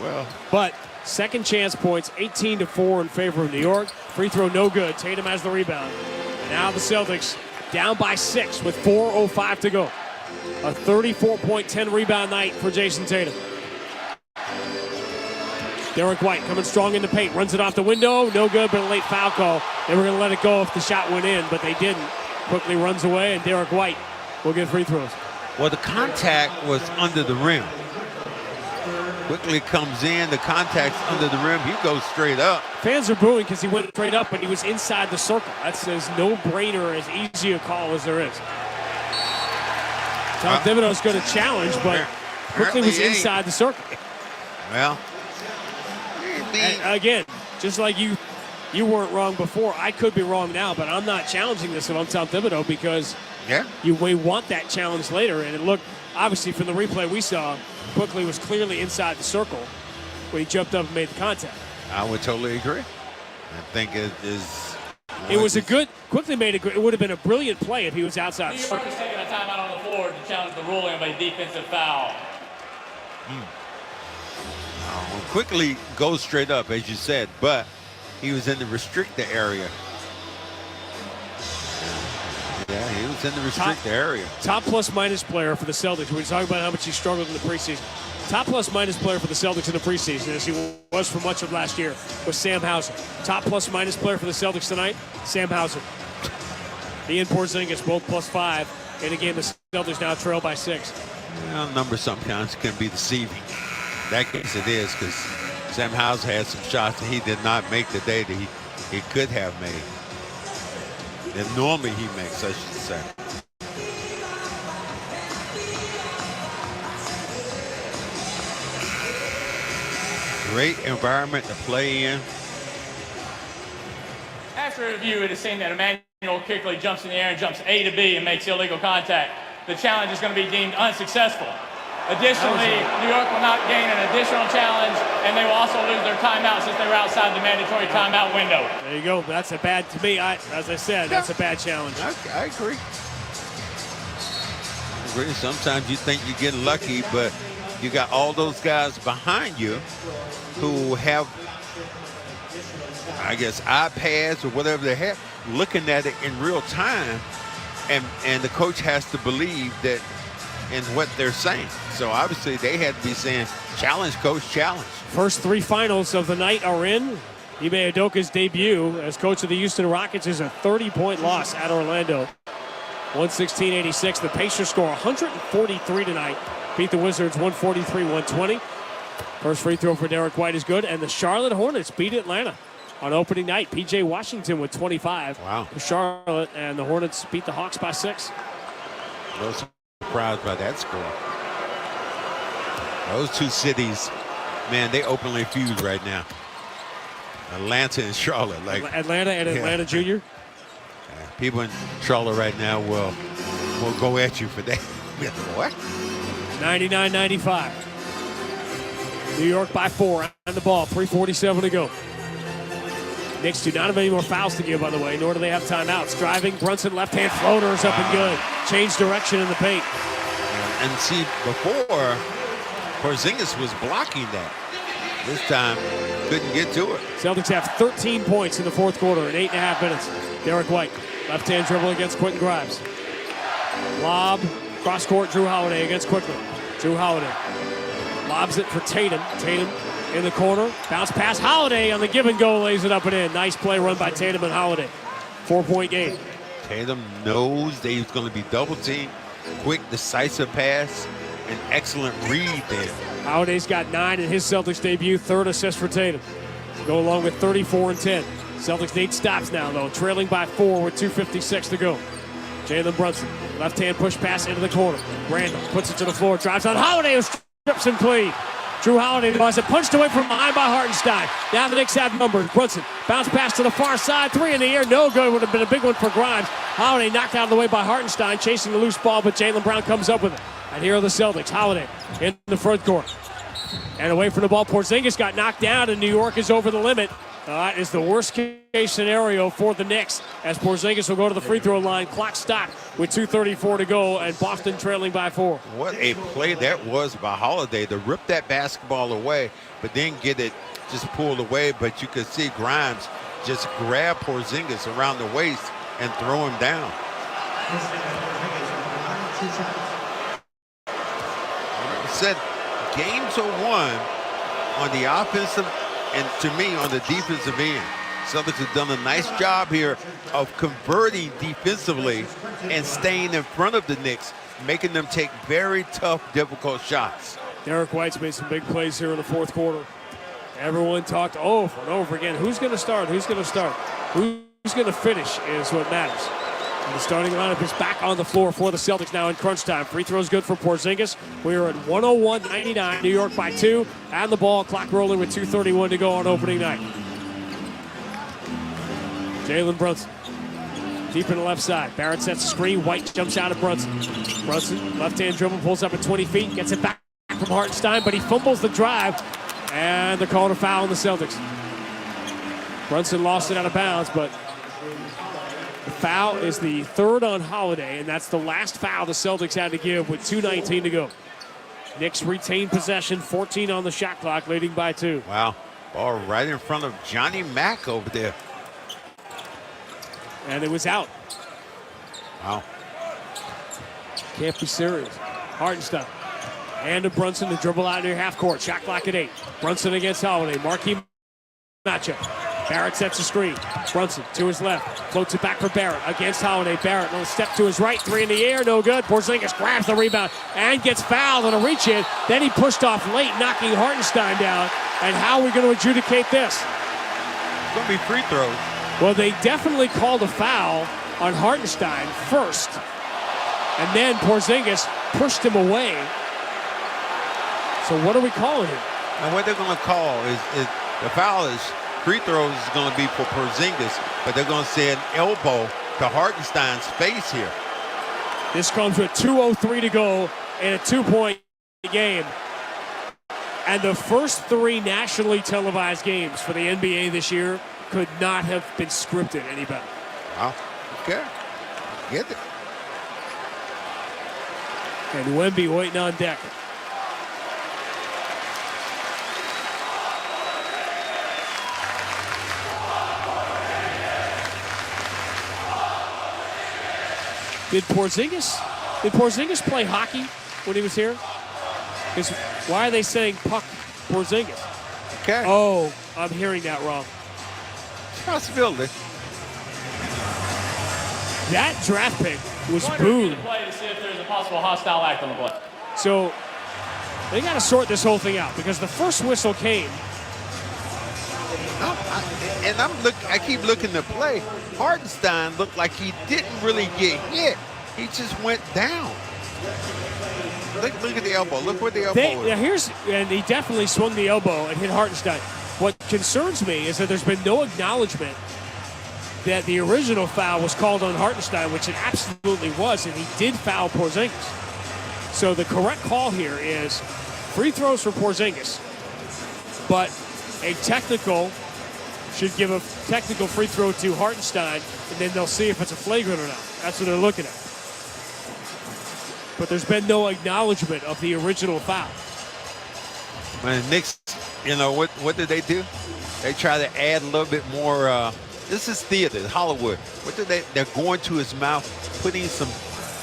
Well, but second chance points, 18-4 in favor of New York. Free throw no good. Tatum has the rebound. And now the Celtics down by 6 with 4:05 to go. A 34-point, 10-rebound night for Jason Tatum. Derek White coming strong in the paint, runs it off the window, no good, but a late foul call. They were going to let it go if the shot went in, but they didn't. Quickly runs away, and Derek White will get free throws. Well, the contact was under the rim. Quickly comes in, the contact's under the rim, he goes straight up. Fans are booing because he went straight up, but he was inside the circle. That's as no-brainer, as easy a call as there is. Tom Thibodeau's going to challenge, but Quickly was inside the circle. Well, and again, just like you weren't wrong before, I could be wrong now, but I'm not challenging this if I'm Tom Thibodeau because you may want that challenge later. And it looked, obviously, from the replay we saw, Quickly was clearly inside the circle when he jumped up and made the contact. I would totally agree. I think it is. It was a good, Quickly made it would have been a brilliant play if he was outside the New York circle. is taking a timeout on the floor to challenge the ruling of a defensive foul. Quickly goes straight up, as you said, but he was in the restricted area. Yeah, he was in the restricted area. Top plus-minus player for the Celtics. We were talking about how much he struggled in the preseason. Top plus-minus player for the Celtics in the preseason, as he was for much of last year, was Sam Hauser. Top plus-minus player for the Celtics tonight, Sam Hauser. He and Porzingis both +5 in a game the Celtics now trail by 6. Well, numbers sometimes can be deceiving. In that case it is, because Sam Hauser had some shots that he did not make the day that he could have made. That normally he makes, I should say. Great environment to play in. After review, it is seen that Emmanuel Quickly jumps in the air and jumps A to B and makes illegal contact. The challenge is going to be deemed unsuccessful. Additionally, New York will not gain an additional challenge, and they will also lose their timeout since they were outside the mandatory timeout window. There you go. That's a bad, to me, as I said, that's a bad challenge. I agree. Sometimes you think you get lucky, but you got all those guys behind you who have, I guess, iPads or whatever they have, looking at it in real time, and the coach has to believe that in what they're saying. So obviously they had to be saying, challenge, coach, challenge. First three finals of the night are in. Ime Udoka's debut as coach of the Houston Rockets is a 30-point loss at Orlando. 116-86. The Pacers score 143 tonight. Beat the Wizards 143-120. First free throw for Derek White is good. And the Charlotte Hornets beat Atlanta on opening night. P.J. Washington with 25 for Charlotte. And the Hornets beat the Hawks by 6. No surprised by that score. Those two cities, man, they openly feud right now. Atlanta and Charlotte. Like Atlanta and Atlanta Junior. Yeah, people in Charlotte right now will go at you for that. What? 99-95. New York by 4 on the ball. 3:47 to go. Knicks do not have any more fouls to give, by the way, nor do they have timeouts. Driving, Brunson, left-hand floaters up and good. Change direction in the paint. And see, before, Porzingis was blocking that. This time, couldn't get to it. Celtics have 13 points in the fourth quarter in 8.5 minutes. Derek White, left-hand dribble against Quentin Grimes. Lob, cross-court, Drew Holiday against Quickly. Drew Holiday lobs it for Tatum. Tatum in the corner. Bounce pass. Holiday on the give and go, lays it up and in. Nice play run by Tatum and Holiday. 4-point game. Tatum knows that he's going to be double teamed. Quick, decisive pass. An excellent read there. Holiday's got 9 in his Celtics debut. 3rd assist for Tatum. Go along with 34 and 10. Celtics need stops now, though. Trailing by 4 with 2:56 to go. Jalen Brunson, left-hand push pass into the corner. Randall puts it to the floor. Drives on Holiday, who strips him clean. Drew Holiday has it punched away from behind by Hartenstein. Now the Knicks have numbered. Brunson, bounce pass to the far side. 3 in the air, no good. Would have been a big one for Grimes. Holiday knocked out of the way by Hartenstein, chasing the loose ball, but Jaylen Brown comes up with it. And here are the Celtics. Holiday in the front court. And away from the ball, Porzingis got knocked down, and New York is over the limit. That is the worst-case scenario for the Knicks, as Porzingis will go to the free throw line. Clock stopped with 2:34 to go, and Boston trailing by 4. What a play that was by Holiday to rip that basketball away, but then get it just pulled away. But you could see Grimes just grab Porzingis around the waist and throw him down. Like I said, games are won on the offensive and, to me, on the defensive end. Celtics have done a nice job here of converting defensively and staying in front of the Knicks, making them take very tough, difficult shots. Derek White's made some big plays here in the fourth quarter. Everyone talked over and over again. Who's going to start? Who's going to start? Who's going to finish is what matters. And the starting lineup is back on the floor for the Celtics now in crunch time. Free throws good for Porzingis. We are at 101-99. New York by 2. And the ball clock rolling with 2:31 to go on opening night. Jalen Brunson deep in the left side. Barrett sets a screen. White jumps out at Brunson. Brunson, left-hand dribble, pulls up at 20 feet. Gets it back from Hartenstein, but he fumbles the drive. And they're called a foul on the Celtics. Brunson lost it out of bounds, but the foul is the 3rd on Holiday, and that's the last foul the Celtics had to give with 2:19 to go. Knicks retain possession, 14 on the shot clock, leading by 2. Wow, ball right in front of Johnny Mack over there. And it was out. Wow. Can't be serious. Hartenstein. And to Brunson to dribble out near half court. Shot clock at 8. Brunson against Holiday. Marquee matchup. Barrett sets a screen. Brunson to his left. Floats it back for Barrett against Holiday. Barrett will step to his right. 3 in the air. No good. Porzingis grabs the rebound and gets fouled on a reach in. Then he pushed off late, knocking Hartenstein down. And how are we going to adjudicate this? It's going to be free throws. Well, they definitely called a foul on Hartenstein first. And then Porzingis pushed him away. So what are we calling here? And what they're going to call is the foul is free throws is going to be for Porzingis, but they're going to say an elbow to Hartenstein's face here. This comes with 2:03 to go in a 2-point game. And the first 3 nationally televised games for the NBA this year could not have been scripted any better. Wow. Okay. Get it. And Wemby waiting on deck. Did Porzingis play hockey when he was here? Because why are they saying puck Porzingis? Okay. Oh, I'm hearing that wrong. Possibility. That draft pick was Going booed. to play to see if there's a possible hostile act on the play. So they got to sort this whole thing out because the first whistle came. I keep looking to play. Hartenstein looked like he didn't really get hit. He just went down. Look at the elbow. Look where the elbow is. And he definitely swung the elbow and hit Hartenstein. What concerns me is that there's been no acknowledgement that the original foul was called on Hartenstein, which it absolutely was, and he did foul Porzingis. So the correct call here is free throws for Porzingis, but a technical should give a technical free throw to Hartenstein, and then they'll see if it's a flagrant or not. That's what they're looking at. But there's been no acknowledgement of the original foul. When the Knicks, what did they do? They try to add a little bit more. This is theater, Hollywood. They're going to his mouth, putting some,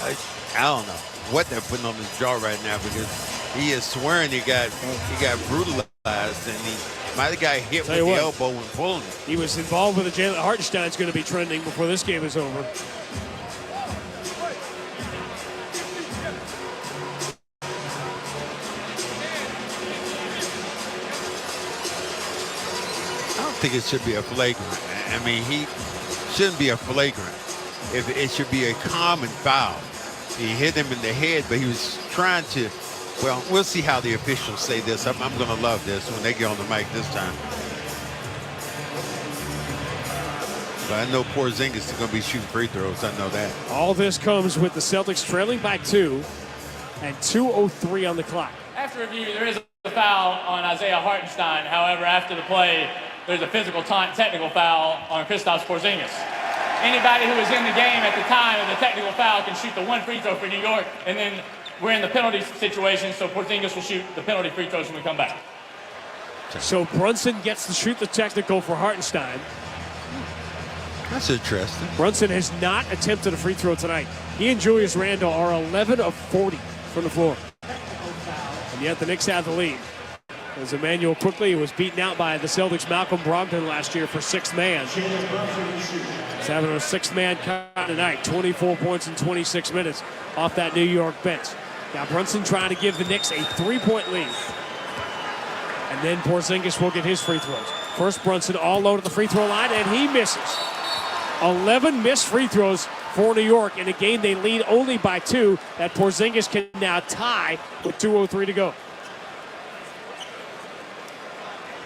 I don't know what they're putting on his jaw right now because he is swearing he got brutalized and he might have got hit with the elbow when pulling it. He was involved with a Jalen Hartenstein's going to be trending before this game is over. I don't think it should be a flagrant. I mean, he shouldn't be a flagrant. If it should be a common foul. He hit him in the head, but he was trying to. Well, we'll see how the officials say this. I'm going to love this when they get on the mic this time. But I know Porzingis is going to be shooting free throws. I know that. All this comes with the Celtics trailing by 2 and 2:03 on the clock. After review, there is a foul on Isaiah Hartenstein. However, after the play, there's a physical technical foul on Kristaps Porzingis. Anybody who was in the game at the time of the technical foul can shoot the one free throw for New York, and then we're in the penalty situation, so Porzingis will shoot the penalty free throws when we come back. So Brunson gets to shoot the technical for Hartenstein. That's interesting. Brunson has not attempted a free throw tonight. He and Julius Randle are 11 of 40 from the floor. And yet the Knicks have the lead. As Emmanuel quickly was beaten out by the Celtics' Malcolm Brogdon last year for sixth man. He's having a sixth-man count tonight. 24 points in 26 minutes off that New York bench. Now Brunson trying to give the Knicks a 3-point lead. And then Porzingis will get his free throws. First Brunson all low to the free throw line, and he misses. 11 missed free throws for New York in a game they lead only by 2 that Porzingis can now tie with 2:03 to go.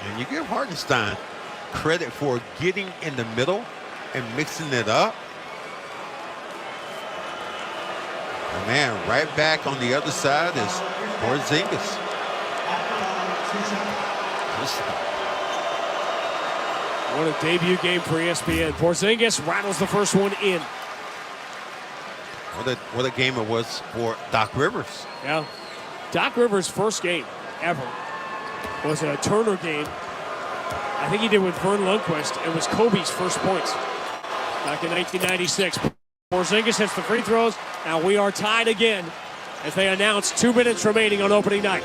And you give Hartenstein credit for getting in the middle and mixing it up. And man, right back on the other side is Porzingis. What a debut game for ESPN. Porzingis rattles the first one in. What a game it was for Doc Rivers. Yeah. Doc Rivers' first game ever was a Turner game. I think he did with Vern Lundquist. It was Kobe's first points back in 1996. Porzingis hits the free throws. Now we are tied again as they announce 2 minutes remaining on opening night.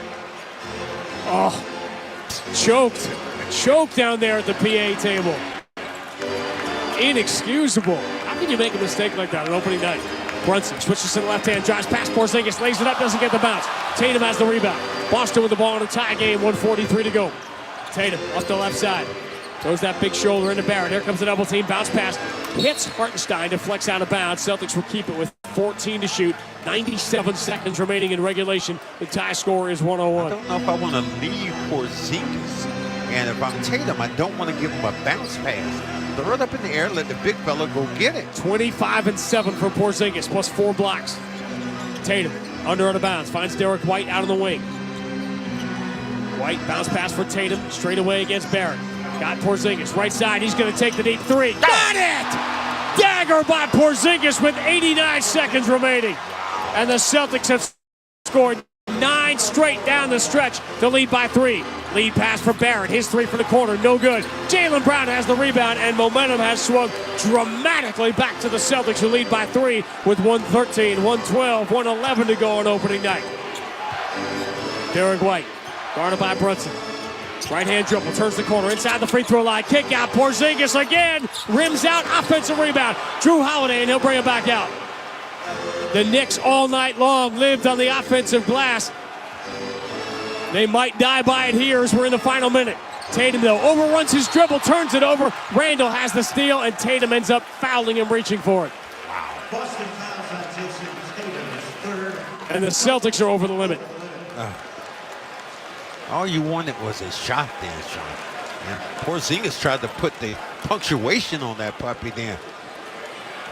Oh, choked down there at the PA table. Inexcusable. How can you make a mistake like that on opening night? Brunson switches to the left hand, drives past Porzingis, lays it up, doesn't get the bounce. Tatum has the rebound. Boston with the ball in a tie game, 1:43 to go. Tatum off the left side. Throws that big shoulder into Barrett. Here comes the double team. Bounce pass. Hits Hartenstein. Deflects out of bounds. Celtics will keep it with 14 to shoot. 97 seconds remaining in regulation. The tie score is 101. I don't know if I want to leave Porzingis. And if I'm Tatum, I don't want to give him a bounce pass. Throw it up in the air. Let the big fella go get it. 25 and 7 for Porzingis, plus 4 blocks. Tatum under out of bounds. Finds Derek White out on the wing. White bounce pass for Tatum. Straight away against Barrett. Got Porzingis. Right side. He's going to take the deep three. Got it! Dagger by Porzingis with 89 seconds remaining. And the Celtics have scored 9 straight down the stretch to lead by 3. Lead pass for Barrett. His 3 from the corner, no good. Jaylen Brown has the rebound, and momentum has swung dramatically back to the Celtics, who lead by 3 with 113, 112, 111 to go on opening night. Derek White, guarded by Brunson. Right-hand dribble, turns the corner, inside the free throw line. Kick out, Porzingis again. Rims out, offensive rebound. Drew Holiday, and he'll bring it back out. The Knicks all night long lived on the offensive glass. They might die by it here as we're in the final minute. Tatum, though, overruns his dribble, turns it over. Randall has the steal, and Tatum ends up fouling him, reaching for it. Boston fouls on Jason Tatum's third. And the Celtics are over the limit. All you wanted was a shot there, Sean. And Porzingis tried to put the punctuation on that puppy there.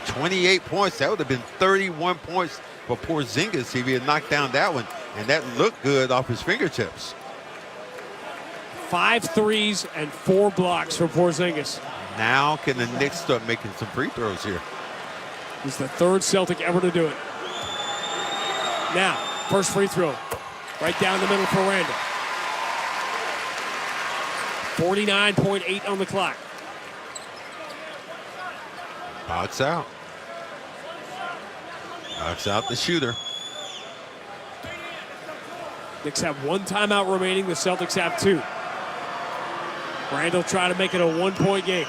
28 points. That would have been 31 points for Porzingis if he had knocked down that one. And that looked good off his fingertips. 5 threes and 4 blocks for Porzingis. Now can the Knicks start making some free throws here? He's the third Celtic ever to do it. Now, first free throw. Right down the middle for Randall. 49.8 on the clock. Box out. Box out the shooter. Knicks have 1 timeout remaining. The Celtics have 2. Randall trying to make it a 1-point game.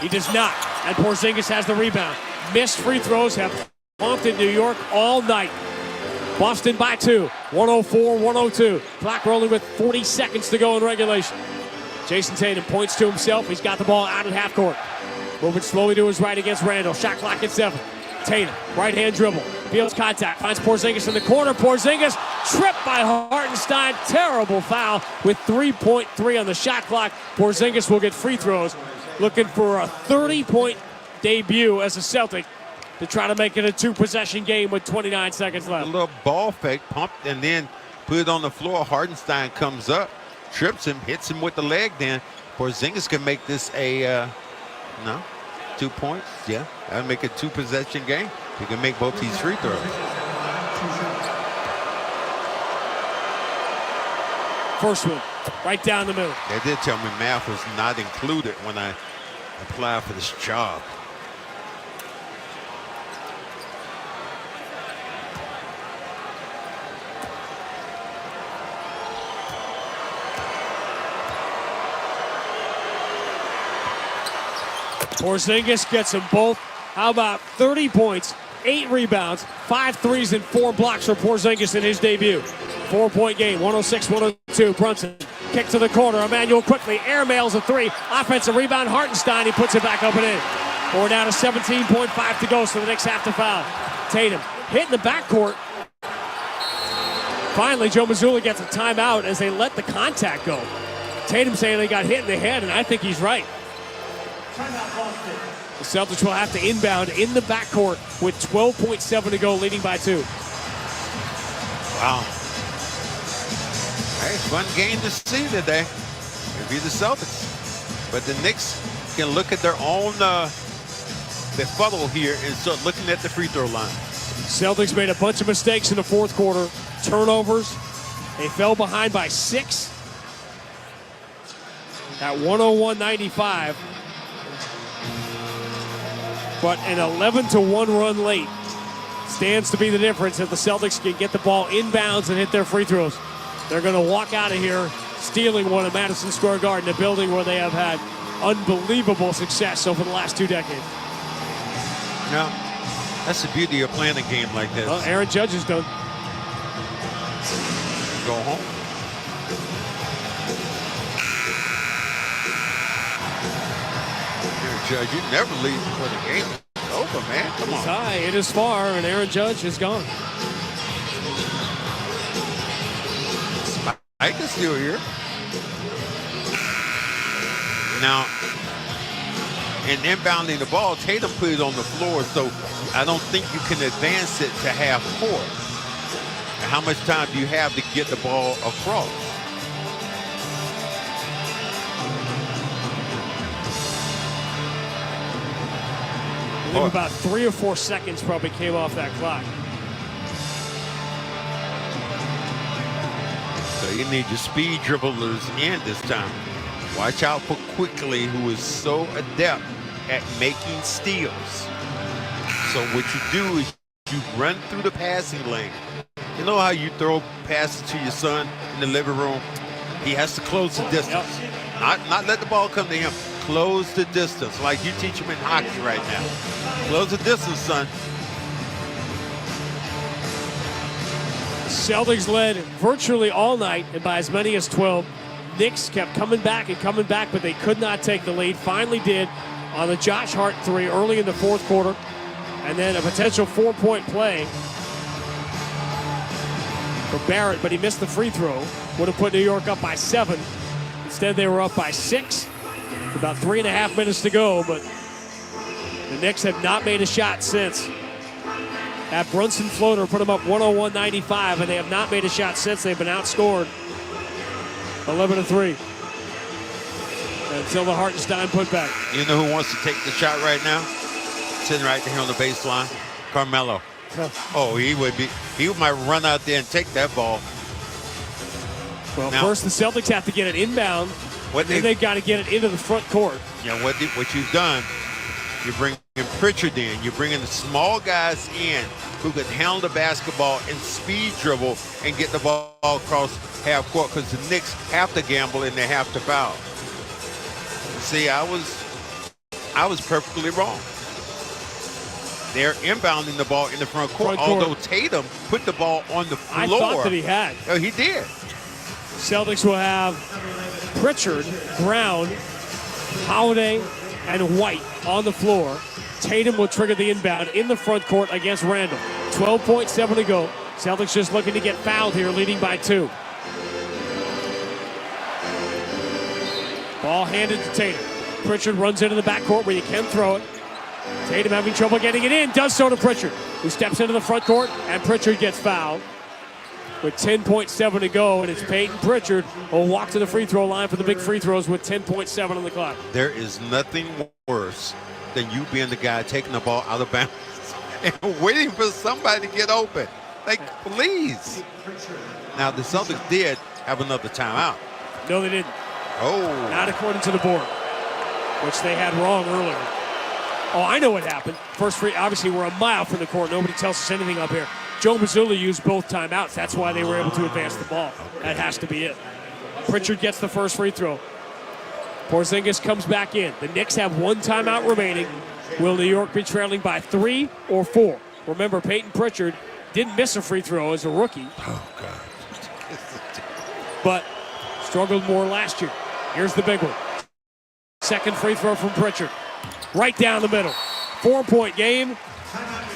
He does not. And Porzingis has the rebound. Missed free throws have haunted New York all night. Boston by 2, 104-102. Clock rolling with 40 seconds to go in regulation. Jason Tatum points to himself. He's got the ball out at half court. Moving slowly to his right against Randall. Shot clock at 7. Tatum, right-hand dribble. Feels contact. Finds Porzingis in the corner. Porzingis tripped by Hartenstein. Terrible foul with 3.3 on the shot clock. Porzingis will get free throws. Looking for a 30-point debut as a Celtic to try to make it a 2-possession game with 29 seconds left. A little ball fake, pumped, and then put it on the floor. Hartenstein comes up, trips him, hits him with the leg. Then Porzingis can make this a 2 points. Yeah, that'll make it a 2-possession game. He can make both these free throws. First one, right down the middle. They did tell me math was not included when I applied for this job. Porzingis gets them both. How about 30 points, 8 rebounds, 5 threes, and 4 blocks for Porzingis in his debut. 4-point game, 106-102. Brunson, kick to the corner. Emmanuel quickly airmails a 3. Offensive rebound, Hartenstein. He puts it back up and in. We're down to 17.5 to go, so the Knicks have to foul. Tatum hit in the backcourt. Finally, Joe Mazzulla gets a timeout as they let the contact go. Tatum saying they got hit in the head, and I think he's right. The Celtics will have to inbound in the backcourt with 12.7 to go, leading by 2. Wow. Hey, fun game to see today. It'll be the Celtics. But the Knicks can look at their own befuddle here and start looking at the free throw line. Celtics made a bunch of mistakes in the fourth quarter. Turnovers. They fell behind by 6 at 101-95. But an 11-1 run late stands to be the difference if the Celtics can get the ball inbounds and hit their free throws. They're going to walk out of here stealing one at Madison Square Garden, a building where they have had unbelievable success over the last 2 decades. No, that's the beauty of playing a game like this. Well, Aaron Judge is done. Go home. Judge, you never leave before the game is over, man. Come on. It's high, it is far, and Aaron Judge is gone. Spike is still here. Now, in inbounding the ball, Tatum put it on the floor, so I don't think you can advance it to half court. Now, how much time do you have to get the ball across? I believe about 3 or 4 seconds probably came off that clock. You need your speed dribblers in this time. Watch out for Quickly, who is so adept at making steals. So what you do is you run through the passing lane. You know how you throw passes to your son in the living room? He has to close the distance. Not let the ball come to him. Close the distance, like you teach him in hockey right now. Close the distance, son. Celtics led virtually all night and by as many as 12. Knicks kept coming back, but they could not take the lead. Finally did on the Josh Hart three early in the fourth quarter. And then a potential 4-point play for Barrett, but he missed the free throw. Would have put New York up by 7. Instead, they were up by 6. About 3.5 minutes to go, but the Knicks have not made a shot since. That Brunson floater put them up 101-95, and they have not made a shot since. They've been outscored 11-3 until the Hartenstein putback. You know who wants to take the shot right now? Sitting right there on the baseline, Carmelo. Oh, he might run out there and take that ball. Well, now, first the Celtics have to get it inbound. Then they've got to get it into the front court. Yeah, what you've done, you're bringing Pritchard in. You're bringing the small guys in who can handle the basketball and speed dribble and get the ball across half court, because the Knicks have to gamble and they have to foul. See, I was perfectly wrong. They're inbounding the ball in the front court, although Tatum put the ball on the floor. I thought that he had. Oh, he did. Celtics will have Pritchard, Brown, Holiday, and White on the floor. Tatum will trigger the inbound in the front court against Randall. 12.7 to go. Celtics just looking to get fouled here, leading by 2. Ball handed to Tatum. Pritchard runs into the backcourt where you can throw it. Tatum having trouble getting it in, does so to Pritchard, who steps into the front court, and Pritchard gets fouled. With 10.7 to go, and it's Peyton Pritchard who will walk to the free throw line for the big free throws with 10.7 on the clock. There is nothing worse than you being the guy taking the ball out of bounds and waiting for somebody to get open. Like, please. Now, the Celtics did have another timeout. No, they didn't. Oh. Not according to the board, which they had wrong earlier. Oh, I know what happened. First free, obviously, we're a mile from the court. Nobody tells us anything up here. Joe Mazzulla used both timeouts. That's why they were able to advance the ball. That has to be it. Pritchard gets the first free throw. Porzingis comes back in. The Knicks have 1 timeout remaining. Will New York be trailing by 3 or 4? Remember, Peyton Pritchard didn't miss a free throw as a rookie. Oh, God. But struggled more last year. Here's the big one. Second free throw from Pritchard. Right down the middle. 4-point game.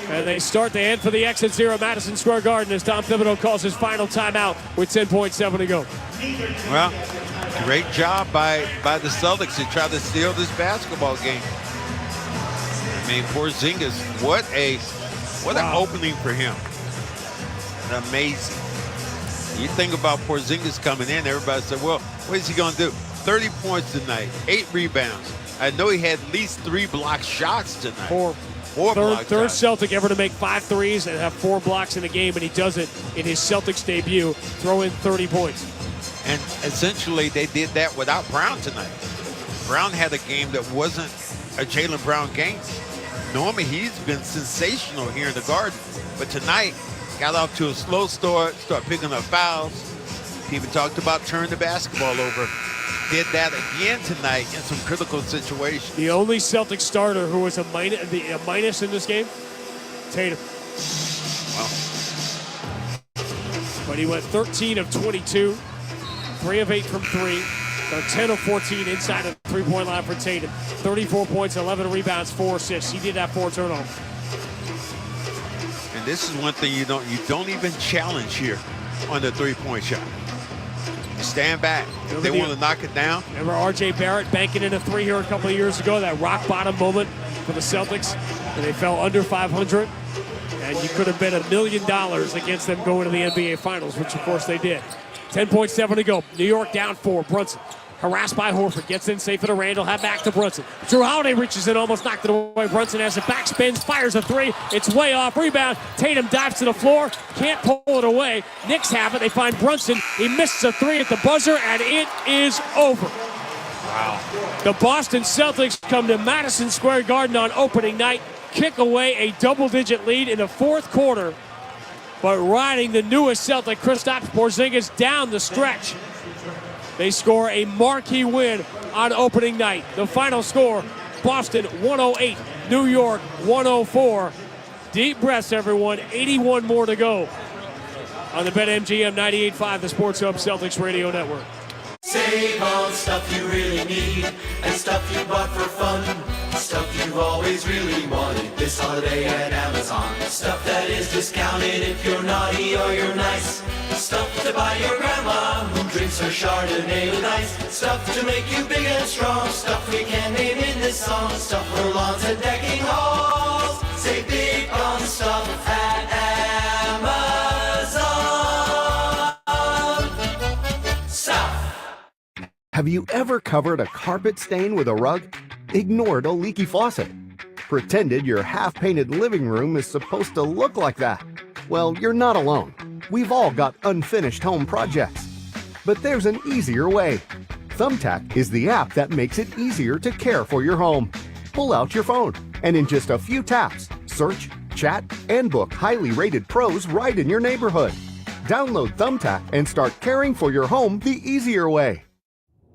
And they start the end for the exit 0 Madison Square Garden as Tom Thibodeau calls his final timeout with 10.7 to go. Well, great job by the Celtics to try to steal this basketball game. I mean, Porzingis, what an opening for him. Amazing. You think about Porzingis coming in, everybody said, well, what is he going to do? 30 points tonight, 8 rebounds. I know he had at least 3 blocked shots tonight. 4 Third Celtic ever to make 5 threes and have 4 blocks in a game, and he does it in his Celtics debut, throw in 30 points. And essentially they did that without Brown tonight. Brown had a game that wasn't a Jaylen Brown game. Normally he's been sensational here in the Garden, but tonight got off to a slow start picking up fouls. People talked about turning the basketball over. Did that again tonight in some critical situations. The only Celtic starter who was a minus in this game, Tatum. Wow. But he went 13 of 22, 3 of 8 from 3, 10 of 14 inside the three-point line for Tatum. 34 points, 11 rebounds, 4 assists. He did have 4 turnovers. And this is one thing you don't even challenge here on the three-point shot. Stand back. If they want to knock it down. Remember R.J. Barrett banking in a 3 here a couple of years ago, that rock bottom moment for the Celtics, and they fell under 500. And you could have bet $1 million against them going to the NBA Finals, which of course they did. 10.7 to go. New York down 4. Brunson Harassed by Horford. Gets in safe to Randall. Have back to Brunson. Drew Holiday reaches in, almost knocked it away. Brunson has it back, spins, fires a three. It's way off. Rebound. Tatum dives to the floor. Can't pull it away. Knicks have it. They find Brunson. He misses a three at the buzzer, and it is over. Wow. The Boston Celtics come to Madison Square Garden on opening night, kick away a double-digit lead in the fourth quarter, but riding the newest Celtic, Kristaps Porzingis, down the stretch. They score a marquee win on opening night. The final score, Boston 108, New York 104. Deep breaths, everyone. 81 more to go on the BetMGM 98.5, the Sports Hub Celtics Radio Network. Save on stuff you really need and stuff you bought for fun. Stuff you've always really wanted this holiday at Amazon. Stuff that is discounted if you're naughty or you're nice. Stuff to buy your grandma who drinks her Chardonnay with ice. Stuff to make you big and strong. Stuff we can't name in this song. Stuff for lawns and decking halls. Save big on stuff at Amazon. Stuff. Have you ever covered a carpet stain with a rug? Ignored a leaky faucet? Pretended your half-painted living room is supposed to look like that? Well, you're not alone. We've all got unfinished home projects. But there's an easier way. Thumbtack is the app that makes it easier to care for your home. Pull out your phone, and in just a few taps, search, chat, and book highly rated pros right in your neighborhood. Download Thumbtack and start caring for your home the easier way.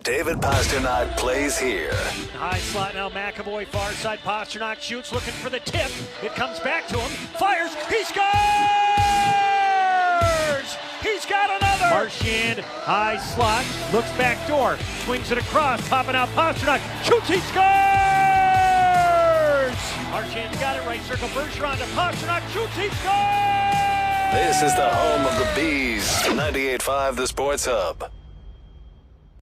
David Pasternak plays here. High slot now, McAvoy, far side. Pasternak shoots, looking for the tip. It comes back to him. Fires. He scores! He's got another! Marchand, high slot, looks back door, swings it across, popping out Pasternak. Shoots, he scores! Marchand's got it, right circle. Bergeron to Pasternak. Shoots, he scores! This is the home of the Bees. 98.5, the Sports Hub.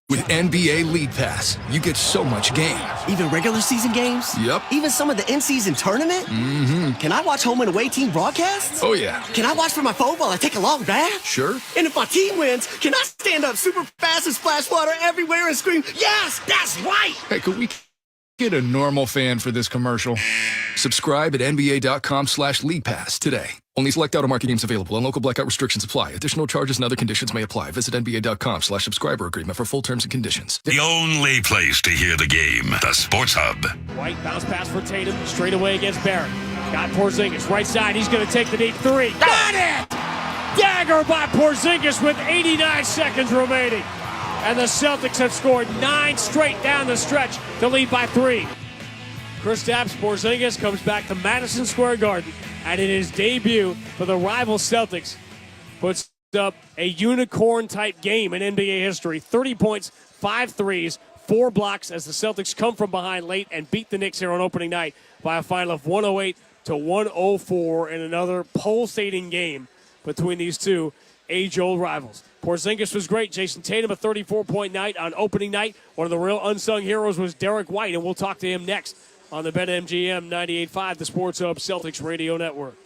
With NBA League Pass, you get so much game. Even regular season games? Yep. Even some of the in-season tournament? Mm-hmm. Can I watch home and away team broadcasts? Oh, yeah. Can I watch from my phone while I take a long bath? Sure. And if my team wins, can I stand up super fast and splash water everywhere and scream, yes, that's right! Hey, could we get a normal fan for this commercial? Subscribe at NBA.com/League Pass today. Only select out-of-market games available and local blackout restrictions apply. Additional charges and other conditions may apply. Visit NBA.com/subscriber agreement for full terms and conditions. The only place to hear the game, the Sports Hub. White bounce pass for Tatum, straight away against Barrett. Got Porzingis, right side, he's going to take the deep three. Got it! Dagger by Porzingis with 89 seconds remaining. And the Celtics have scored 9 straight down the stretch to lead by 3. Kristaps Porzingis comes back to Madison Square Garden, and in his debut for the rival Celtics, puts up a unicorn-type game in NBA history. 30 points, 5 threes, 4 blocks as the Celtics come from behind late and beat the Knicks here on opening night by a final of 108-104 in another pulsating game between these two age-old rivals. Porzingis was great. Jason Tatum, a 34-point night on opening night. One of the real unsung heroes was Derek White, and we'll talk to him next on the BetMGM 98.5, the Sports Hub Celtics Radio Network.